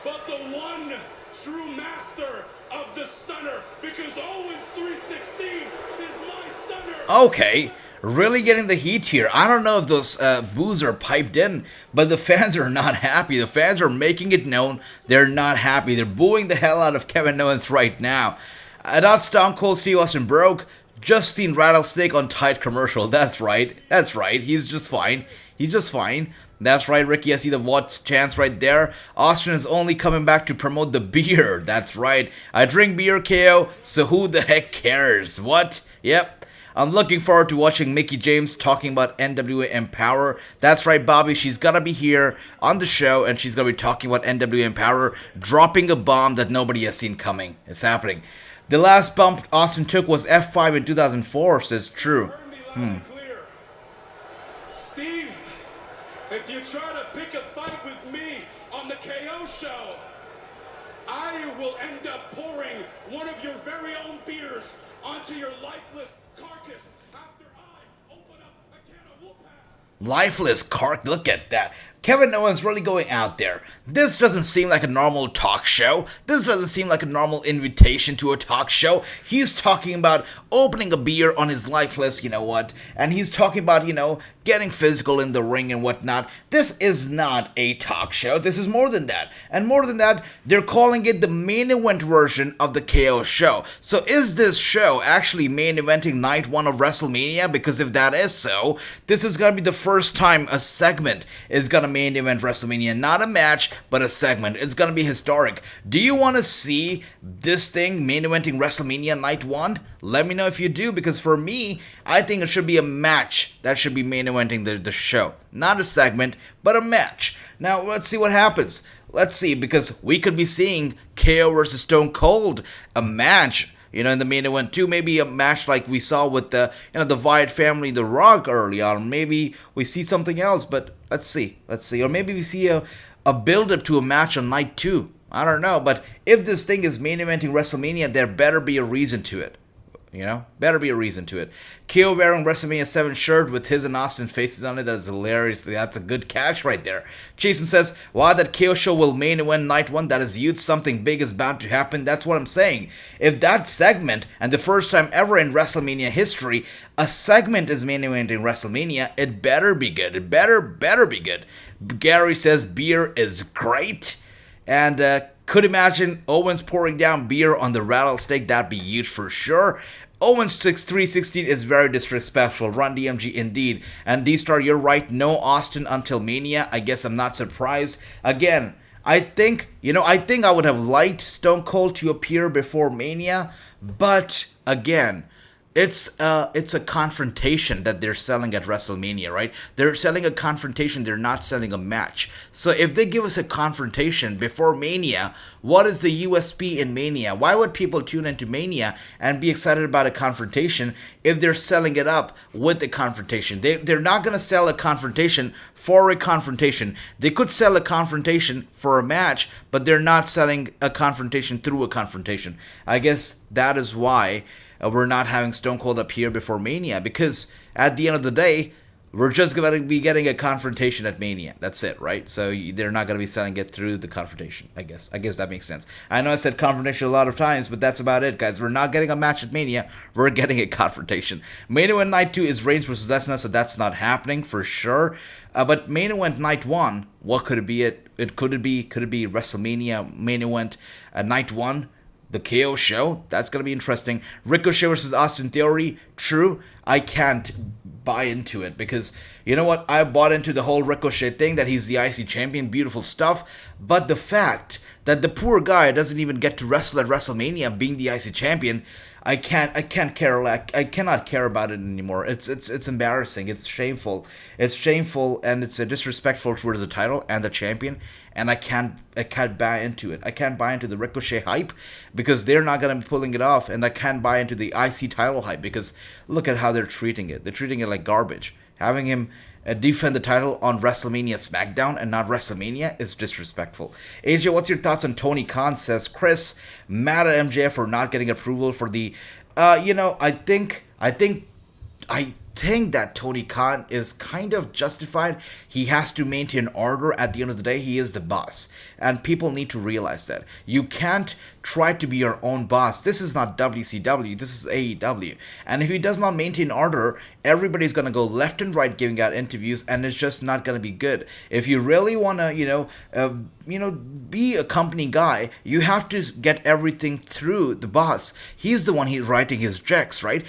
but the one true master of the stunner, because Owens 316 is my stunner. Okay, really getting the heat here. I don't know if those boos are piped in, but the fans are not happy. The fans are making it known they're not happy. They're booing the hell out of Kevin Owens right now. I thought Stone Cold Steve Austin broke. Just seen Rattlesnake on tight commercial. That's right. That's right. He's just fine. He's just fine. That's right, Ricky. I see the what's chance right there. Austin is only coming back to promote the beer. That's right. I drink beer, KO, so who the heck cares? What? Yep. I'm looking forward to watching Mickie James talking about NWA Empower. That's right, Bobby. She's gonna be here on the show, and she's gonna be talking about NWA Empower, dropping a bomb that nobody has seen coming. It's happening. The last bump Austin took was F5 in 2004, says True. Heard me loud and clear. Steve, if you try to pick a fight with me on the KO show, I will end up pouring one of your very own beers onto your lifeless carcass after I open up a can of whoop-ass. Lifeless Cark, look at that. Kevin Owens really going out there. This doesn't seem like a normal talk show. This doesn't seem like a normal invitation to a talk show. He's talking about opening a beer on his lifeless, you know what, and he's talking about, you know, getting physical in the ring and whatnot. This is not a talk show. This is more than that. And more than that, they're calling it the main event version of the KO show. So is this show actually main eventing night 1 of WrestleMania? Because if that is so, this is going to be the first time a segment is going to main event WrestleMania. Not a match, but a segment. It's going to be historic. Do you want to see this thing main eventing WrestleMania night 1? Let me know if you do, because for me, I think it should be a match that should be main eventing the show. Not a segment, but a match. Now, let's see what happens. Let's see, because we could be seeing KO versus Stone Cold, a match, you know, in the main event too. Maybe a match like we saw with the, you know, the Wyatt family, The Rock early on. Maybe we see something else, but let's see. Or maybe we see a build-up to a match on night 2. I don't know, but if this thing is main eventing WrestleMania, there better be a reason to it. You know, better be a reason to it. KO wearing WrestleMania 7 shirt with his and Austin's faces on it. That's hilarious. That's a good catch right there. Jason says, wow, that KO show will main event night 1. That is huge. Something big is bound to happen. That's what I'm saying. If that segment, and the first time ever in WrestleMania history, a segment is main eventing WrestleMania, it better be good. It better be good. Gary says beer is great. And could imagine Owens pouring down beer on the Rattlesnake. That'd be huge for sure. Owens 316 is very disrespectful. Run DMG indeed. And D-Star, you're right. No Austin until Mania. I guess I'm not surprised. Again, I think I would have liked Stone Cold to appear before Mania. But again, it's a confrontation that they're selling at WrestleMania, right? They're selling a confrontation, they're not selling a match. So if they give us a confrontation before Mania, what is the USP in Mania? Why would people tune into Mania and be excited about a confrontation if they're selling it up with a confrontation? They're not going to sell a confrontation for a confrontation. They could sell a confrontation for a match, but they're not selling a confrontation through a confrontation. I guess that is why we're not having Stone Cold appear before Mania, because at the end of the day, we're just going to be getting a confrontation at Mania. That's it, right? So they're not going to be selling it through the confrontation, I guess. I guess that makes sense. I know I said confrontation a lot of times, but that's about it, guys. We're not getting a match at Mania. We're getting a confrontation. Main event night 2 is Reigns versus Lesnar, so that's not happening for sure. But main event night 1, what could it be? Could it be WrestleMania main event night 1? The KO show, that's going to be interesting. Ricochet versus Austin Theory, true. I can't buy into it, because you know what? I bought into the whole Ricochet thing, that he's the IC champion, beautiful stuff. But the fact that the poor guy doesn't even get to wrestle at WrestleMania being the IC champion, I cannot care about it anymore. It's embarrassing. It's shameful. It's shameful, and it's disrespectful towards the title and the champion. And I can't buy into it. I can't buy into the Ricochet hype, because they're not gonna be pulling it off, and I can't buy into the IC title hype, because look at how they're treating it. They're treating it like garbage. Having him defend the title on WrestleMania SmackDown and not WrestleMania is disrespectful. AJ, what's your thoughts on Tony Khan? Says Chris, mad at MJF for not getting approval for the, I think that Tony Khan is kind of justified. He has to maintain order. At the end of the day, he is the boss, and people need to realize that. You can't try to be your own boss. This is not WCW, this is AEW, and if he does not maintain order, everybody's gonna go left and right giving out interviews, and it's just not gonna be good. If you really wanna, be a company guy, you have to get everything through the boss. He's the one he's writing his checks, right?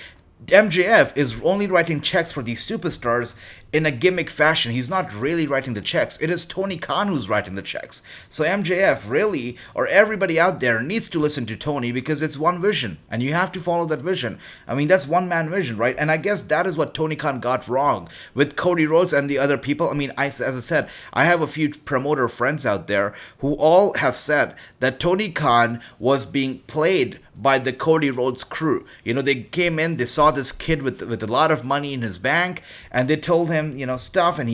MJF is only writing checks for these superstars in a gimmick fashion. He's not really writing the checks. It is Tony Khan who's writing the checks. So MJF really, or everybody out there, needs to listen to Tony, because it's one vision, and you have to follow that vision. I mean, that's one man vision, right? And I guess that is what Tony Khan got wrong with Cody Rhodes and the other people. I mean, as I said, I have a few promoter friends out there who all have said that Tony Khan was being played by the Cody Rhodes crew. They came in, they saw this kid with a lot of money in his bank, and they told him, stuff, and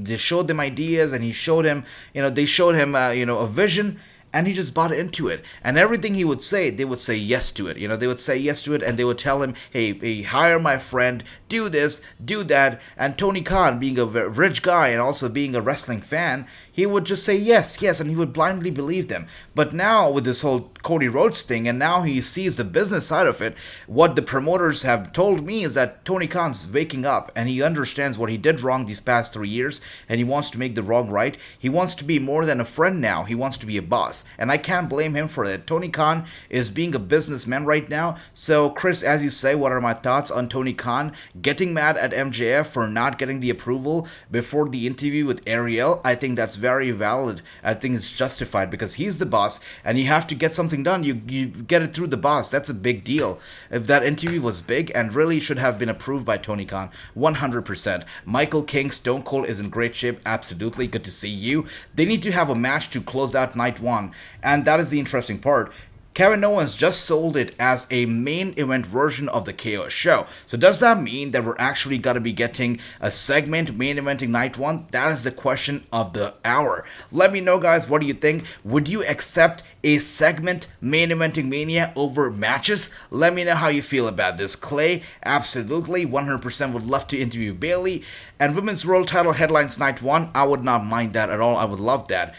they showed them ideas, and they showed him a vision, and he just bought into it. And everything he would say, they would say yes to it. They would say yes to it, and they would tell him, hey, hire my friend, do this, do that. And Tony Khan, being a rich guy and also being a wrestling fan, he would just say yes, and he would blindly believe them. But now with this whole Cody Rhodes thing, and now he sees the business side of it, what the promoters have told me is that Tony Khan's waking up, and he understands what he did wrong these past 3 years, and he wants to make the wrong right. He wants to be more than a friend now. He wants to be a boss. And I can't blame him for it. Tony Khan is being a businessman right now. So, Chris, as you say, what are my thoughts on Tony Khan getting mad at MJF for not getting the approval before the interview with Ariel? I think that's very valid. I think it's justified, because he's the boss, and you have to get something done. You get it through the boss. That's a big deal. If that interview was big and really should have been approved by Tony Khan, 100%. Michael King, Stone Cold is in great shape. Absolutely. Good to see you. They need to have a match to close out night one. And that is the interesting part. Kevin Owens just sold it as a main event version of the KO show. So does that mean that we're actually going to be getting a segment main eventing night one? That is the question of the hour. Let me know, guys, what do you think? Would you accept a segment main eventing Mania over matches? Let me know how you feel about this. Clay, absolutely, 100% would love to interview Bayley. And Women's World Title headlines night one, I would not mind that at all. I would love that.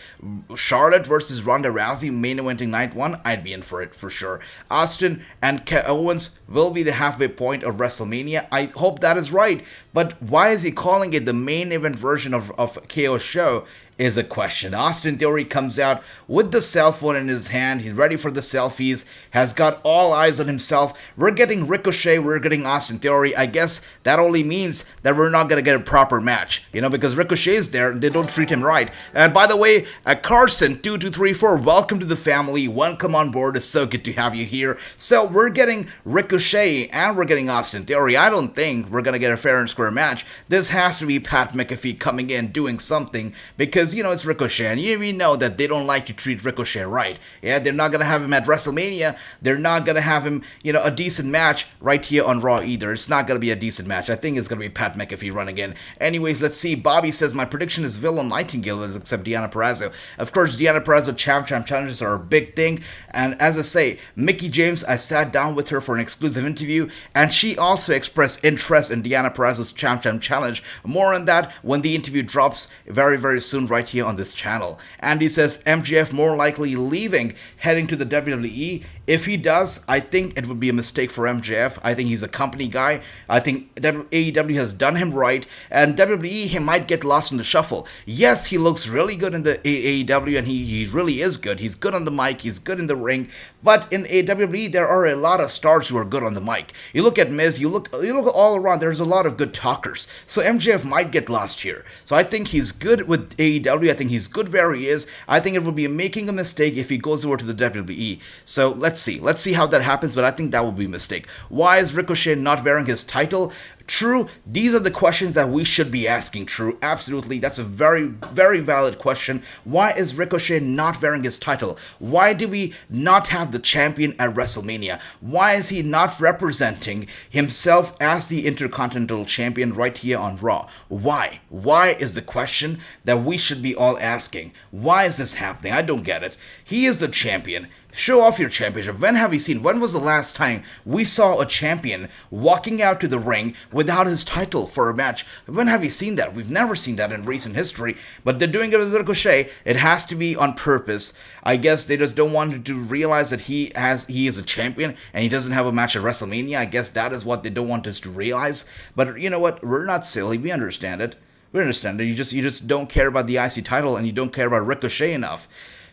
Charlotte versus Ronda Rousey main eventing night one, I'd be in for it for sure. Austin and Owens will be the halfway point of WrestleMania. I hope that is right. But why is he calling it the main event version of KO show is a question. Austin Theory comes out with the cell phone in his hand. He's ready for the selfies, has got all eyes on himself. We're getting Ricochet, we're getting Austin Theory. I guess that only means that we're not going to get a proper match, because Ricochet's there and they don't treat him right. And by the way, Carson2234, welcome to the family. Welcome on board. It's so good to have you here. So we're getting Ricochet and we're getting Austin Theory. I don't think we're going to get a fair and square match. This has to be Pat McAfee coming in doing something, because it's Ricochet, and we know that they don't like to treat Ricochet right. Yeah, they're not going to have him at WrestleMania. They're not going to have him, a decent match right here on Raw either. It's not going to be a decent match. I think it's going to be Pat McAfee running in. Anyways, let's see. Bobby says, my prediction is Willow Nightingale, except Deonna Purrazzo. Of course, Deonna Purrazzo champ challenges are a big thing, and as I say, Mickie James, I sat down with her for an exclusive interview, and she also expressed interest in Deonna Purrazzo's champ challenge. More on that when the interview drops very, very soon, right here on this channel. Andy says MJF more likely leaving, heading to the WWE. If he does, I think it would be a mistake for MJF. I think he's a company guy. I think AEW has done him right, and WWE, he might get lost in the shuffle. Yes, he looks really good in the AEW, and he really is good. He's good on the mic, he's good in the ring, but in WWE, there are a lot of stars who are good on the mic. You look at Miz, you look all around, there's a lot of good talkers. So MJF might get lost here. So I think he's good with AEW. I think he's good where he is. I think it would be making a mistake if he goes over to the WWE. So let's see how that happens, but I think that would be a mistake. Why is Ricochet not wearing his title? True, these are the questions that we should be asking. True, absolutely, that's a very, very valid question. Why is Ricochet not wearing his title? Why do we not have the champion at WrestleMania? Why is he not representing himself as the Intercontinental Champion right here on Raw? Why? Why is the question that we should be all asking. Why is this happening? I don't get it. He is the champion. Show off your championship. When was the last time we saw a champion walking out to the ring without his title for a match? When have you seen that? We've never seen that in recent history, but they're doing it with Ricochet. It has to be on purpose. I guess they just don't want to realize that he is a champion and he doesn't have a match at WrestleMania. I guess that is what they don't want us to realize. But you know what? We're not silly. We understand it. We understand it. You just don't care about the IC title and you don't care about Ricochet enough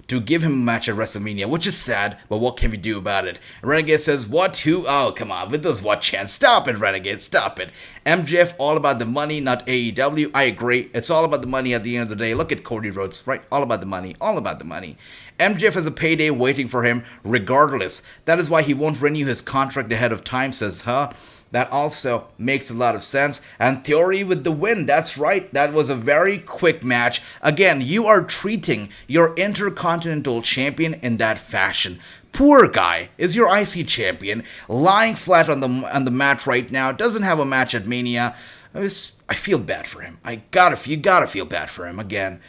to give him a match at WrestleMania, which is sad, but what can we do about it? Renegade says, what, who? Oh, come on, with those what chance? Stop it, Renegade, stop it. MJF, all about the money, not AEW. I agree, it's all about the money at the end of the day. Look at Cody Rhodes, right? All about the money, all about the money. MJF has a payday waiting for him regardless. That is why he won't renew his contract ahead of time, says, huh? That also makes a lot of sense. And Theory with the win. That's right. That was a very quick match. Again, you are treating your Intercontinental Champion in that fashion. Poor guy is your IC champion, lying flat on the mat right now. Doesn't have a match at Mania. I feel bad for him. You gotta feel bad for him again.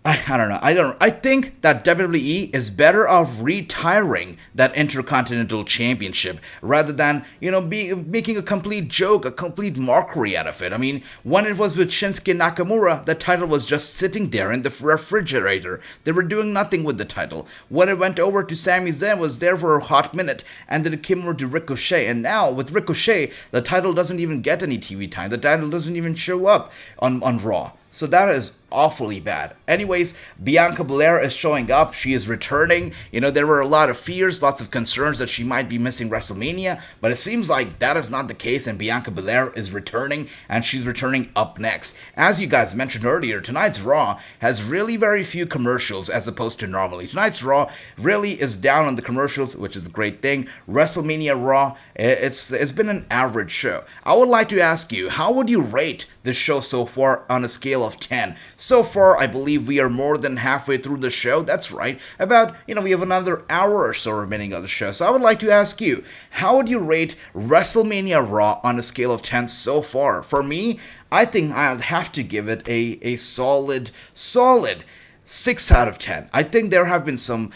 I don't know. I think that WWE is better off retiring that Intercontinental Championship rather than, making a complete joke, a complete mockery out of it. I mean, when it was with Shinsuke Nakamura, the title was just sitting there in the refrigerator. They were doing nothing with the title. When it went over to Sami Zayn, it was there for a hot minute, and then it came over to Ricochet. And now, with Ricochet, the title doesn't even get any TV time. The title doesn't even show up on Raw. So that is awfully bad. Anyways, Bianca Belair is showing up. She is returning. There were a lot of fears, lots of concerns that she might be missing WrestleMania, but it seems like that is not the case, and Bianca Belair is returning, and she's returning up next. As you guys mentioned earlier, tonight's Raw has really very few commercials as opposed to normally. Tonight's Raw really is down on the commercials, which is a great thing. WrestleMania Raw, it's been an average show. I would like to ask you, how would you rate this show so far on a scale of 10? So far, I believe we are more than halfway through the show. That's right. About, we have another hour or so remaining of the show. So I would like to ask you, how would you rate WrestleMania Raw on a scale of 10 so far? For me, I think I'd have to give it a solid 6 out of 10. I think there have been some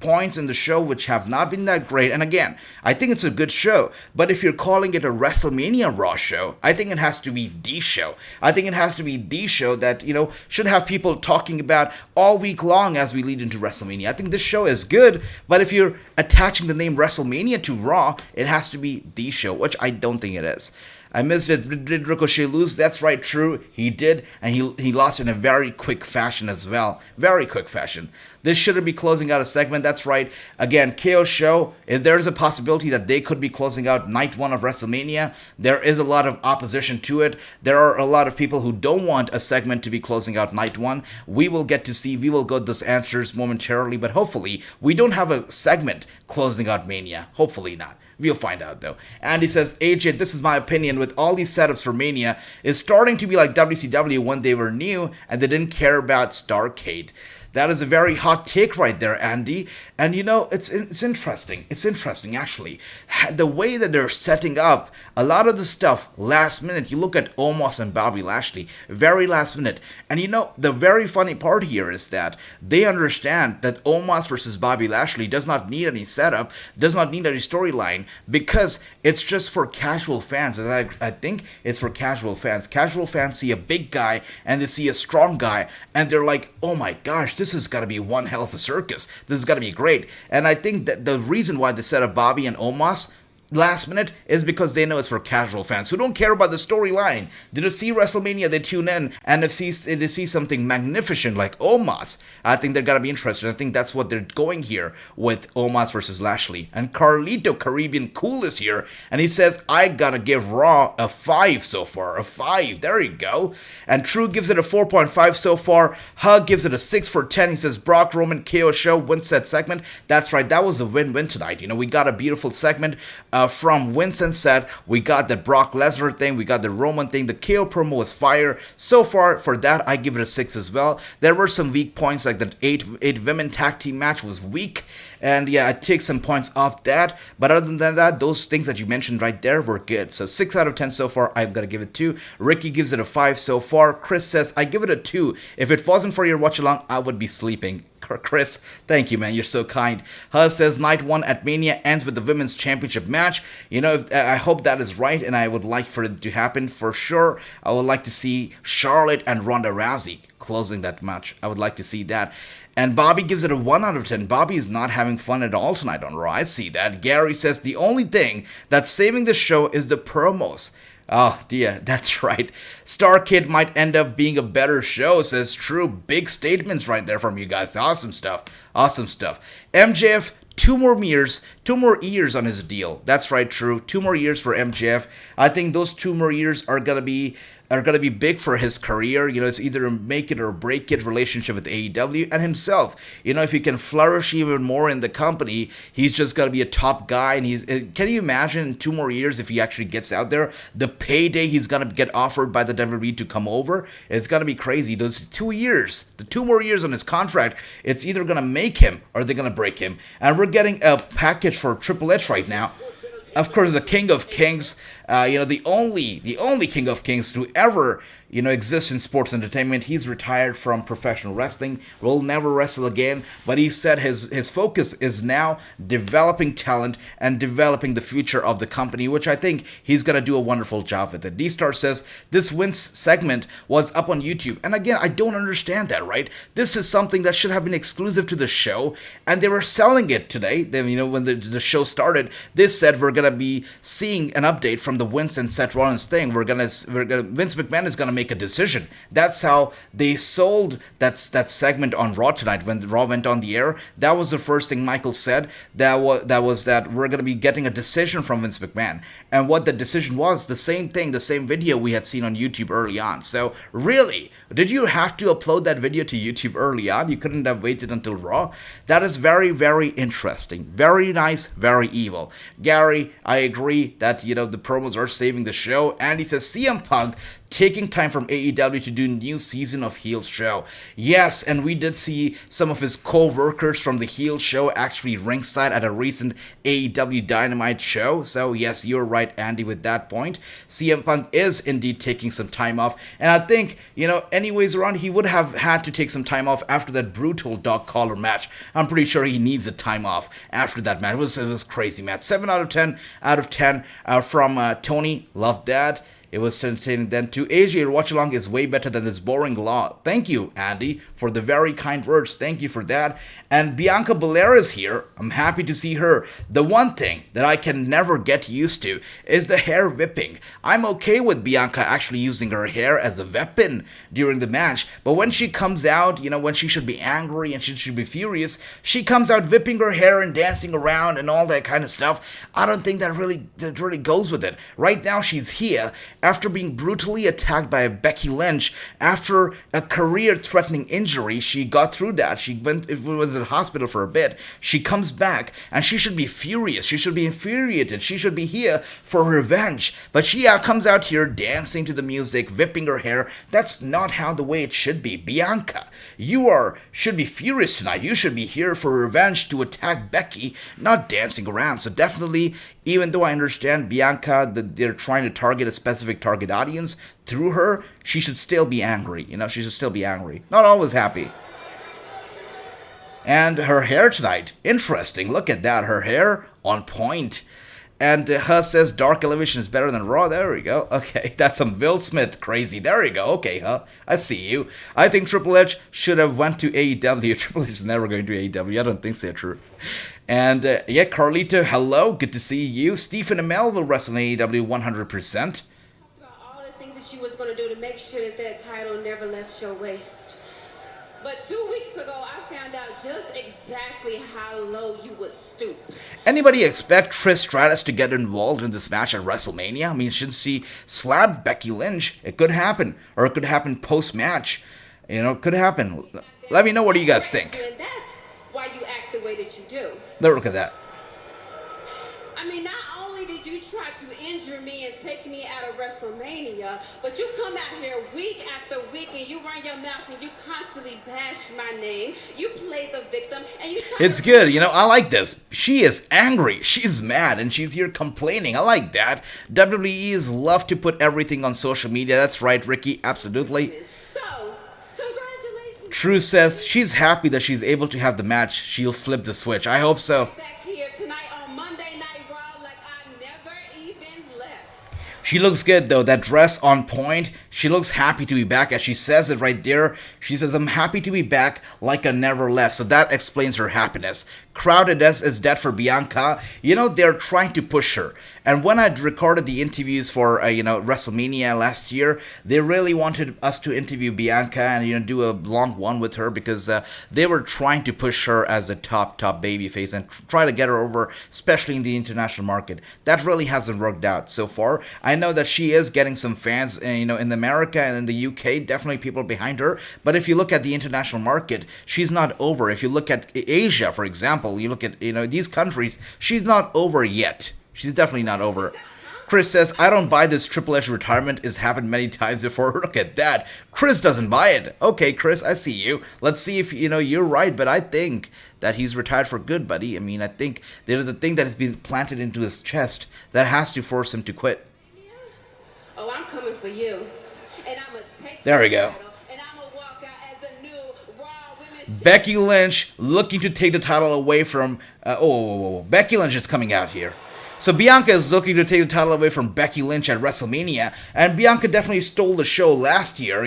points in the show which have not been that great. And again, I think it's a good show. But if you're calling it a WrestleMania Raw show, I think it has to be the show. I think it has to be the show that, should have people talking about all week long as we lead into WrestleMania. I think this show is good, but if you're attaching the name WrestleMania to Raw, it has to be the show, which I don't think it is. I missed it. Did Ricochet lose? That's right, true. He did, and he lost in a very quick fashion as well. Very quick fashion. This shouldn't be closing out a segment. That's right. Again, KO show, there's a possibility that they could be closing out night 1 of WrestleMania. There is a lot of opposition to it. There are a lot of people who don't want a segment to be closing out night 1. We will get those answers momentarily, but hopefully we don't have a segment closing out Mania. Hopefully not. We'll find out though. Andy says, AJ, this is my opinion, with all these setups for Mania, is starting to be like WCW when they were new and they didn't care about Starrcade. That is a very hot take right there, Andy. And you know, it's interesting. It's interesting, actually. The way that they're setting up a lot of the stuff last minute. You look at Omos and Bobby Lashley, very last minute. And you know, the very funny part here is that they understand that Omos versus Bobby Lashley does not need any setup, does not need any storyline, because it's just for casual fans. And I think it's for casual fans. Casual fans see a big guy and they see a strong guy, and they're like, oh my gosh, this is gotta be one hell of a circus. This is gotta be great. And I think that the reason why they set up Bobby and Omos last minute is because they know it's for casual fans who don't care about the storyline. They just see WrestleMania, they tune in, and if they see something magnificent like Omos, I think they're gonna be interested. I think that's what they're going here with Omos versus Lashley. And Carlito Caribbean Cool is here, and he says, I gotta give Raw a 5 so far. A 5, there you go. And True gives it a 4.5 so far. Hug gives it a 6 for 10. He says, Brock Roman KO show wins that segment. That's right, that was a win-win tonight. You know, we got a beautiful segment from Vince and Seth. We got the Brock Lesnar thing, we got the Roman thing, the KO promo was fire. So far, for that, I give it a 6 as well. There were some weak points, like the 8 women tag team match was weak, and yeah, I take some points off that, but other than that, those things that you mentioned right there were good. So 6 out of 10 so far, I'm gonna give it 2. Ricky gives it a 5 so far. Chris says, I give it a 2. If it wasn't for your watch along, I would be sleeping. Chris, thank you, man. You're so kind. Huz says night 1 at Mania ends with the women's championship match. You know, I hope that is right, and I would like for it to happen for sure. I would like to see Charlotte and Ronda Rousey closing that match. I would like to see that. And Bobby gives it a 1 out of 10. Bobby is not having fun at all tonight on Raw. I see that. Gary says the only thing that's saving the show is the promos. Oh, dear, that's right. Starkid might end up being a better show, says True. Big statements right there from you guys. Awesome stuff. Awesome stuff. MJF, 2 more years on his deal. That's right, True. 2 more years for MJF. I think those 2 more years are gonna be big for his career. You know, it's either a make it or break it relationship with AEW and himself. You know, if he can flourish even more in the company, he's just gonna be a top guy. And can you imagine in 2 more years if he actually gets out there, the payday he's gonna get offered by the WWE to come over? It's gonna be crazy. Those 2 years, the 2 more years on his contract, it's either gonna make him or they're gonna break him. And we're getting a package for Triple H right now. Of course, the King of Kings, you know, the only King of Kings to ever, you know, exist in sports entertainment. He's retired from professional wrestling, will never wrestle again, but he said his focus is now developing talent and developing the future of the company, which I think he's going to do a wonderful job with it. D-Star says, this Vince segment was up on YouTube, and again, I don't understand that, right? This is something that should have been exclusive to the show, and they were selling it today. Then, you know, when the show started, they said we're going to be seeing an update from the Vince and Seth Rollins thing. Vince McMahon is going to make a decision. That's how they sold that segment on Raw tonight when Raw went on the air. That was the first thing Michael said. That was that we're going to be getting a decision from Vince McMahon. And what the decision was, the same thing, the same video we had seen on YouTube early on. So really, did you have to upload that video to YouTube early on? You couldn't have waited until Raw? That is very, very interesting. Very nice, very evil. Gary, I agree that, you know, the promos are saving the show. And he says CM Punk taking time from AEW to do new season of Heel show. Yes, and we did see some of his co-workers from the Heel show actually ringside at a recent AEW Dynamite show. So yes, you're right, Andy, with that point. CM Punk is indeed taking some time off. And I think, you know, anyways around, he would have had to take some time off after that brutal dog collar match. I'm pretty sure he needs a time off after that match. It was crazy, man. 7 out of 10 from Tony. Love that. It was entertaining then too. AJ, your watch along is way better than this boring Law. Thank you, Andy, for the very kind words. Thank you for that. And Bianca Belair is here. I'm happy to see her. The one thing that I can never get used to is the hair whipping. I'm okay with Bianca actually using her hair as a weapon during the match, but when she comes out, you know, when she should be angry and she should be furious, she comes out whipping her hair and dancing around and all that kind of stuff. I don't think that really goes with it. Right now she's here, after being brutally attacked by Becky Lynch after a career-threatening injury. She got through that. She was in the hospital for a bit. She comes back, and she should be furious. She should be infuriated. She should be here for revenge. But she comes out here dancing to the music, whipping her hair. That's not how the way it should be. Bianca, should be furious tonight. You should be here for revenge to attack Becky, not dancing around. So definitely, even though I understand Bianca, that they're trying to target a specific target audience through her, she should still be angry. She should still be angry. Not always happy. And her hair tonight, interesting. Look at that. Her hair on point. And says Dark Elevation is better than Raw. There we go. Okay, that's some Will Smith crazy. There we go. Okay, I see you. I think Triple H should have went to AEW. Triple H is never going to AEW. I don't think so, true. And Carlito, hello. Good to see you. Stephen Amell will wrestle in AEW 100%. All the things that she was going to do to make sure that title never left your waist. But 2 weeks ago, I found out just exactly how low you would stoop. Anybody expect Trish Stratus to get involved in this match at WrestleMania? I mean, since she slapped Becky Lynch, it could happen. Or it could happen post-match. It could happen. Let me know, what do you guys think? And that's why you act the way that you do. Look at that. I mean, not only did you try to injure me and take me out of WrestleMania, but you come out here week after week and you run your mouth and you constantly bash my name. You play the victim and you try It's good, I like this. She is angry, she's mad, and she's here complaining. I like that. WWE's love to put everything on social media. That's right, Ricky, absolutely. So, congratulations. True says she's happy that she's able to have the match. She'll flip the switch. I hope so. Back here tonight on Monday Night RAW like I never even left. She looks good, though. That dress on point. She looks happy to be back, as she says it right there. She says, I'm happy to be back like I never left. So that explains her happiness. Crowded is dead for Bianca. They're trying to push her. And when I recorded the interviews for, WrestleMania last year, they really wanted us to interview Bianca and, do a long one with her because they were trying to push her as a top babyface and try to get her over, especially in the international market. That really hasn't worked out so far. I know that she is getting some fans, in America and in the UK, definitely people behind her. But if you look at the international market, she's not over. If you look at Asia, for example, you look at, these countries, she's not over yet. She's definitely not over. Chris says, I don't buy this Triple H retirement. It's happened many times before. Look at that. Chris doesn't buy it. Okay, Chris, I see you. Let's see if, you're right. But I think that he's retired for good, buddy. I mean, I think there's the thing that has been planted into his chest that has to force him to quit. Oh, I'm coming for you. And I'm going to take there we go. and I'm going to walk out as the new Raw Women's Becky Lynch looking to take the title away from... Becky Lynch is coming out here. So Bianca is looking to take the title away from Becky Lynch at WrestleMania, and Bianca definitely stole the show last year.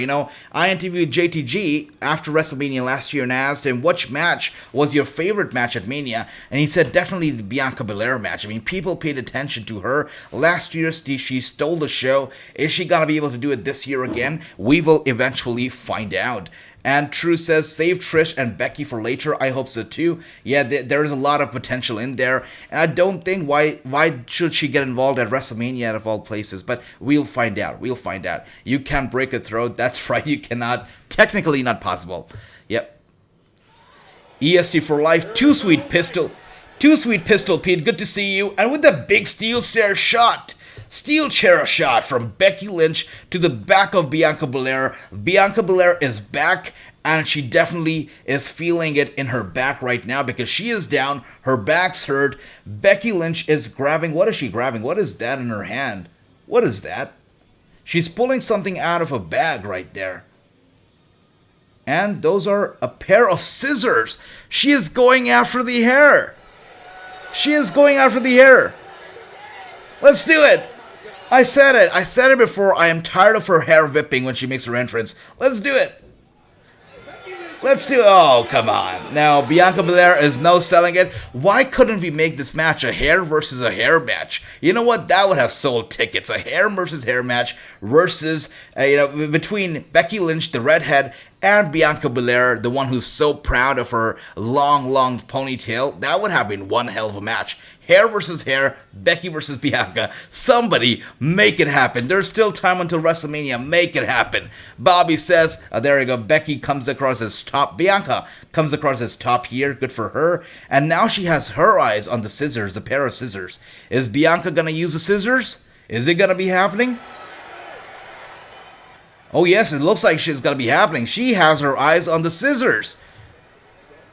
I interviewed JTG after WrestleMania last year and asked him, which match was your favorite match at Mania? And he said definitely the Bianca Belair match. I mean, people paid attention to her. Last year, she stole the show. Is she going to be able to do it this year again? We will eventually find out. And True says, save Trish and Becky for later. I hope so too. Yeah, there is a lot of potential in there. And I don't think why should she get involved at WrestleMania out of all places. But we'll find out. We'll find out. You can't break a throat. That's right. You cannot. Technically not possible. Yep. EST for life. Too sweet pistol. Too sweet pistol, Pete. Good to see you. And with the big steel chair shot. Steel chair shot from Becky Lynch to the back of Bianca Belair. Bianca Belair is back, and she definitely is feeling it in her back right now because she is down. Her back's hurt. Becky Lynch is grabbing. What is she grabbing? What is that in her hand? What is that? She's pulling something out of a bag right there. And those are a pair of scissors. She is going after the hair. She is going after the hair. Let's do it. I said it. I said it before. I am tired of her hair whipping when she makes her entrance. Let's do it. Let's do it. Oh, come on. Now, Bianca Belair is no selling it. Why couldn't we make this match a hair versus a hair match? You know what? That would have sold tickets. A hair versus hair match versus, between Becky Lynch, the redhead, and Bianca Belair, the one who's so proud of her long ponytail. That would have been one hell of a match. hair versus hair, Becky versus Bianca. Somebody make it happen. There's still time until WrestleMania. Make it happen. Bobby says, there you go. Becky comes across as top. Bianca comes across as top here. Good for her. And now she has her eyes on the scissors, the pair of scissors. Is Bianca going to use the scissors? Is it going to be happening? Oh yes, it looks like she's going to be happening. She has her eyes on the scissors.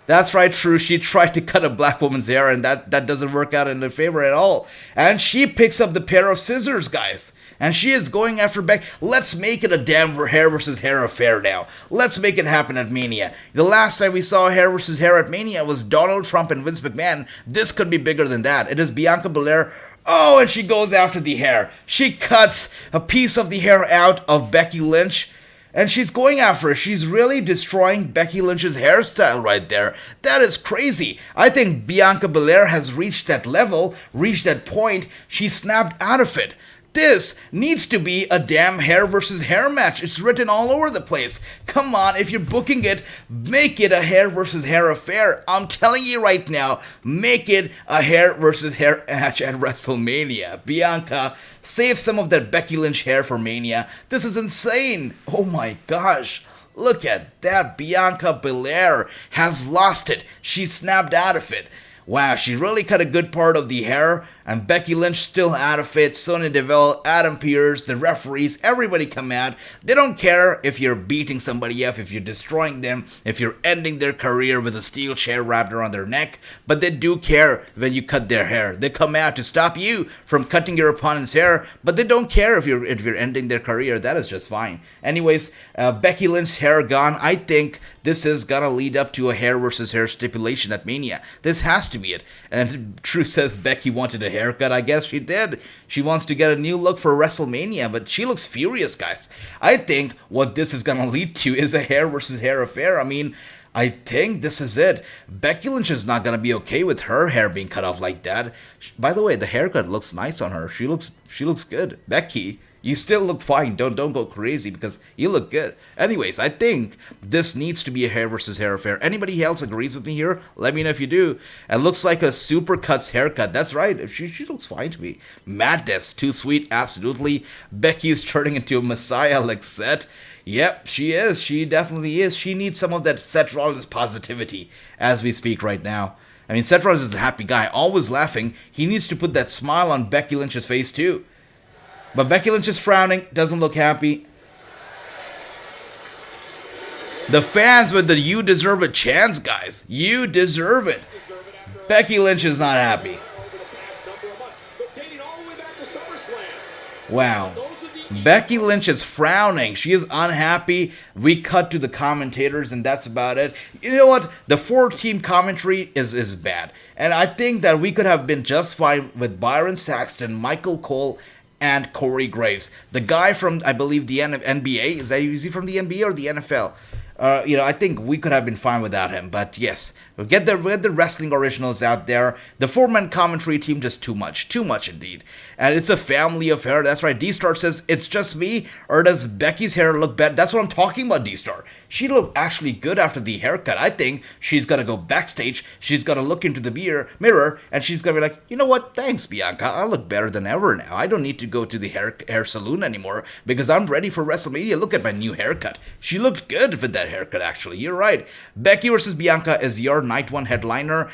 That's right, true. She tried to cut a black woman's hair, and that doesn't work out in her favor at all. And she picks up the pair of scissors, guys. And she is going after Becky. Let's make it a damn hair versus hair affair now. Let's make it happen at Mania. The last time we saw hair versus hair at Mania was Donald Trump and Vince McMahon. This could be bigger than that. It is Bianca Belair. Oh, and she goes after the hair. She cuts a piece of the hair out of Becky Lynch. And she's going after it. She's really destroying Becky Lynch's hairstyle right there. That is crazy. I think Bianca Belair has reached that level, reached that point. She snapped out of it. This needs to be a damn hair versus hair match. It's written all over the place. Come on, if you're booking it, make it a hair versus hair affair. I'm telling you right now, make it a hair versus hair match at WrestleMania. Bianca, save some of that Becky Lynch hair for Mania. This is insane. Oh my gosh. Look at that. Bianca Belair has lost it. She snapped out of it. Wow, she really cut a good part of the hair, and Becky Lynch still out of it. Sonya Deville, Adam Pearce, the referees, everybody come out. They don't care if you're beating somebody up, if you're destroying them, if you're ending their career with a steel chair wrapped around their neck, but they do care when you cut their hair. They come out to stop you from cutting your opponent's hair, but they don't care if you're ending their career. That is just fine. Anyways, Becky Lynch's hair gone. I think this is gonna lead up to a hair versus hair stipulation at Mania. This has to be it. And True says Becky wanted a haircut. I guess she did. She wants to get a new look for WrestleMania, but she looks furious, guys. I think what this is gonna lead to is a hair versus hair affair. I mean, I think this is it. Becky Lynch is not gonna be okay with her hair being cut off like that. By the way, the haircut looks nice on her. She looks good. Becky, you still look fine. Don't go crazy because you look good. Anyways, I think this needs to be a hair versus hair affair. Anybody else agrees with me here? Let me know if you do. It looks like a Supercuts haircut. That's right. She looks fine to me. Madness. Too sweet. Absolutely. Becky is turning into a messiah like Seth. Yep, she is. She definitely is. She needs some of that Seth Rollins positivity as we speak right now. I mean, Seth Rollins is a happy guy, always laughing. He needs to put that smile on Becky Lynch's face too. But Becky Lynch is frowning, doesn't look happy. The fans with the "you deserve it" chants, guys. You deserve it. Becky Lynch is not happy. Wow. Becky Lynch is frowning. She is unhappy. We cut to the commentators, and that's about it. You know what? The 4-team commentary is bad. And I think that we could have been just fine with Byron Saxton, Michael Cole, and Corey Graves. The guy from, I believe, the NBA. Is he from the NBA or the NFL? I think we could have been fine without him. But yes, we'll get the wrestling originals out there. The 4-man commentary team, just too much indeed. And it's a family affair. That's right. D-Star says, it's just me, or does Becky's hair look bad? That's what I'm talking about, D-Star. She looked actually good after the haircut. I think she's gonna go backstage. She's gonna look into the mirror, and she's gonna be like, you know what? Thanks, Bianca. I look better than ever now. I don't need to go to the hair salon anymore because I'm ready for WrestleMania. Look at my new haircut. She looked good with that haircut, actually. You're right. Becky versus Bianca is your night one headliner.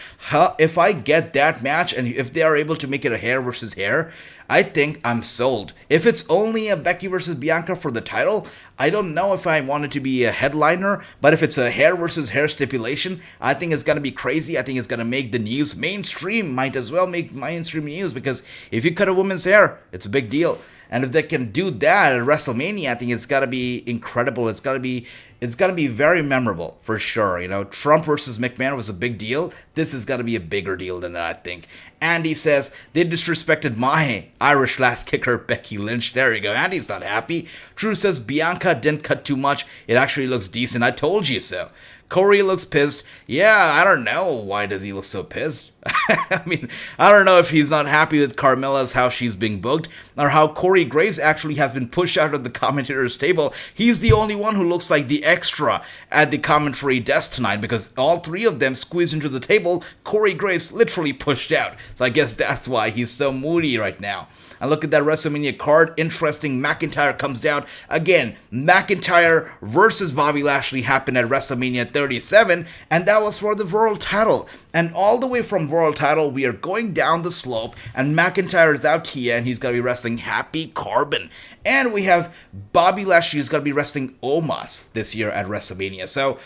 If I get that match, and if they are able to make it a hair versus hair, I think I'm sold. If it's only a Becky versus Bianca for the title, I don't know if I want it to be a headliner, but if it's a hair versus hair stipulation, I think it's going to be crazy. I think it's going to make the news mainstream. Might as well make mainstream news, because if you cut a woman's hair, it's a big deal. And if they can do that at WrestleMania, I think it's got to be incredible. It's got to be very memorable for sure. You know, Trump versus McMahon was a big deal. This is got to be a bigger deal than that, I think. Andy says, they disrespected my Irish last kicker, Becky Lynch. There you go. Andy's not happy. Drew says, Bianca didn't cut too much. It actually looks decent. I told you so. Corey looks pissed. Yeah, I don't know. Why does he look so pissed? I mean, I don't know if he's not happy with Carmella's how she's being booked, or how Corey Graves actually has been pushed out of the commentator's table. He's the only one who looks like the extra at the commentary desk tonight, because all three of them squeezed into the table. Corey Graves literally pushed out. So I guess that's why he's so moody right now. And look at that WrestleMania card. Interesting. McIntyre comes out. Again, McIntyre versus Bobby Lashley happened at WrestleMania 37, and that was for the world title. And all the way from world title, we are going down the slope, and McIntyre is out here, and he's going to be wrestling Happy Corbin. And we have Bobby Lashley who's going to be wrestling Omos this year at WrestleMania. So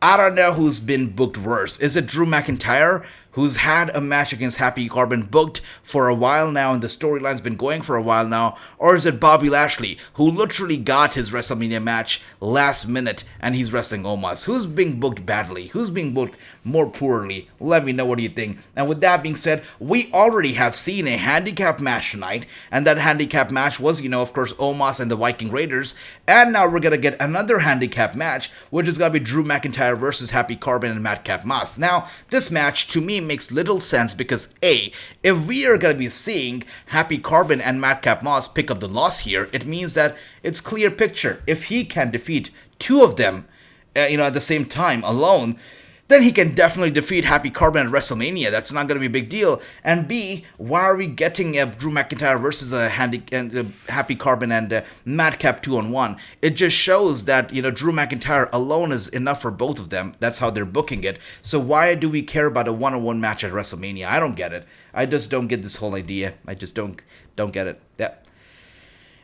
I don't know who's been booked worse. Is it Drew McIntyre, who's had a match against Happy Corbin booked for a while now and the storyline's been going for a while now? Or is it Bobby Lashley, who literally got his WrestleMania match last minute and he's wrestling Omos? Who's being booked badly? Who's being booked more poorly? Let me know what you think. And with that being said, we already have seen a handicap match tonight, and that handicap match was, of course, Omos and the Viking Raiders. And now we're going to get another handicap match, which is going to be Drew McIntyre versus Happy Corbin and Madcap Moss. Now, this match, to me, makes little sense because A, if we are going to be seeing Happy Corbin and Madcap Moss pick up the loss here, it means that it's clear picture. If he can defeat two of them, at the same time alone, then he can definitely defeat Happy Corbin at WrestleMania. That's not going to be a big deal. And B, why are we getting Drew McIntyre versus Happy Corbin and Madcap 2-on-1? It just shows that, Drew McIntyre alone is enough for both of them. That's how they're booking it. So why do we care about a one-on-one match at WrestleMania? I don't get it. I just don't get this whole idea. I just don't get it. Yeah.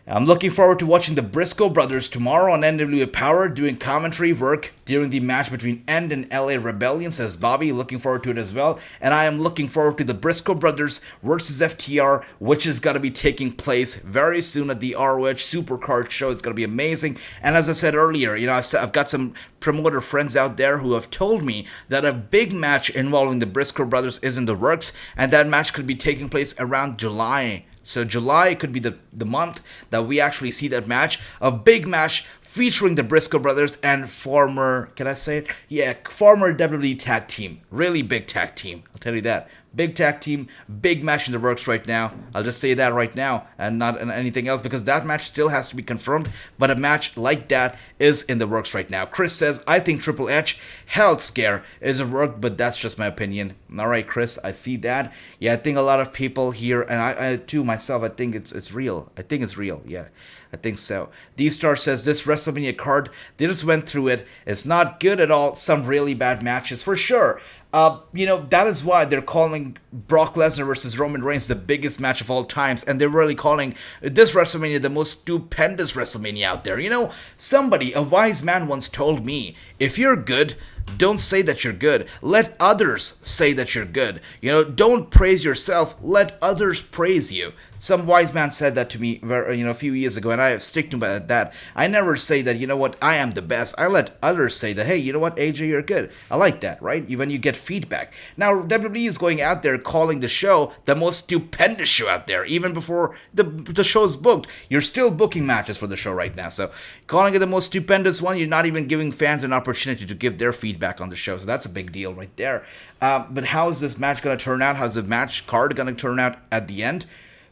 I'm looking forward to watching the Briscoe brothers tomorrow on NWA Power doing commentary work during the match between End and LA Rebellion, says Bobby. Looking forward to it as well. And I am looking forward to the Briscoe brothers versus FTR, which is going to be taking place very soon at the ROH Supercard show. It's going to be amazing. And as I said earlier, I've got some promoter friends out there who have told me that a big match involving the Briscoe brothers is in the works, and that match could be taking place around July. So July could be the month that we actually see that match. A big match featuring the Briscoe brothers and former WWE tag team. Really big tag team, I'll tell you that. Big tag team, big match in the works right now. I'll just say that right now and not anything else because that match still has to be confirmed. But a match like that is in the works right now. Chris says, I think Triple H health scare is a work, but that's just my opinion. All right, Chris, I see that. Yeah, I think a lot of people here, and I too myself, I think it's real. I think it's real, yeah. I think so. D-Star says, this WrestleMania card, they just went through it. It's not good at all. Some really bad matches, for sure. That is why they're calling Brock Lesnar versus Roman Reigns the biggest match of all times, and they're really calling this WrestleMania the most stupendous WrestleMania out there. A wise man once told me, if you're good, don't say that you're good. Let others say that you're good. Don't praise yourself. Let others praise you. Some wise man said that to me, a few years ago, and I stick to that. I never say that, I am the best. I let others say that, hey, AJ, you're good. I like that, right? When you get feedback. Now, WWE is going out there calling the show the most stupendous show out there, even before the show's booked. You're still booking matches for the show right now, so calling it the most stupendous one, you're not even giving fans an opportunity to give their feedback on the show, so that's a big deal right there. But how is this match going to turn out? How's the match card going to turn out at the end?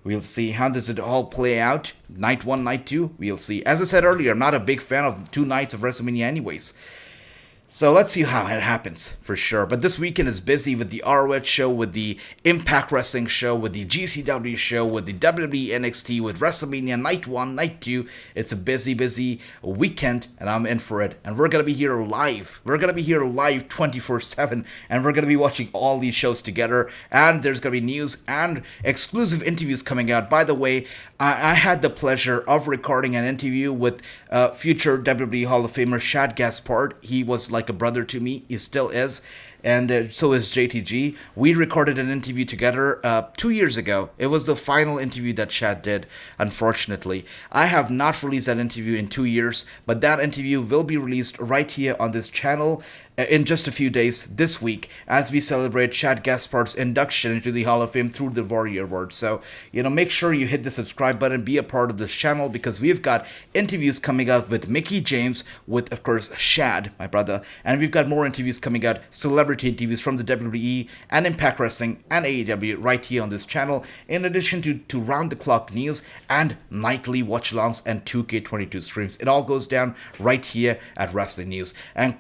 We'll see. How does it all play out? Night 1, night 2? We'll see. As I said earlier, I'm not a big fan of 2 nights of WrestleMania anyways. So let's see how it happens, for sure. But this weekend is busy with the ROH show, with the Impact Wrestling show, with the GCW show, with the WWE NXT, with WrestleMania Night 1, Night 2. It's a busy weekend, and I'm in for it. And we're going to be here live. We're going to be here live 24/7, and we're going to be watching all these shows together. And there's going to be news and exclusive interviews coming out. By the way, I had the pleasure of recording an interview with future WWE Hall of Famer Shad Gaspard. He was like a brother to me. He still is. And so is JTG. We recorded an interview together 2 years ago. It was the final interview that Shad did, unfortunately. I have not released that interview in 2 years, but that interview will be released right here on this channel in just a few days this week as we celebrate Shad Gaspard's induction into the Hall of Fame through the Warrior Award. So, make sure you hit the subscribe button, be a part of this channel, because we've got interviews coming out with Mickey James, with, of course, Shad, my brother, and we've got more interviews coming out, celebrity interviews from the WWE and Impact Wrestling and AEW right here on this channel, in addition to round-the-clock news and nightly watch-alongs and 2K22 streams. It all goes down right here at Wrestling News. And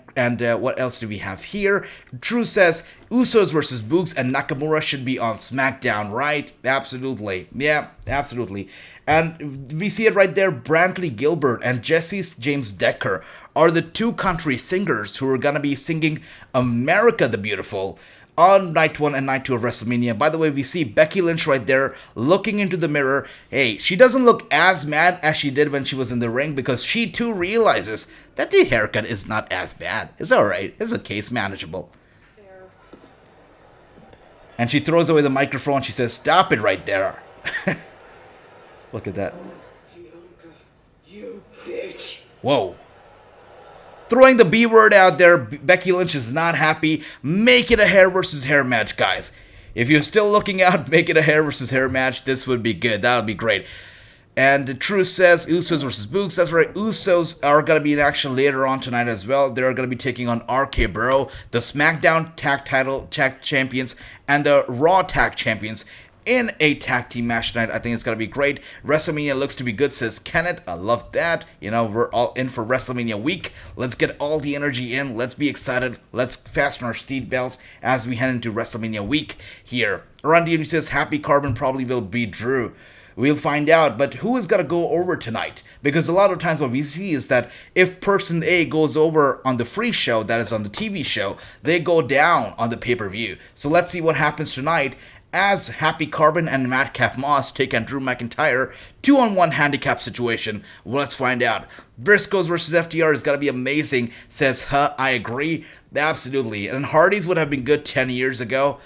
what else do we have here? Drew says, Usos versus Boogs and Nakamura should be on SmackDown, right? Absolutely. Yeah, absolutely. And we see it right there. Brantley Gilbert and Jesse James Decker are the two country singers who are going to be singing America the Beautiful on night 1 and night 2 of WrestleMania. By the way, we see Becky Lynch right there looking into the mirror. Hey, she doesn't look as mad as she did when she was in the ring because she too realizes that the haircut is not as bad. It's alright. It's okay. It's manageable. And she throws away the microphone. She says, "Stop it right there." Look at that. You bitch. Whoa. Throwing the B word out there. Becky Lynch is not happy. Make it a hair versus hair match, guys. If you're still looking out, make it a hair versus hair match. This would be good. That would be great. And the truth says Usos versus Boogs. That's right. Usos are going to be in action later on tonight as well. They're going to be taking on RK Bro, the SmackDown Tag Champions, and the Raw Tag Champions in a tag team match tonight. I think it's going to be great. WrestleMania looks to be good, says Kenneth. I love that. You know, we're all in for WrestleMania week. Let's get all the energy in. Let's be excited. Let's fasten our seat belts as we head into WrestleMania week here. Ron DMD says Happy Carbon probably will beat Drew. We'll find out, but who is going to go over tonight? Because a lot of times what we see is that if person A goes over on the free show, that is on the TV show, they go down on the pay-per-view. So let's see what happens tonight as Happy Carbon and Madcap Moss take on Drew McIntyre, 2-on-1 handicap situation. Well, let's find out. Briscoes versus FTR is going to be amazing, says I agree. Absolutely. And Hardy's would have been good 10 years ago.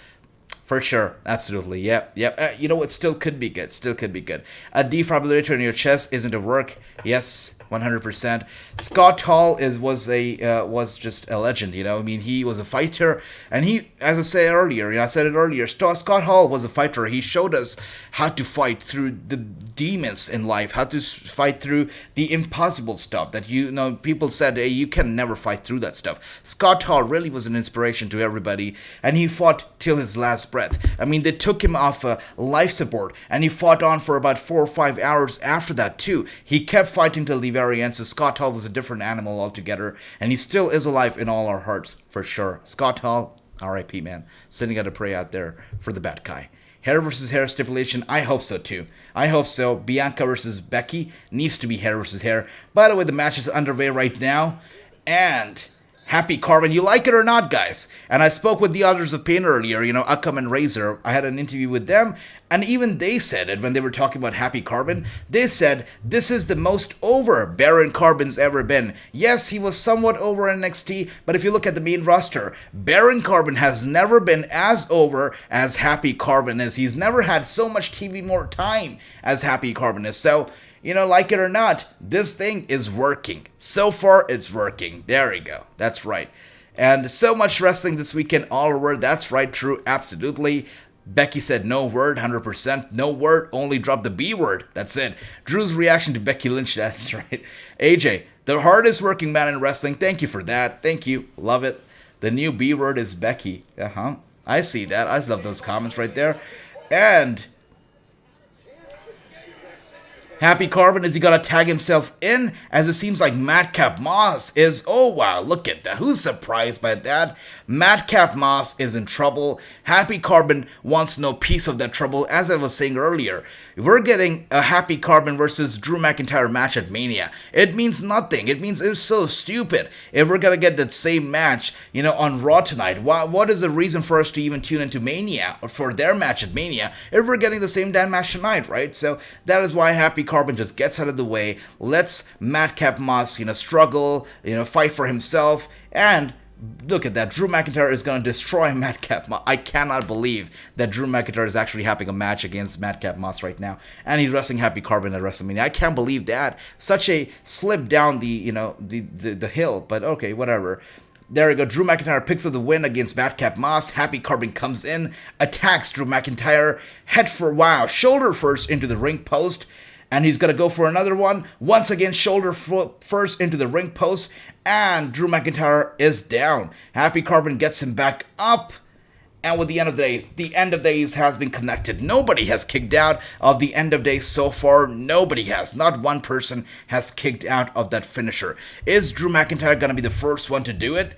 For sure, absolutely, yep. You know what? Still could be good. A defibrillator in your chest isn't a work. Yes, 100%. Scott Hall was just a legend. You know, I mean, he was a fighter, and he, as I said earlier, Scott Hall was a fighter. He showed us how to fight through the demons in life, how to fight through the impossible stuff that people said, hey, you can never fight through that stuff. Scott Hall really was an inspiration to everybody, and he fought till his last breath. I mean, they took him off life support, and he fought on for about 4 or 5 hours after that too. He kept fighting till the very end. So Scott Hall was a different animal altogether, and he still is alive in all our hearts for sure. Scott Hall, R.I.P. man, sending out a prayer out there for the bad guy. Hair versus hair stipulation, I hope so too. I hope so. Bianca versus Becky needs to be hair versus hair. By the way, the match is underway right now, and Happy Carbon, you like it or not, guys? And I spoke with the Others of Pain earlier, Akam and Razor. I had an interview with them, and even they said it when they were talking about Happy Carbon. They said, this is the most over Baron Carbon's ever been. Yes, he was somewhat over in NXT, but if you look at the main roster, Baron Carbon has never been as over as Happy Carbon is. He's never had so much TV more time as Happy Carbon is. So, like it or not, this thing is working. So far, it's working. There we go. That's right. And so much wrestling this weekend all over. That's right, true, absolutely. Becky said no word, 100%. No word, only drop the B word. That's it. Drew's reaction to Becky Lynch, that's right. AJ, the hardest working man in wrestling. Thank you for that. Thank you. Love it. The new B word is Becky. I see that. I love those comments right there. And Happy Carbon, is he gonna tag himself in? As it seems like Madcap Moss is. Oh wow, look at that. Who's surprised by that? Madcap Moss is in trouble. Happy Carbon wants no piece of that trouble. As I was saying earlier, we're getting a Happy Carbon versus Drew McIntyre match at Mania. It means nothing. It means it's so stupid. If we're gonna get that same match, on Raw tonight, what is the reason for us to even tune into Mania or for their match at Mania if we're getting the same damn match tonight, right? So that is why Happy Carbon just gets out of the way, lets Madcap Moss, struggle, fight for himself, and look at that. Drew McIntyre is going to destroy Madcap Moss. I cannot believe that Drew McIntyre is actually having a match against Madcap Moss right now, and he's wrestling Happy Carbon at WrestleMania. I can't believe that. Such a slip down the hill, but okay, whatever. There we go. Drew McIntyre picks up the win against Madcap Moss. Happy Carbon comes in, attacks Drew McIntyre, shoulder first into the ring post, and he's going to go for another one. Once again, shoulder first into the ring post, and Drew McIntyre is down. Happy Carbon gets him back up, and with the end of days has been connected. Nobody has kicked out of the end of days so far. Nobody has. Not one person has kicked out of that finisher. Is Drew McIntyre going to be the first one to do it?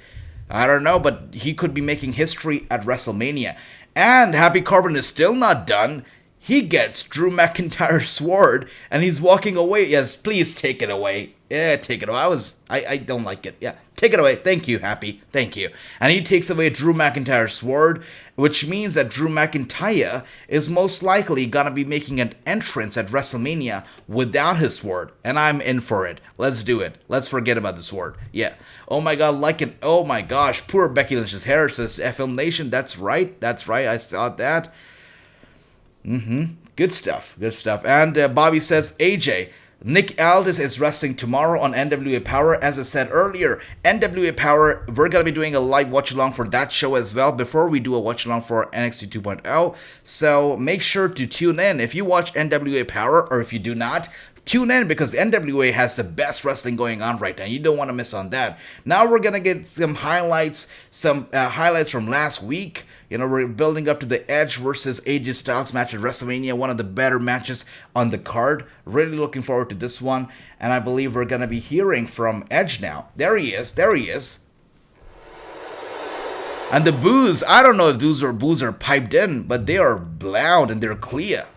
I don't know, but he could be making history at WrestleMania. And Happy Corbin is still not done. He gets Drew McIntyre's sword, and he's walking away. Yes, please take it away. Yeah, take it away. I don't like it. Yeah, take it away. Thank you, Happy. Thank you. And he takes away Drew McIntyre's sword, which means that Drew McIntyre is most likely gonna be making an entrance at WrestleMania without his sword. And I'm in for it. Let's do it. Let's forget about the sword. Yeah. Oh my god, like it. Oh my gosh. Poor Becky Lynch's hair, says FM Nation. That's right. That's right. I saw that. Good stuff. Good stuff. And Bobby says, AJ, Nick Aldis is wrestling tomorrow on NWA Power. As I said earlier, NWA Power, we're going to be doing a live watch-along for that show as well before we do a watch-along for NXT 2.0. So make sure to tune in. If you watch NWA Power, or if you do not, tune in, because NWA has the best wrestling going on right now. You don't want to miss on that. Now we're going to get some highlights from last week. You know, we're building up to the Edge versus AJ Styles match at WrestleMania, one of the better matches on the card. Really looking forward to this one, and I believe we're going to be hearing from Edge now. There he is. There he is. And the boos, I don't know if those boos are piped in, but they are loud and they're clear.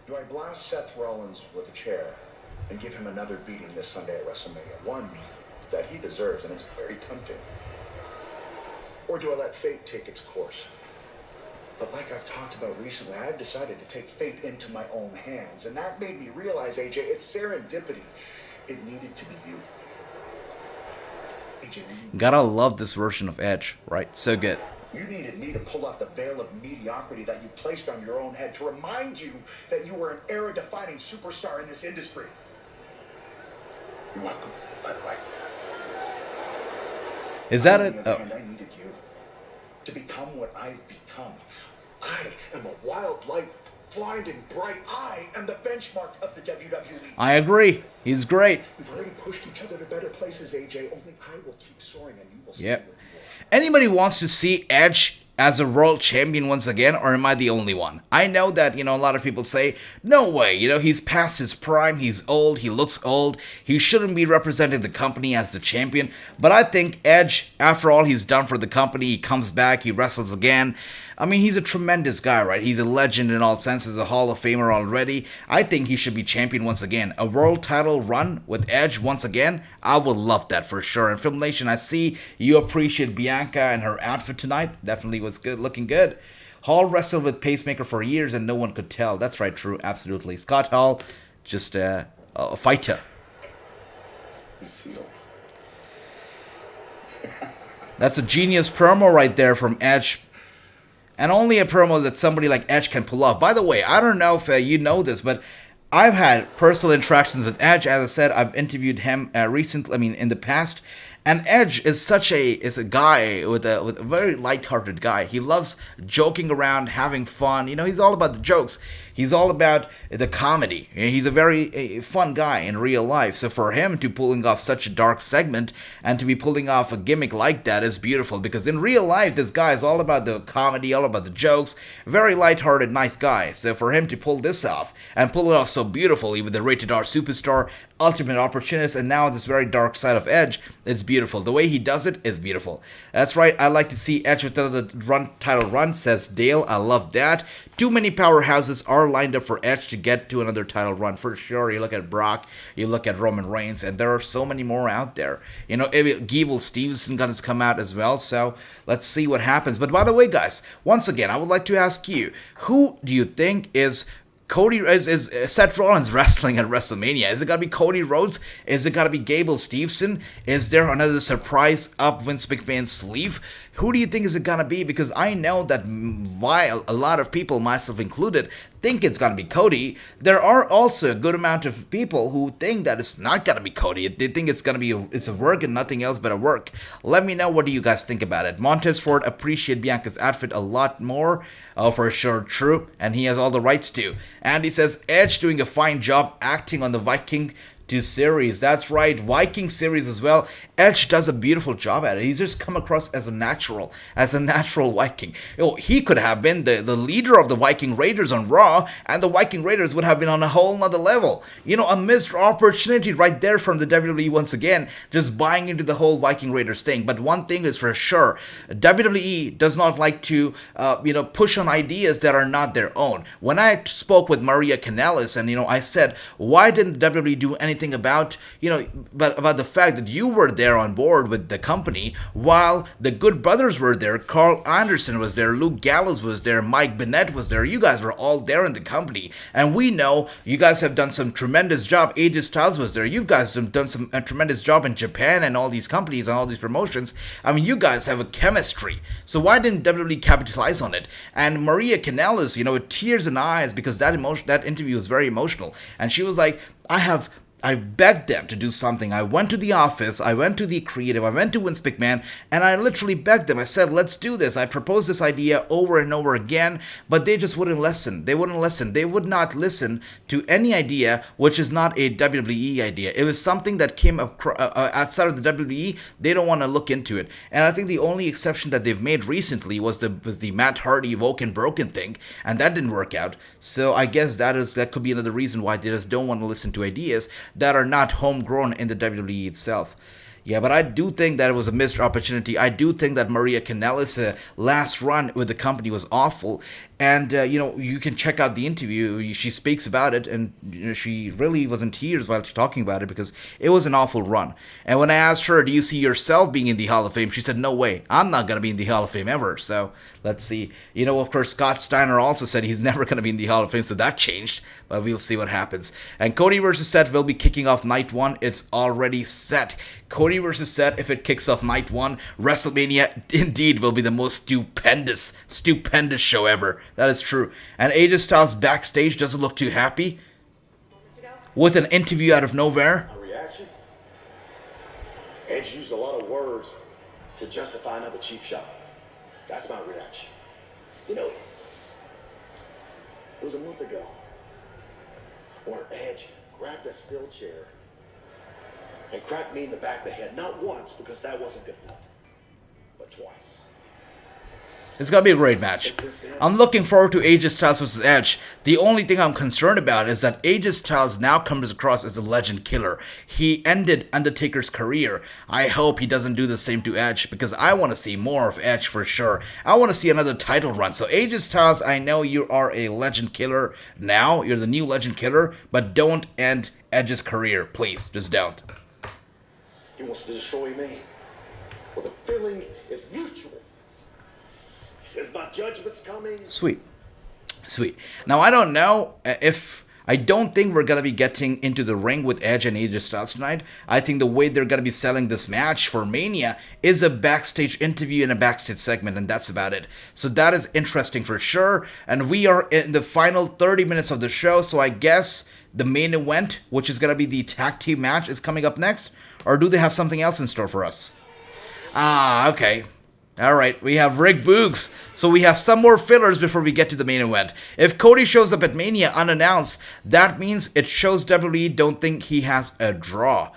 Do I blast Seth Rollins with a chair and give him another beating this Sunday at WrestleMania? One that he deserves, and it's very tempting. Or do I let fate take its course? But like I've talked about recently, I've decided to take fate into my own hands. And that made me realize, AJ, it's serendipity. It needed to be you. AJ, Gotta love this version of Edge, right? So good. you needed me to pull off the veil of mediocrity that you placed on your own head to remind you that you were an era-defining superstar in this industry. You're welcome, by the way. Is that On it? the other Oh. hand, I needed you to become what I've become. I am a wild light, blinding bright. I am the benchmark of the WWE. I agree. He's great. We've already pushed each other to better places, AJ. Only I will keep soaring and you will stay Yep. where you are. Anybody wants to see Edge as a world champion once again, or am I the only one? I know that, a lot of people say, no way, he's past his prime, he's old, he looks old, he shouldn't be representing the company as the champion, but I think Edge, after all he's done for the company, he comes back, he wrestles again. I mean, he's a tremendous guy, right? He's a legend in all senses, a Hall of Famer already. I think he should be champion once again. A world title run with Edge once again, I would love that for sure. And Film Nation, I see you appreciate Bianca and her outfit tonight. Definitely was good, looking good. Hall wrestled with Pacemaker for years and no one could tell. That's right, true, absolutely. Scott Hall, just a fighter. He's sealed. That's a genius promo right there from Edge. And only a promo that somebody like Edge can pull off. By the way, I don't know if you know this, but I've had personal interactions with Edge. As I said, I've interviewed him recently. In the past. And Edge is a guy with a very light-hearted guy. He loves joking around, having fun. He's all about the jokes. He's all about the comedy. He's a very fun guy in real life. So for him to pulling off such a dark segment and to be pulling off a gimmick like that is beautiful. Because in real life, this guy is all about the comedy, all about the jokes. Very light-hearted, nice guy. So for him to pull this off and pull it off so beautifully with the Rated R Superstar, Ultimate Opportunist, and now this very dark side of Edge, it's beautiful. The way he does it is beautiful. That's right, I like to see Edge with another title run, says Dale. I love that. Too many powerhouses are lined up for Edge to get to another title run, for sure. You look at Brock, you look at Roman Reigns, and there are so many more out there. Evil Stevenson going to come out as well, so let's see what happens. But by the way, guys, once again, I would like to ask you, who do you think is Seth Rollins wrestling at WrestleMania? Is it gonna be Cody Rhodes? Is it gonna be Gable Steveson? Is there another surprise up Vince McMahon's sleeve? Who do you think is it gonna be? Because I know that while a lot of people, myself included, think it's gonna be Cody, there are also a good amount of people who think that it's not gonna be Cody. They think it's a work and nothing else but a work. Let me know, what do you guys think about it? Montez Ford appreciate Bianca's outfit a lot more. Oh, for sure, true, and he has all the rights to. And he says, Edge doing a fine job acting on the Viking to series. That's right, Viking series as well. Edge does a beautiful job at it. He's just come across as a natural Viking. He could have been the leader of the Viking Raiders on Raw, and the Viking Raiders would have been on a whole nother level. A missed opportunity right there from the WWE once again, just buying into the whole Viking Raiders thing. But one thing is for sure, WWE does not like to, push on ideas that are not their own. When I spoke with Maria Kanellis, and I said, why didn't WWE do anything about the fact that you were there on board with the company while the Good Brothers were there? Carl Anderson was there, Luke Gallows was there, Mike Bennett was there. You guys were all there in the company, and we know you guys have done some tremendous job. AJ Styles was there. You guys have done some tremendous job in Japan and all these companies and all these promotions. I mean, you guys have a chemistry. So why didn't WWE capitalize on it? And Maria Kanellis, with tears in eyes, because that interview was very emotional, and she was like, I begged them to do something. I went to the office, I went to the creative, I went to Vince McMahon, and I literally begged them. I said, let's do this. I proposed this idea over and over again, but they just wouldn't listen. They wouldn't listen. They would not listen to any idea which is not a WWE idea. It was something that came outside of the WWE. They don't want to look into it. And I think the only exception that they've made recently was the Matt Hardy Woken Broken thing, and that didn't work out. So I guess that could be another reason why they just don't want to listen to ideas that are not homegrown in the WWE itself. Yeah, but I do think that it was a missed opportunity. I do think that Maria Kanellis' last run with the company was awful. And, you can check out the interview. She speaks about it, and she really was in tears while talking about it because it was an awful run. And when I asked her, do you see yourself being in the Hall of Fame? She said, no way. I'm not going to be in the Hall of Fame ever. So let's see. Of course, Scott Steiner also said he's never going to be in the Hall of Fame, so that changed. But we'll see what happens. And Cody versus Seth will be kicking off night one. It's already set. Cody versus Seth, if it kicks off night one, WrestleMania indeed will be the most stupendous show ever. That is true. And AJ Styles backstage doesn't look too happy with an interview out of nowhere. A reaction? Edge used a lot of words to justify another cheap shot. That's my reaction. It was a month ago when Edge grabbed a steel chair and cracked me in the back of the head. Not once, because that wasn't good enough, but twice. It's going to be a great match. I'm looking forward to AJ Styles vs. Edge. The only thing I'm concerned about is that AJ Styles now comes across as a legend killer. He ended Undertaker's career. I hope he doesn't do the same to Edge, because I want to see more of Edge for sure. I want to see another title run. So AJ Styles, I know you are a legend killer now. You're the new legend killer, but don't end Edge's career. Please, just don't. He wants to destroy me. Well, the feeling is mutual. He says my judgment's coming. Sweet. Now, I don't know if... I don't think we're going to be getting into the ring with Edge and AJ Styles tonight. I think the way they're going to be selling this match for Mania is a backstage interview and a backstage segment, and that's about it. So that is interesting for sure. And we are in the final 30 minutes of the show, so I guess the main event, which is going to be the tag team match, is coming up next. Or do they have something else in store for us? Okay. Alright, we have Rick Boogs, so we have some more fillers before we get to the main event. If Cody shows up at Mania unannounced, that means it shows WWE don't think he has a draw.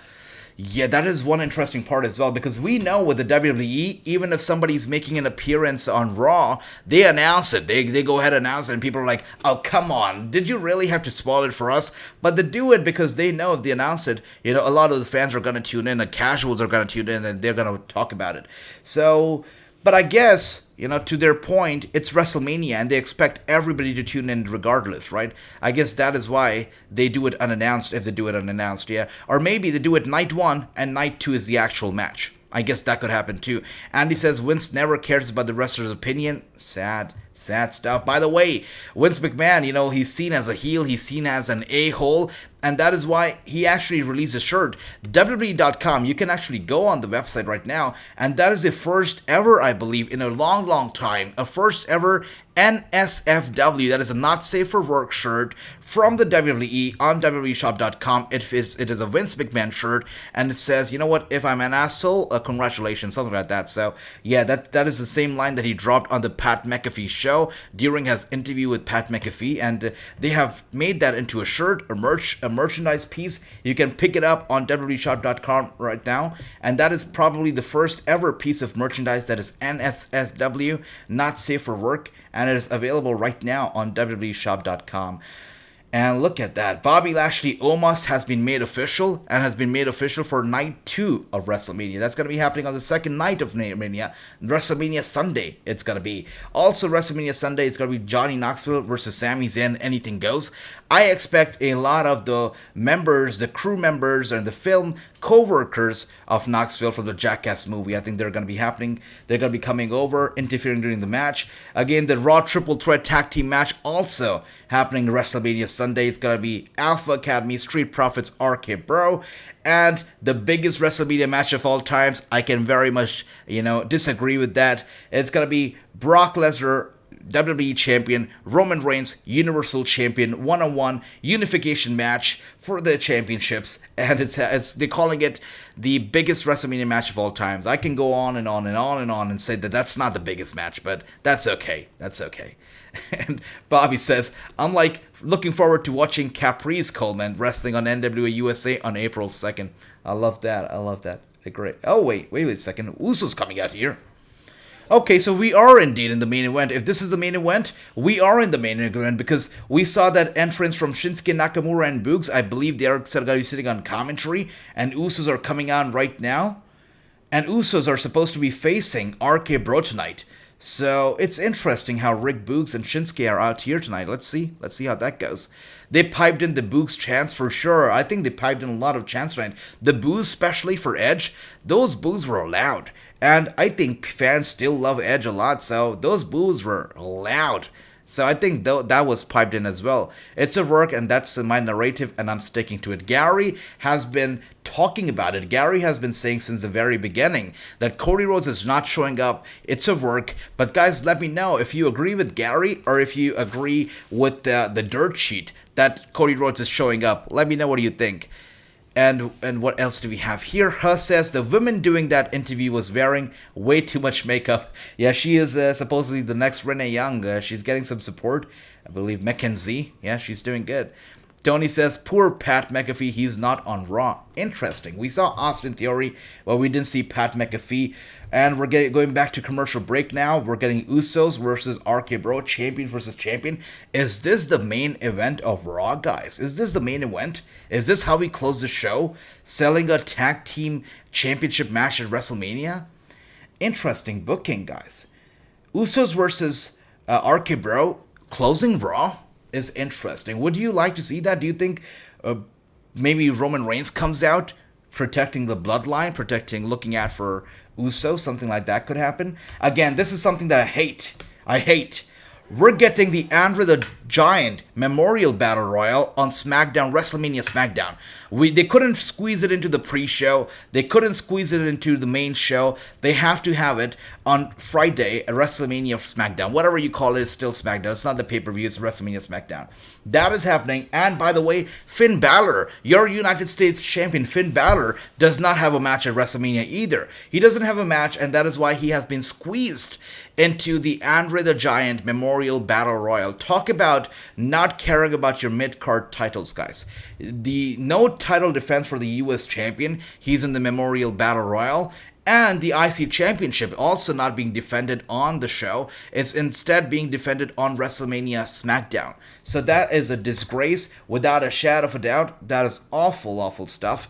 Yeah, that is one interesting part as well, because we know with the WWE, even if somebody's making an appearance on Raw, they announce it. They go ahead and announce it, and people are like, oh, come on, did you really have to spoil it for us? But they do it because they know if they announce it, a lot of the fans are going to tune in, the casuals are going to tune in, and they're going to talk about it. So... But I guess, to their point, it's WrestleMania and they expect everybody to tune in regardless, right? I guess that is why they do it unannounced if they do it unannounced, yeah. Or maybe they do it night one and night two is the actual match. I guess that could happen too. Andy says Vince never cares about the wrestler's opinion. Sad stuff. By the way, Vince McMahon, he's seen as a heel, he's seen as an a-hole, and that is why he actually released a shirt. WWE.com, you can actually go on the website right now, and that is the first ever, I believe, in a long time, a first ever NSFW, that is a not safe for work shirt from the WWE on WWEshop.com. It is a Vince McMahon shirt, and it says, you know what, if I'm an asshole, congratulations, something like that. So yeah, that is the same line that he dropped on the Pat McAfee show during his interview with Pat McAfee, and they have made that into a shirt, a merchandise piece. You can pick it up on WWEshop.com right now, and that is probably the first ever piece of merchandise that is NSFW, not safe for work, and it is available right now on WWEshop.com. And look at that. Bobby Lashley Omos has been made official, and has been made official for night 2 of WrestleMania. That's going to be happening on the second night of Mania. WrestleMania Sunday, it's going to be. Also, WrestleMania Sunday, it's going to be Johnny Knoxville versus Sami Zayn. Anything goes. I expect a lot of the members, the crew members, and the film co-workers of Knoxville from the Jackass movie. I think they're going to be happening. They're going to be coming over, interfering during the match. Again, the Raw Triple Threat Tag Team match also happening WrestleMania Sunday. It's going to be Alpha Academy, Street Profits, RK Bro, and the biggest WrestleMania match of all times. I can very much, disagree with that. It's going to be Brock Lesnar, WWE Champion, Roman Reigns, Universal Champion, one-on-one unification match for the championships, and it's they're calling it the biggest WrestleMania match of all times. I can go on and on and on and on and say that that's not the biggest match, but that's okay. That's okay. And Bobby says, I'm looking forward to watching Caprice Coleman wrestling on NWA USA on April 2nd. I love that. Great. Oh, wait a second. Uso's coming out here. Okay, so we are indeed in the main event. If this is the main event, we are in the main event because we saw that entrance from Shinsuke Nakamura and Boogs. I believe they are going to be sitting on commentary, and Usos are coming on right now. And Usos are supposed to be facing RK Bro tonight. So it's interesting how Rick Boogs and Shinsuke are out here tonight. Let's see how that goes. They piped in the Boogs chants for sure. I think they piped in a lot of chants tonight. The boos, especially for Edge, those boos were loud. And I think fans still love Edge a lot, so those boos were loud. So I think that was piped in as well. It's a work, and that's my narrative, and I'm sticking to it. Gary has been talking about it. Gary has been saying since the very beginning that Cody Rhodes is not showing up. It's a work. But guys, let me know if you agree with Gary or if you agree with the dirt sheet that Cody Rhodes is showing up. Let me know what you think. And what else do we have here? Her says the woman doing that interview was wearing way too much makeup. Yeah, she is supposedly the next Renee Young. She's getting some support. I believe Mackenzie. Yeah, she's doing good. Tony says, poor Pat McAfee, he's not on Raw. Interesting. We saw Austin Theory, but we didn't see Pat McAfee. And we're going back to commercial break now. We're getting Usos versus RK Bro, champion versus champion. Is this the main event of Raw, guys? Is this the main event? Is this how we close the show? Selling a tag team championship match at WrestleMania? Interesting booking, guys. Usos versus RK Bro, closing Raw? Is interesting. Would you like to see that? Do you think maybe Roman Reigns comes out protecting the bloodline, looking out for Usos, something like that could happen? Again, this is something that I hate. We're getting the Andre the Giant Memorial Battle Royal on SmackDown, WrestleMania SmackDown. They couldn't squeeze it into the pre-show. They couldn't squeeze it into the main show. They have to have it on Friday at WrestleMania SmackDown. Whatever you call it, it's still SmackDown. It's not the pay-per-view, it's WrestleMania SmackDown. That is happening. And by the way, Finn Balor, your United States champion, Finn Balor, does not have a match at WrestleMania either. He doesn't have a match, and that is why he has been squeezed into the Andre the Giant Memorial Battle Royal. Talk about not caring about your mid-card titles, guys. No title defense for the US champion. He's in the Memorial Battle Royal. And the IC Championship also not being defended on the show. It's instead being defended on WrestleMania SmackDown. So that is a disgrace without a shadow of a doubt. That is awful stuff.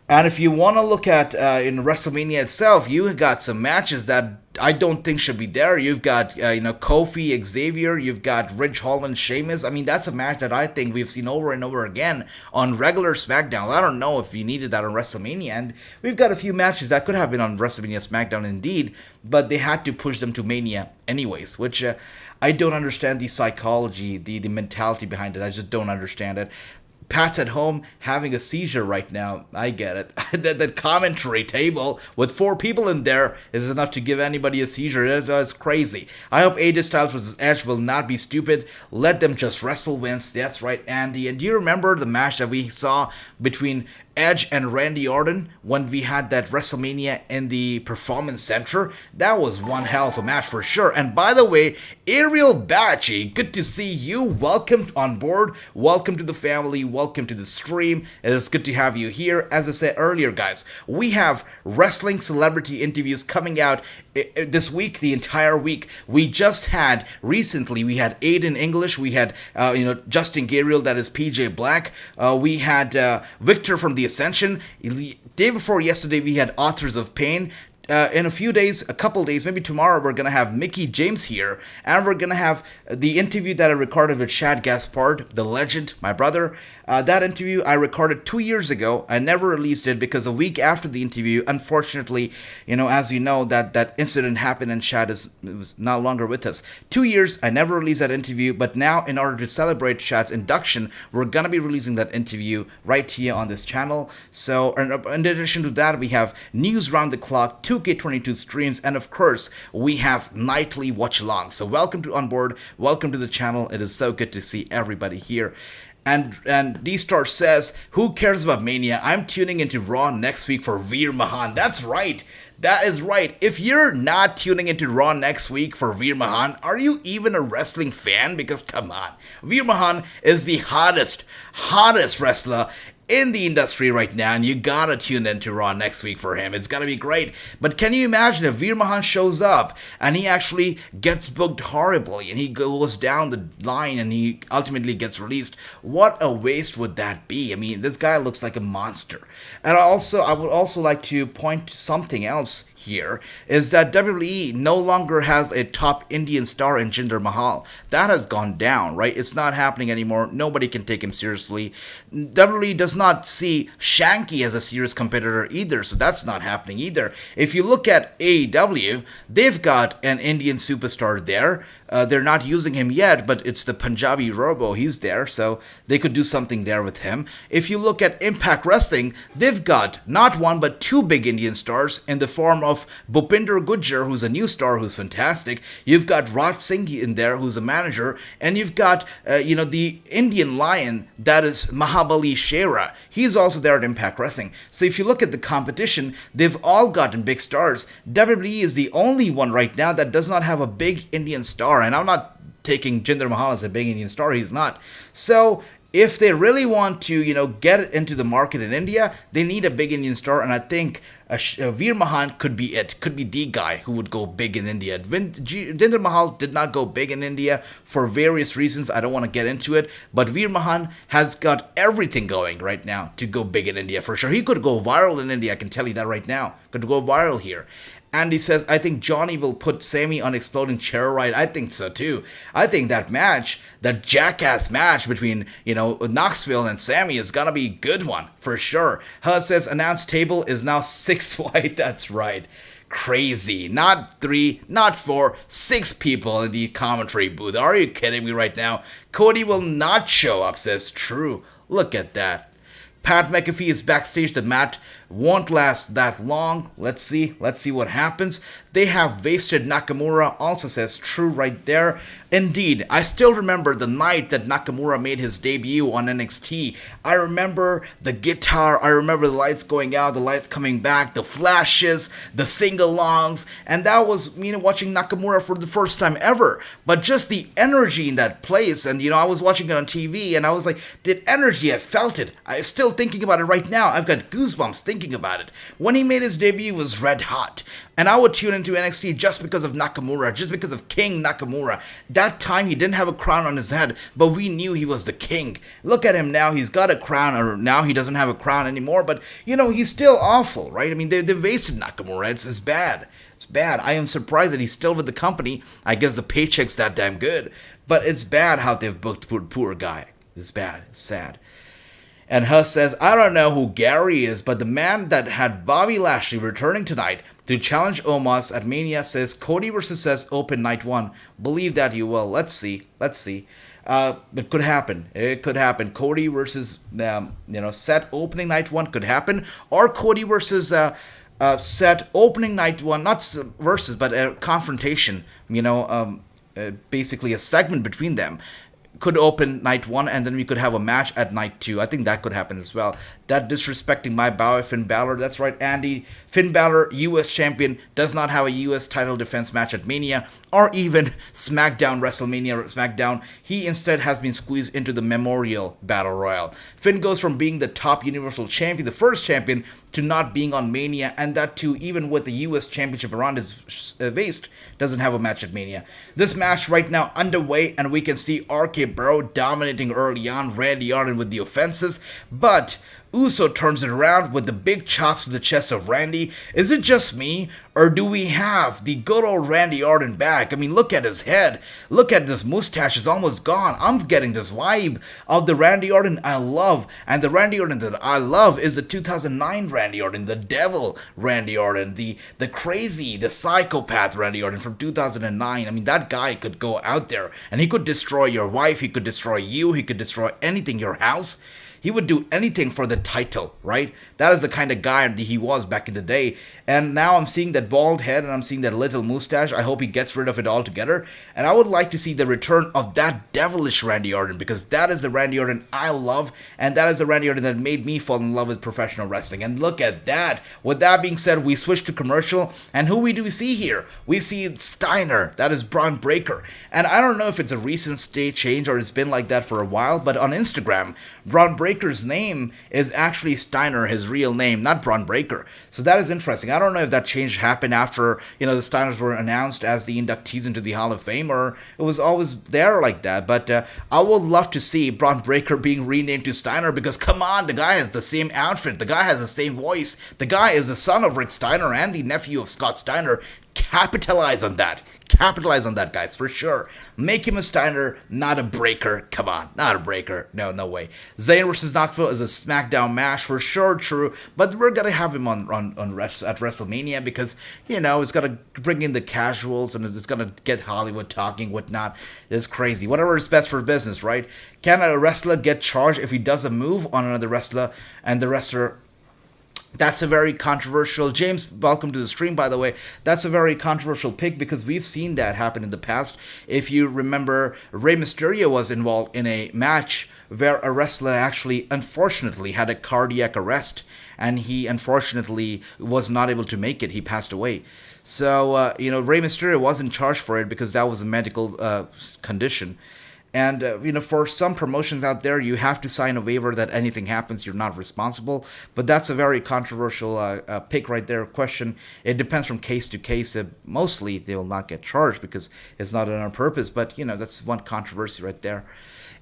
And if you want to look at in WrestleMania itself, you got some matches that I don't think should be there. You've got Kofi, Xavier. You've got Ridge Holland, Sheamus. I mean, that's a match that I think we've seen over and over again on regular SmackDown. I don't know if you needed that on WrestleMania. And we've got a few matches that could have been on WrestleMania SmackDown indeed, but they had to push them to Mania anyways, which I don't understand the psychology, the mentality behind it. I just don't understand it. Pat's at home having a seizure right now. I get it. that commentary table with 4 people in there is enough to give anybody a seizure. That's crazy. I hope AJ Styles vs. Edge will not be stupid. Let them just wrestle wins. That's right, Andy. And do you remember the match that we saw between Edge and Randy Orton when we had that WrestleMania in the Performance Center? That was one hell of a match for sure. And by the way, Ariel Bachi, good to see you. Welcome on board. Welcome to the family. Welcome to the stream. It is good to have you here. As I said earlier, guys, we have wrestling celebrity interviews coming out this week, the entire week. We just had recently, we had Aiden English, we had Justin Gabriel, that is PJ Black, we had Victor from the Ascension. Day before yesterday, we had Authors of Pain. In a few days, a couple days, maybe tomorrow, we're going to have Mickey James here, and we're going to have the interview that I recorded with Chad Gaspard, the legend, my brother. That interview I recorded 2 years ago. I never released it because a week after the interview, unfortunately, as you know, that incident happened and Chad was no longer with us. 2 years, I never released that interview, but now in order to celebrate Chad's induction, we're going to be releasing that interview right here on this channel. So in addition to that, we have news round the clock, 2K22 streams, and of course, we have nightly watch-alongs. So welcome to on board, welcome to the channel. It is so good to see everybody here. And D-Star says, who cares about Mania? I'm tuning into Raw next week for Veer Mahan. That's right. That is right. If you're not tuning into Raw next week for Veer Mahan, are you even a wrestling fan? Because come on, Veer Mahan is the hottest wrestler in the industry right now, and you gotta tune into Raw next week for him. It's gonna be great. But can you imagine if Veer Mahan shows up and he actually gets booked horribly and he goes down the line and he ultimately gets released? What a waste would that be? I mean, this guy looks like a monster. And I would also like to point to something else here, is that WWE no longer has a top Indian star in Jinder Mahal. That has gone down, right? It's not happening anymore. Nobody can take him seriously. WWE does not see Shanky as a serious competitor either, so that's not happening either. If you look at AEW, they've got an Indian superstar there. They're not using him yet, but it's the Punjabi Robo. He's there, so they could do something there with him. If you look at Impact Wrestling, they've got not one, but 2 big Indian stars in the form of Bhupinder Gujjar, who's a new star, who's fantastic. You've got Wrassingh in there, who's a manager, and you've got, the Indian Lion, that is Mahabali Shera. He's also there at Impact Wrestling. So if you look at the competition, they've all gotten big stars. WWE is the only one right now that does not have a big Indian star. And I'm not taking Jinder Mahal as a big Indian star. He's not. So if they really want to, get into the market in India, they need a big Indian star. And I think Veer Mahan could be it. Could be the guy who would go big in India. Jinder Mahal did not go big in India for various reasons. I don't want to get into it. But Veer Mahan has got everything going right now to go big in India for sure. He could go viral in India. I can tell you that right now. Could go viral here. Andy says, I think Johnny will put Sammy on exploding chair ride. I think so too. I think that match, that jackass match between, Knoxville and Sammy is gonna be a good one for sure. Her says, announced table is now 6 wide. That's right. Crazy. Not 3, not 4, 6 people in the commentary booth. Are you kidding me right now? Cody will not show up, says True. Look at that. Pat McAfee is backstage. The match won't last that long. Let's see what happens. They have wasted Nakamura, also says True right there. Indeed, I still remember the night that Nakamura made his debut on NXT. I remember the guitar, I remember the lights going out, the lights coming back, the flashes, the sing-alongs, and that was, watching Nakamura for the first time ever. But just the energy in that place, and I was watching it on TV, and I was like, the energy, I felt it. I'm still thinking about it right now. I've got goosebumps thinking about it. When he made his debut, it was red hot. And I would tune into NXT just because of Nakamura, just because of King Nakamura. That time he didn't have a crown on his head, but we knew he was the king. Look at him now, he's got a crown, or now he doesn't have a crown anymore, but he's still awful, right? I mean, they've wasted Nakamura. It's bad. It's bad. I am surprised that he's still with the company. I guess the paycheck's that damn good. But it's bad how they've booked poor guy. It's bad. It's sad. And Huss says, I don't know who Gary is, but the man that had Bobby Lashley returning tonight to challenge Omos at Mania says Cody versus Seth open night 1. Believe that you will. Let's see. It could happen. Cody versus Seth opening night 1 could happen, or Cody versus Seth opening night 1, not versus, but a confrontation. Basically a segment between them. Could open night 1, and then we could have a match at night 2. I think that could happen as well. That disrespecting my boy Finn Balor. That's right, Andy. Finn Balor, U.S. champion, does not have a U.S. title defense match at Mania or even WrestleMania. He instead has been squeezed into the Memorial Battle Royal. Finn goes from being the top Universal champion, the first champion, to not being on Mania, and that too even with the U.S. Championship around his waist, doesn't have a match at Mania. This match right now underway, and we can see RK Bro dominating early on, Randy Orton with the offenses, but Uso turns it around with the big chops to the chest of Randy. Is it just me, or do we have the good old Randy Orton back? I mean, look at his head. Look at this mustache. It's almost gone. I'm getting this vibe of the Randy Orton I love. And the Randy Orton that I love is the 2009 Randy Orton, the devil Randy Orton, the crazy, the psychopath Randy Orton from 2009. I mean, that guy could go out there and he could destroy your wife. He could destroy you. He could destroy anything, your house. He would do anything for the title, right? That is the kind of guy that he was back in the day. And now I'm seeing that bald head and I'm seeing that little mustache. I hope he gets rid of it altogether. And I would like to see the return of that devilish Randy Orton, because that is the Randy Orton I love. And that is the Randy Orton that made me fall in love with professional wrestling. And look at that. With that being said, we switch to commercial. And who do we see here? We see Steiner. That is Braun Breaker. And I don't know if it's a recent state change or it's been like that for a while. But on Instagram, Braun Breaker's name is actually Steiner, his real name, not Braun Breaker. So that is interesting. I don't know if that change happened after, the Steiners were announced as the inductees into the Hall of Fame, or it was always there like that. But I would love to see Braun Breaker being renamed to Steiner, because come on, the guy has the same outfit, the guy has the same voice, the guy is the son of Rick Steiner and the nephew of Scott Steiner. Capitalize on that. Capitalize on that, guys, for sure. Make him a Steiner, not a Breaker. Come on, not a Breaker. No way. Zayn versus Knoxville is a SmackDown match for sure, true. But we're gonna have him at WrestleMania because it's gonna bring in the casuals and it's gonna get Hollywood talking, whatnot. It's crazy. Whatever is best for business, right? Can a wrestler get charged if he does a move on another wrestler and the wrestler? That's a very controversial. James, welcome to the stream, by the way. That's a very controversial pick because we've seen that happen in the past. If you remember, Rey Mysterio was involved in a match where a wrestler actually, unfortunately, had a cardiac arrest, and he unfortunately was not able to make it. He passed away. So, Rey Mysterio wasn't charged for it because that was a medical condition. And, for some promotions out there, you have to sign a waiver that anything happens, you're not responsible. But that's a very controversial pick right there. Question, it depends from case to case. Mostly, they will not get charged because it's not on purpose. But, that's one controversy right there.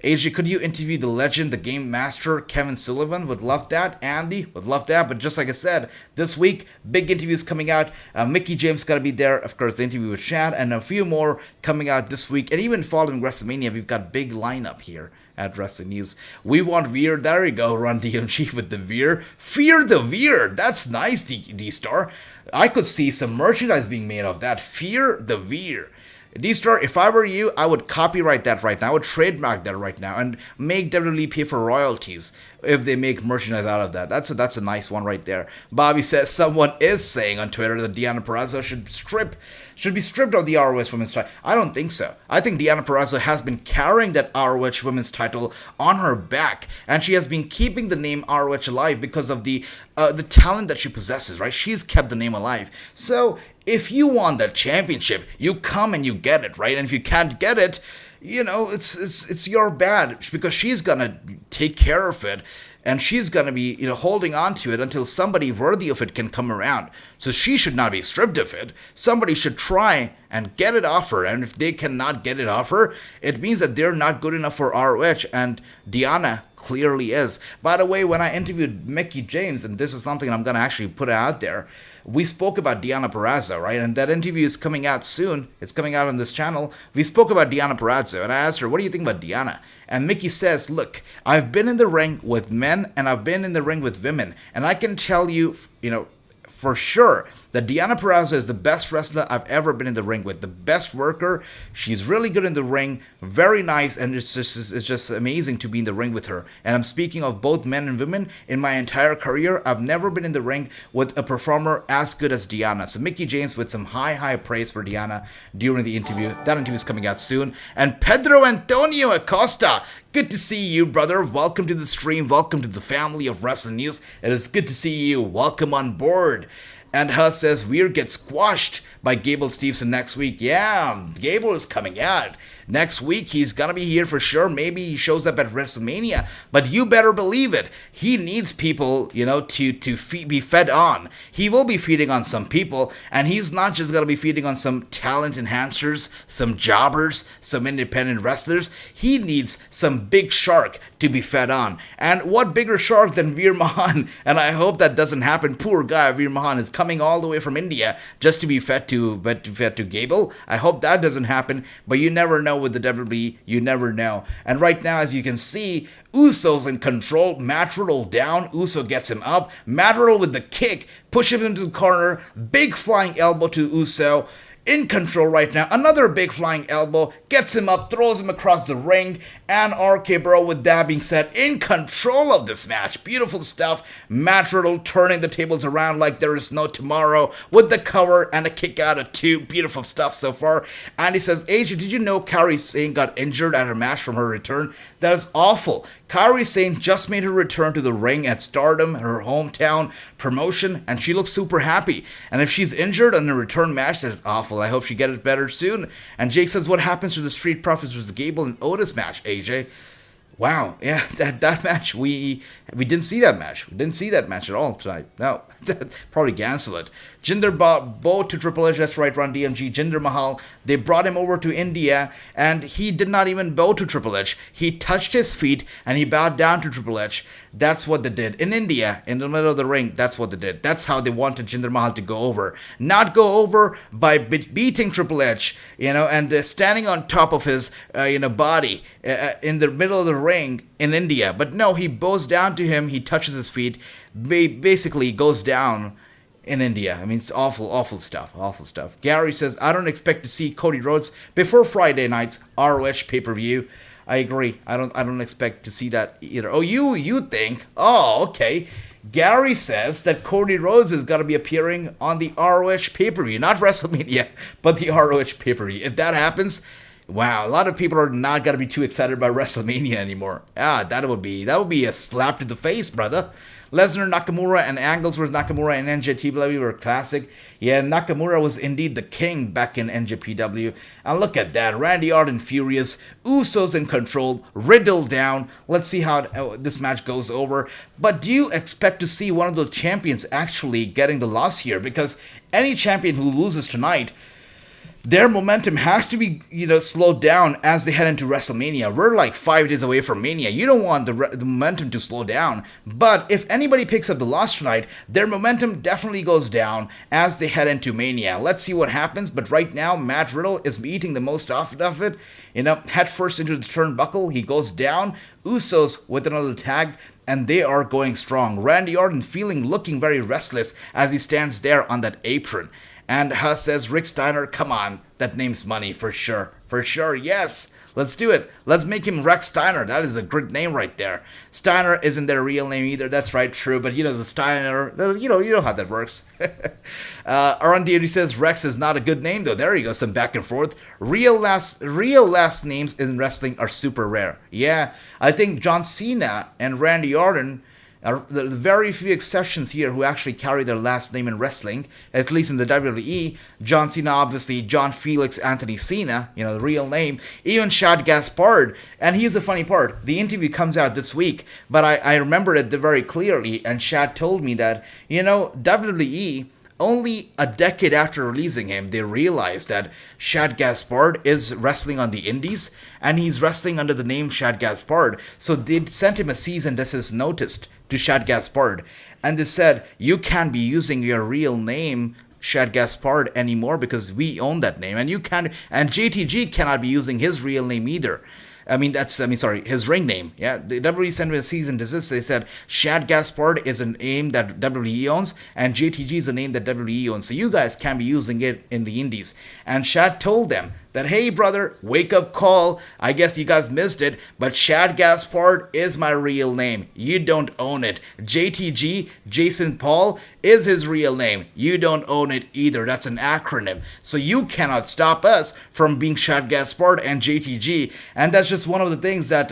AJ, could you interview the legend, the game master, Kevin Sullivan? Would love that. Andy, would love that. But just like I said, this week, big interviews coming out. Mickey James got to be there. Of course, the interview with Chad, and a few more coming out this week. And even following WrestleMania, we've got big lineup here at Wrasslinews. We want Veer. There you go, Run DMG with the Veer. Fear the Veer. That's nice, D-Star. I could see some merchandise being made of that. Fear the Veer. D-Star, if I were you, I would copyright that right now. I would trademark that right now and make WWE pay for royalties if they make merchandise out of that. That's a nice one right there. Bobby says someone is saying on Twitter that Deonna Purrazzo should be stripped of the ROH Women's title. I don't think so. I think Deonna Purrazzo has been carrying that ROH Women's title on her back, and she has been keeping the name ROH alive because of the talent that she possesses, right? She's kept the name alive. So if you want that championship, you come and you get it, right? And if you can't get it, it's your bad, because she's gonna take care of it, and she's gonna be holding on to it until somebody worthy of it can come around. So she should not be stripped of it. Somebody should try and get it off her, and if they cannot get it off her, it means that they're not good enough for ROH, and Deonna clearly is. By the way, when I interviewed Mickey James, and this is something I'm gonna actually put out there, we spoke about Deonna Purrazzo, right? And that interview is coming out soon. It's coming out on this channel. We spoke about Deonna Purrazzo, and I asked her, what do you think about Deonna? And Mickey says, look, I've been in the ring with men men and I've been in the ring with women. And I can tell you, for sure that Deonna Purrazzo is the best wrestler I've ever been in the ring with. The best worker. She's really good in the ring. Very nice. And it's just amazing to be in the ring with her. And I'm speaking of both men and women. In my entire career, I've never been in the ring with a performer as good as Deonna. So Mickie James with some high praise for Deonna during the interview. That interview is coming out soon. And Pedro Antonio Acosta. Good to see you, brother. Welcome to the stream. Welcome to the family of Wrestling News. It is good to see you. Welcome on board. And Huss says, Weird gets squashed by Gable Steveson next week. Yeah, Gable is coming out. Next week, he's going to be here for sure. Maybe he shows up at WrestleMania. But you better believe it. He needs people, to be fed on. He will be feeding on some people. And he's not just going to be feeding on some talent enhancers, some jobbers, some independent wrestlers. He needs some big shark to be fed on. And what bigger shark than Veer Mahan? And I hope that doesn't happen. Poor guy, Veer Mahan is coming all the way from India just to be fed to Gable. I hope that doesn't happen, but you never know with the WWE. You never know. And right now, as you can see, Uso's in control. Matt Riddle down. Uso gets him up. Matt Riddle with the kick, push him into the corner. Big flying elbow to Uso. In control right now. Another big flying elbow. Gets him up, throws him across the ring. And RK Bro, with that being said, in control of this match. Beautiful stuff. Matt Riddle turning the tables around like there is no tomorrow with the cover and a kick out of 2. Beautiful stuff so far. And he says, Asia, did you know Kairi Sane got injured at her match from her return? That is awful. Kairi Sane just made her return to the ring at Stardom, her hometown promotion, and she looks super happy. And if she's injured on the return match, that is awful. I hope she gets better soon. And Jake says, what happens to the Street Profits versus Gable and Otis match, AJ? Wow, yeah, that match, we didn't see that match. We didn't see that match at all tonight. No, probably cancel it. Jinder Bow to Triple H, that's right, Ron DMG. Jinder Mahal, they brought him over to India, and he did not even bow to Triple H. He touched his feet, and he bowed down to Triple H. That's what they did. In India, in the middle of the ring, that's what they did. That's how they wanted Jinder Mahal to go over. Not go over by beating Triple H, and standing on top of his, body in the middle of the ring in India. But no, he bows down to him, he touches his feet, basically goes down in India. I mean, it's awful stuff. Gary says, I don't expect to see Cody Rhodes before Friday night's ROH pay-per-view. I agree. I don't expect to see that either. Oh, you think? Oh, okay. Gary says that Cody Rhodes is going to be appearing on the ROH pay-per-view, not WrestleMania, but the ROH pay-per-view. If that happens, wow, a lot of people are not going to be too excited about WrestleMania anymore. That would be a slap to the face, brother. Lesnar, Nakamura, and Angles vs. Nakamura and NJPW were classic. Yeah, Nakamura was indeed the king back in NJPW. And look at that, Randy Orton furious, Usos in control, Riddle down. Let's see how this match goes over. But do you expect to see one of the champions actually getting the loss here? Because any champion who loses tonight, their momentum has to be, slowed down as they head into WrestleMania. We're like 5 days away from Mania. You don't want the momentum to slow down. But if anybody picks up the loss tonight, their momentum definitely goes down as they head into Mania. Let's see what happens. But right now, Matt Riddle is eating the most off of it. Head first into the turnbuckle. He goes down. Usos with another tag. And they are going strong. Randy Orton looking very restless as he stands there on that apron. And Huss says, Rick Steiner, come on, that name's money for sure. For sure, yes. Let's do it. Let's make him Rex Steiner. That is a great name right there. Steiner isn't their real name either. That's right, true. But the Steiner, you know how that works. Aaron Deity says Rex is not a good name though. There you go, some back and forth. Real last names in wrestling are super rare. Yeah, I think John Cena and Randy Orton are the very few exceptions here who actually carry their last name in wrestling, at least in the WWE. John Cena, obviously, John Felix Anthony Cena, the real name. Even Shad Gaspard. And here's the funny part. The interview comes out this week, but I remember it very clearly, and Shad told me that, WWE, only a decade after releasing him, they realized that Shad Gaspard is wrestling on the indies, and he's wrestling under the name Shad Gaspard. So they sent him a cease and desist notice to Shad Gaspard, and they said, you can't be using your real name, Shad Gaspard, anymore because we own that name, and you can't, and JTG cannot be using his real name either. his ring name. Yeah, the WWE sent me a cease and desist. They said Shad Gaspard is a name that WWE owns, and JTG is a name that WWE owns. So you guys can't be using it in the indies. And Shad told them that, hey brother, wake up call. I guess you guys missed it, but Shad Gaspard is my real name. You don't own it. JTG, Jason Paul, is his real name. You don't own it either. That's an acronym. So you cannot stop us from being Shad Gaspard and JTG. And that's just one of the things that,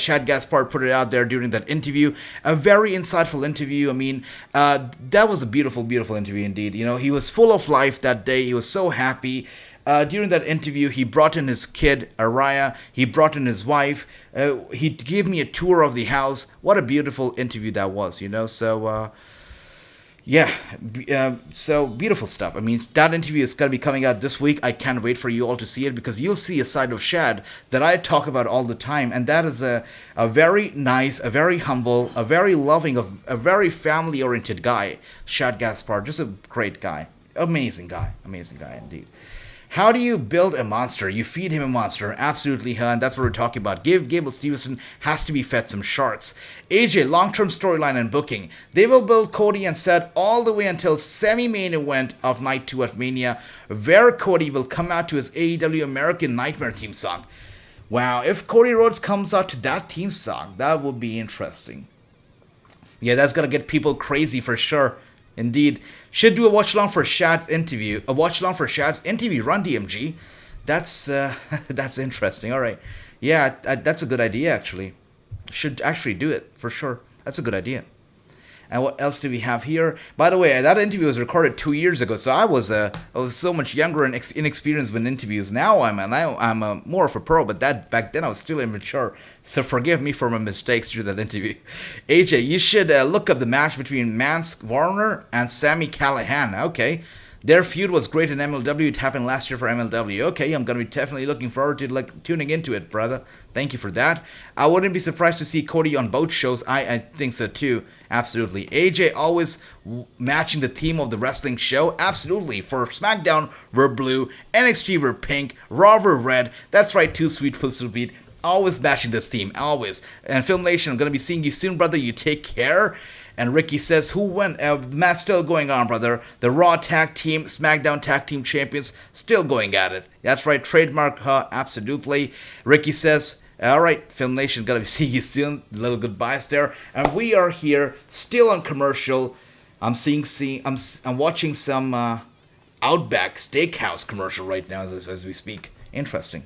Shad Gaspard put it out there during that interview. A very insightful interview. I mean, that was a beautiful, beautiful interview indeed. He was full of life that day. He was so happy. During that interview, he brought in his kid, Araya. He brought in his wife. He gave me a tour of the house. What a beautiful interview that was, So, so beautiful stuff. I mean, that interview is going to be coming out this week. I can't wait for you all to see it, because you'll see a side of Shad that I talk about all the time. And that is a very nice, a very humble, a very loving, a very family-oriented guy, Shad Gaspard. Just a great guy. Amazing guy indeed. How do you build a monster? You feed him a monster. Absolutely, and that's what we're talking about. Gable Stevenson has to be fed some sharks. AJ, long-term storyline and booking. They will build Cody and Seth all the way until semi-main event of Night 2 at Mania, where Cody will come out to his AEW American Nightmare theme song. Wow, if Cody Rhodes comes out to that theme song, that would be interesting. Yeah, that's going to get people crazy for sure. Indeed. Should do a watch along for Shad's interview. Run DMG. That's interesting. All right. Yeah, that's a good idea actually. Should actually do it for sure. That's a good idea. And what else do we have here? By the way, that interview was recorded 2 years ago, so I was so much younger and inexperienced with interviews. Now I'm more of a pro, but back then I was still immature. So forgive me for my mistakes through that interview. AJ, you should look up the match between Mance Warner and Sami Callihan. Okay. Their feud was great in MLW. It happened last year for MLW. Okay, I'm going to be definitely looking forward to tuning into it, brother. Thank you for that. I wouldn't be surprised to see Cody on both shows. I think so too. Absolutely. AJ always matching the theme of the wrestling show. Absolutely. For SmackDown, we're blue. NXT, we're pink. Raw, we're red. That's right, Too Sweet Pussy Beat. Always matching this theme. Always. And Film Nation, I'm going to be seeing you soon, brother. You take care. And Ricky says, who won? Match still going on, brother. The Raw Tag Team, SmackDown Tag Team Champions, still going at it. That's right, trademark, absolutely. Ricky says, all right, Film Nation, gonna see you soon. Little goodbyes there. And we are here, still on commercial. I'm watching some Outback Steakhouse commercial right now as we speak. Interesting.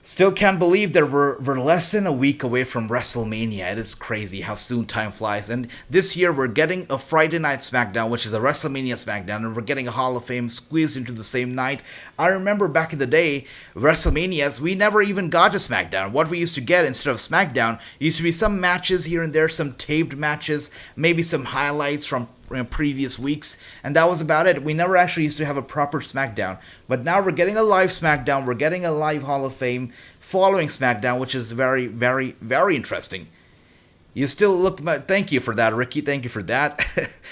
Still can't believe that we're less than a week away from WrestleMania. It is crazy how soon time flies. And this year we're getting a Friday Night SmackDown, which is a WrestleMania SmackDown, and we're getting a Hall of Fame squeezed into the same night. I remember back in the day, WrestleManias, we never even got to SmackDown. What we used to get instead of SmackDown used to be some matches here and there, some taped matches, maybe some highlights from previous weeks, and that was about it. We never actually used to have a proper SmackDown, but now we're getting a live SmackDown. We're getting a live Hall of Fame following SmackDown, which is very, very, very interesting. You still look, thank you for that, Ricky. Thank you for that.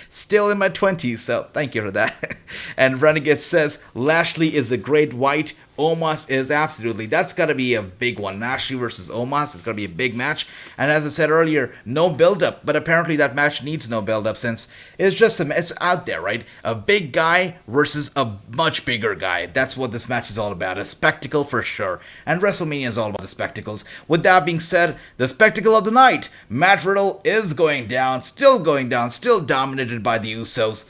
Still in my 20s, so thank you for that. And Renegade says, Lashley is a great white. Omos is absolutely. That's got to be a big one. Lashley versus Omos is going to be a big match. And as I said earlier, no build-up. But apparently that match needs no build-up since it's out there, right? A big guy versus a much bigger guy. That's what this match is all about. A spectacle for sure. And WrestleMania is all about the spectacles. With that being said, the spectacle of the night. Matt Riddle is going down, still dominated by the Usos.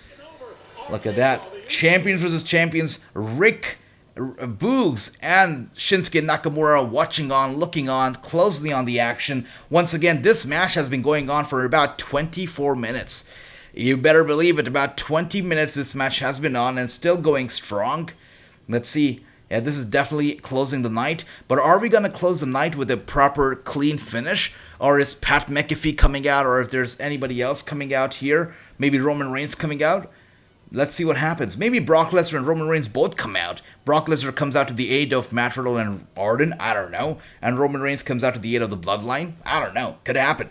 Look at that. Champions versus champions. Rick Boogs and Shinsuke Nakamura watching on, looking on, closely on the action. Once again, this match has been going on for about 24 minutes. You better believe it, about 20 minutes this match has been on and still going strong. Let's see. Yeah, this is definitely closing the night. But are we going to close the night with a proper, clean finish? Or is Pat McAfee coming out? Or if there's anybody else coming out here? Maybe Roman Reigns coming out? Let's see what happens. Maybe Brock Lesnar and Roman Reigns both come out. Brock Lesnar comes out to the aid of Matt Riddle and Orton. I don't know. And Roman Reigns comes out to the aid of the Bloodline. I don't know. Could happen.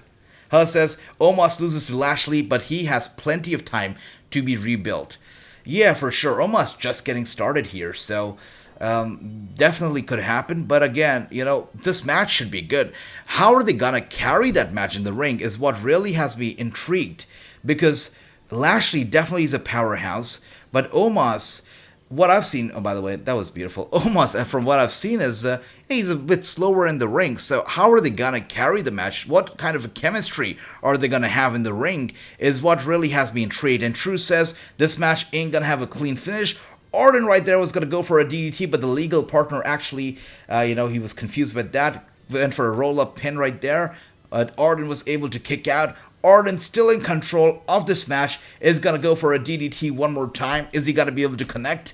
Hull says, Omos loses to Lashley, but he has plenty of time to be rebuilt. Yeah, for sure. Omos just getting started here. So Definitely could happen, but again, this match should be good. How are they gonna carry that match in the ring is what really has me intrigued, because Lashley definitely is a powerhouse, but Omos, what I've seen, oh, by the way, that was beautiful. Omos, from what I've seen, is he's a bit slower in the ring. So how are they gonna carry the match? What kind of a chemistry are they gonna have in the ring is what really has me intrigued. And True says this match ain't gonna have a clean finish. Orton right there was going to go for a DDT, but the legal partner actually, he was confused with that. Went for a roll-up pin right there. Orton was able to kick out. Orton still in control of this match. Is going to go for a DDT one more time. Is he going to be able to connect?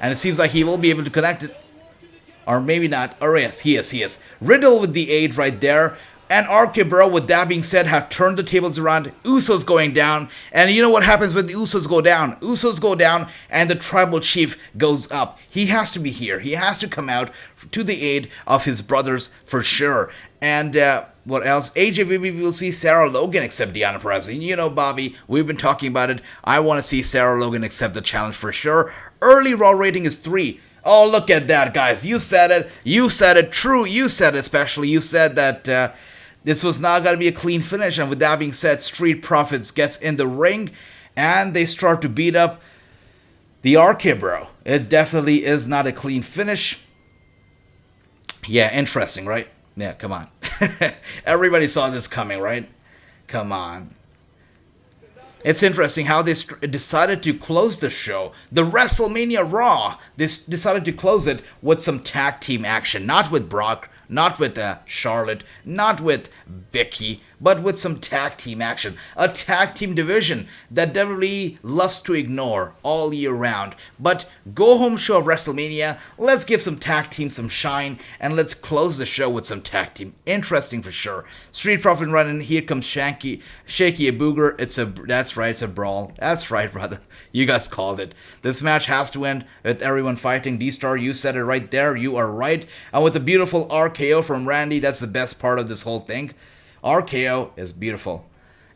And it seems like he will be able to connect it. Or maybe not. Or yes, he is. Riddle with the aid right there. And RK Bro, with that being said, have turned the tables around. Usos going down. And you know what happens when the Usos go down? Usos go down and the Tribal Chief goes up. He has to be here. He has to come out to the aid of his brothers for sure. And what else? AJBB will see Sarah Logan accept Deonna Purrazzo. Bobby, we've been talking about it. I want to see Sarah Logan accept the challenge for sure. Early Raw rating is 3. Oh, look at that, guys. You said it. You said it. True, you said it especially. You said that... this was not going to be a clean finish, and with that being said, Street Profits gets in the ring, and they start to beat up the RK Bro. It definitely is not a clean finish. Yeah, interesting, right? Yeah, come on. Everybody saw this coming, right? Come on. It's interesting how they decided to close the show. The WrestleMania RAW, they decided to close it with some tag team action. Not with Brock, not with Charlotte, not with Becky, but with some tag team action. A tag team division that WWE loves to ignore all year round. But go home show of WrestleMania, let's give some tag team some shine, and let's close the show with some tag team. Interesting for sure. Street Profit running, here comes Shaky a Booger. That's right, it's a brawl. That's right, brother. You guys called it. This match has to end with everyone fighting. D-Star, you said it right there. You are right. And with a beautiful RKO from Randy, that's the best part of this whole thing. RKO is beautiful.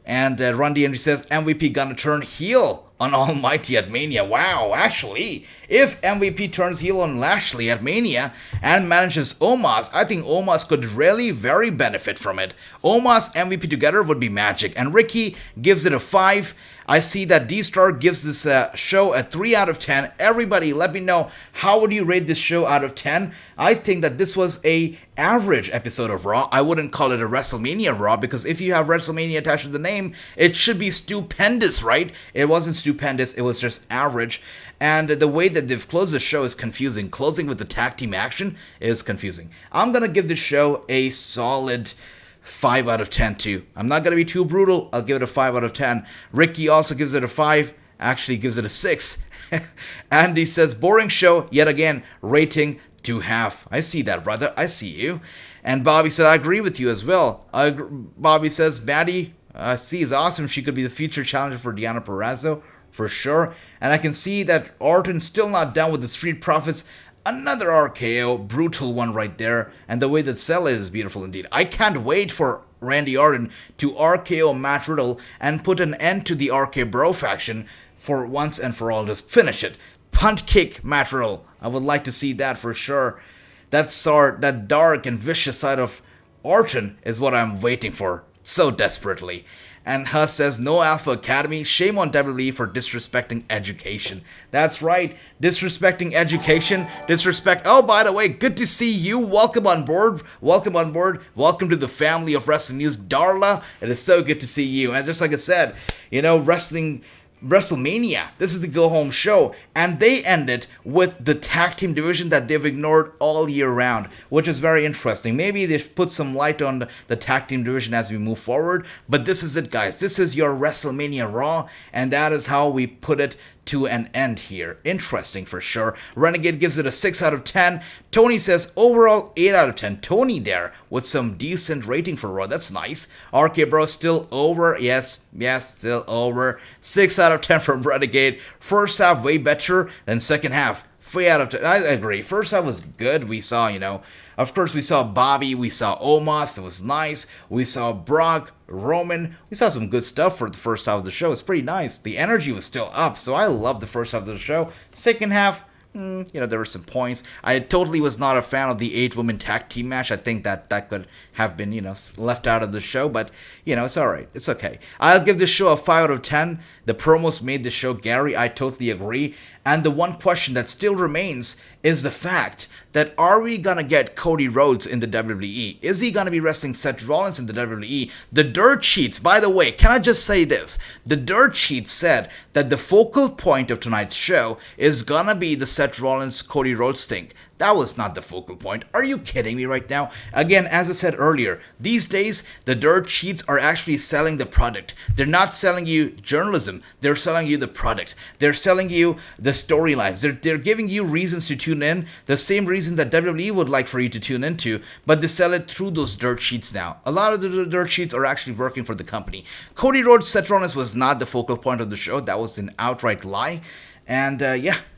And Run DMG says, MVP gonna turn heel on Almighty at Mania. Wow, actually, if MVP turns heel on Lashley at Mania and manages Omos, I think Omos could really very benefit from it. Omos MVP together would be magic. And Ricky gives it a 5. I see that D-Star gives this show a 3 out of 10. Everybody, let me know, how would you rate this show out of 10? I think that this was a average episode of Raw. I wouldn't call it a WrestleMania Raw, because if you have WrestleMania attached to the name, it should be stupendous, right? It wasn't stupendous, it was just average. And the way that they've closed the show is confusing. Closing with the tag team action is confusing. I'm gonna give this show a solid 5 out of 10 too. I'm not going to be too brutal. I'll give it a 5 out of 10. Ricky also gives it a 5. Actually gives it a 6. Andy says, boring show. Yet again, rating 2.5. I see that, brother. I see you. And Bobby said, I agree with you as well. Bobby says, Maddie, C is awesome. She could be the future challenger for Deonna Purrazzo, for sure. And I can see that Orton's still not done with the Street Profits. Another RKO, brutal one right there, and the way that sell it is beautiful indeed. I can't wait for Randy Orton to RKO Matt Riddle and put an end to the RK Bro faction for once and for all. Just finish it. Punt kick Matt Riddle. I would like to see that for sure. That dark and vicious side of Orton is what I'm waiting for so desperately. And Huss says, no Alpha Academy, shame on WWE for disrespecting education. That's right, disrespecting education, Oh, by the way, good to see you. Welcome on board. Welcome to the family of Wrestling News, Darla. It is so good to see you. And just like I said, WrestleMania, this is the go-home show, and they ended with the tag team division that they've ignored all year round, which is very interesting. Maybe they put some light on the tag team division as we move forward, but this is it, guys. This is your WrestleMania Raw, and that is how we put it to an end here. Interesting for sure. Renegade gives it a 6 out of 10. Tony says overall 8 out of 10. Tony there with some decent rating for Raw. That's nice. RK Bro still over. Yes, still over. 6 out of 10 from Renegade. First half way better than second half. 3 out of 10. I agree. First half was good. We saw, of course, we saw Bobby. We saw Omos. It was nice. We saw Brock, Roman. We saw some good stuff for the first half of the show. It's pretty nice. The energy was still up, so I love the first half of the show. Second half, there were some points. I totally was not a fan of the 8-woman tag team match. I think that could have been, left out of the show, but, it's all right. It's okay. I'll give this show a 5 out of 10. The promos made the show, Gary. I totally agree. And the one question that still remains is the fact that are we going to get Cody Rhodes in the WWE? Is he going to be wrestling Seth Rollins in the WWE? The dirt sheets, by the way, can I just say this? The dirt sheets said that the focal point of tonight's show is going to be the Seth Rollins Cody Rhodes thing. That was not the focal point. Are you kidding me right now? Again, as I said earlier, these days, the dirt sheets are actually selling the product. They're not selling you journalism. They're selling you the product. They're selling you the storylines. They're giving you reasons to tune in, the same reason that WWE would like for you to tune into, but they sell it through those dirt sheets now. A lot of the dirt sheets are actually working for the company. Cody Rhodes, Seth Rollins was not the focal point of the show. That was an outright lie. And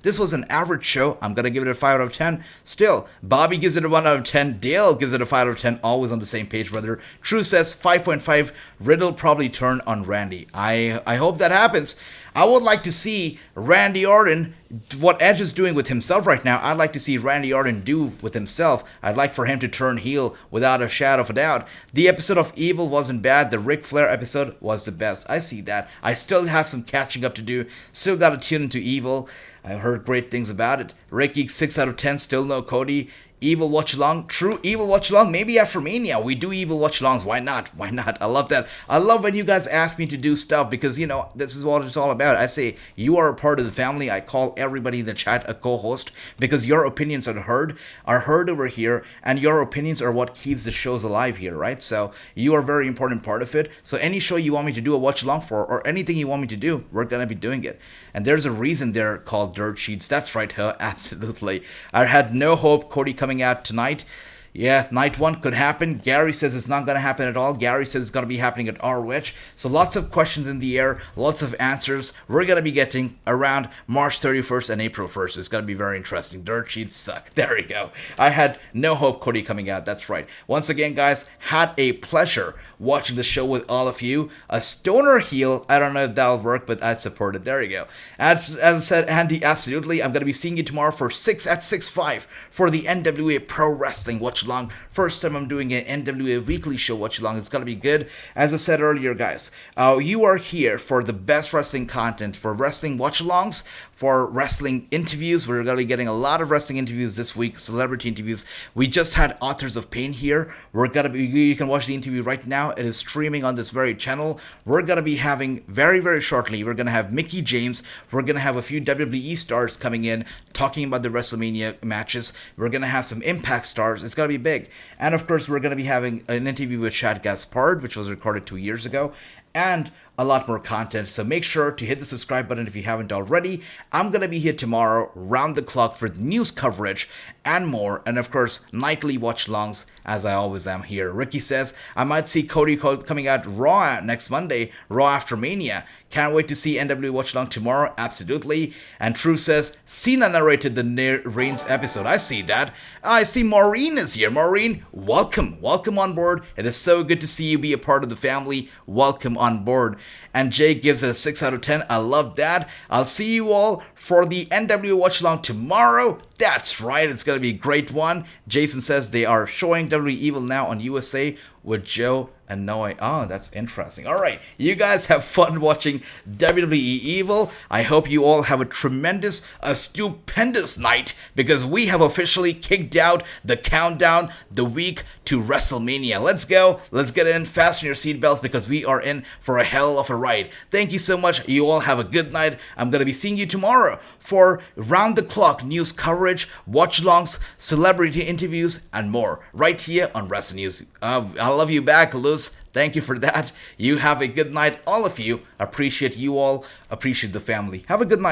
this was an average show. I'm going to give it a 5 out of 10. Still, Bobby gives it a 1 out of 10. Dale gives it a 5 out of 10. Always on the same page, brother. True says 5.5. Riddle probably turn on Randy. I hope that happens. I would like to see Randy Orton, what Edge is doing with himself right now, I'd like to see Randy Orton do with himself. I'd like for him to turn heel without a shadow of a doubt. The episode of Evil wasn't bad. The Ric Flair episode was the best. I see that. I still have some catching up to do. Still got to tune into Evil. I've heard great things about it. Ricky, 6 out of 10. Still no Cody. Evil watch along, true evil watch along. Maybe after Mania we do evil watch alongs. Why not? Why not? I love that. I love when you guys ask me to do stuff because this is what it's all about. I say you are a part of the family. I call everybody in the chat a co-host because your opinions are heard over here, and your opinions are what keeps the shows alive here, right? So you are a very important part of it. So any show you want me to do a watch along for, or anything you want me to do, we're gonna be doing it. And there's a reason they're called dirt sheets. That's right, huh? Absolutely. I had no hope Cody coming out tonight. Yeah, night one could happen. Gary says it's not going to happen at all. Gary says it's going to be happening at ROH. So lots of questions in the air, lots of answers we're going to be getting around March 31st and April 1st. It's going to be very interesting. Dirt sheets suck. There we go. I had no hope Cody coming out. That's right. Once again, guys, had a pleasure watching the show with all of you. A stoner heel. I don't know if that'll work, but I'd support it. There you go. As I said, Andy, absolutely. I'm going to be seeing you tomorrow for 6 at 6-5 for the NWA Pro Wrestling Watch Along. First time I'm doing an NWA weekly show watch along. It's gonna be good. As I said earlier, guys, you are here for the best wrestling content, for wrestling watch alongs, for wrestling interviews. We're gonna be getting a lot of wrestling interviews this week, celebrity interviews. We just had Authors of Pain here. You can watch the interview right now. It is streaming on this very channel. We're gonna be having very, very shortly, we're gonna have Mickie James. We're gonna have a few WWE stars coming in talking about the WrestleMania matches. We're gonna have some Impact stars. It's gonna be big. And of course, we're going to be having an interview with Chad Gaspard, which was recorded 2 years ago, and a lot more content. So make sure to hit the subscribe button if you haven't already. I'm going to be here tomorrow, round the clock, for news coverage and more. And of course, nightly watch-alongs, as I always am here. Ricky says, I might see Cody coming out Raw next Monday, Raw after Mania. Can't wait to see NWA Watch Along tomorrow. Absolutely. And True says, Cena narrated the Reigns episode. I see that. I see Maureen is here. Maureen, welcome. Welcome on board. It is so good to see you be a part of the family. Welcome on board. And Jay gives it a 6 out of 10. I love that. I'll see you all for the NWA Watch Along tomorrow. That's right. It's going to be a great one. Jason says they are showing WWE Evil now on USA with Joe and Noah. Oh, that's interesting. All right. You guys have fun watching WWE Evil. I hope you all have a tremendous, stupendous night because we have officially kicked out the countdown, the week to WrestleMania. Let's go. Let's get in. Fasten your seatbelts because we are in for a hell of a ride. Thank you so much. You all have a good night. I'm going to be seeing you tomorrow for round-the-clock news coverage, watch-alongs, celebrity interviews, and more right here on Wrasslinews. I love you back, Luz. Thank you for that. You have a good night, all of you. Appreciate you all. Appreciate the family. Have a good night.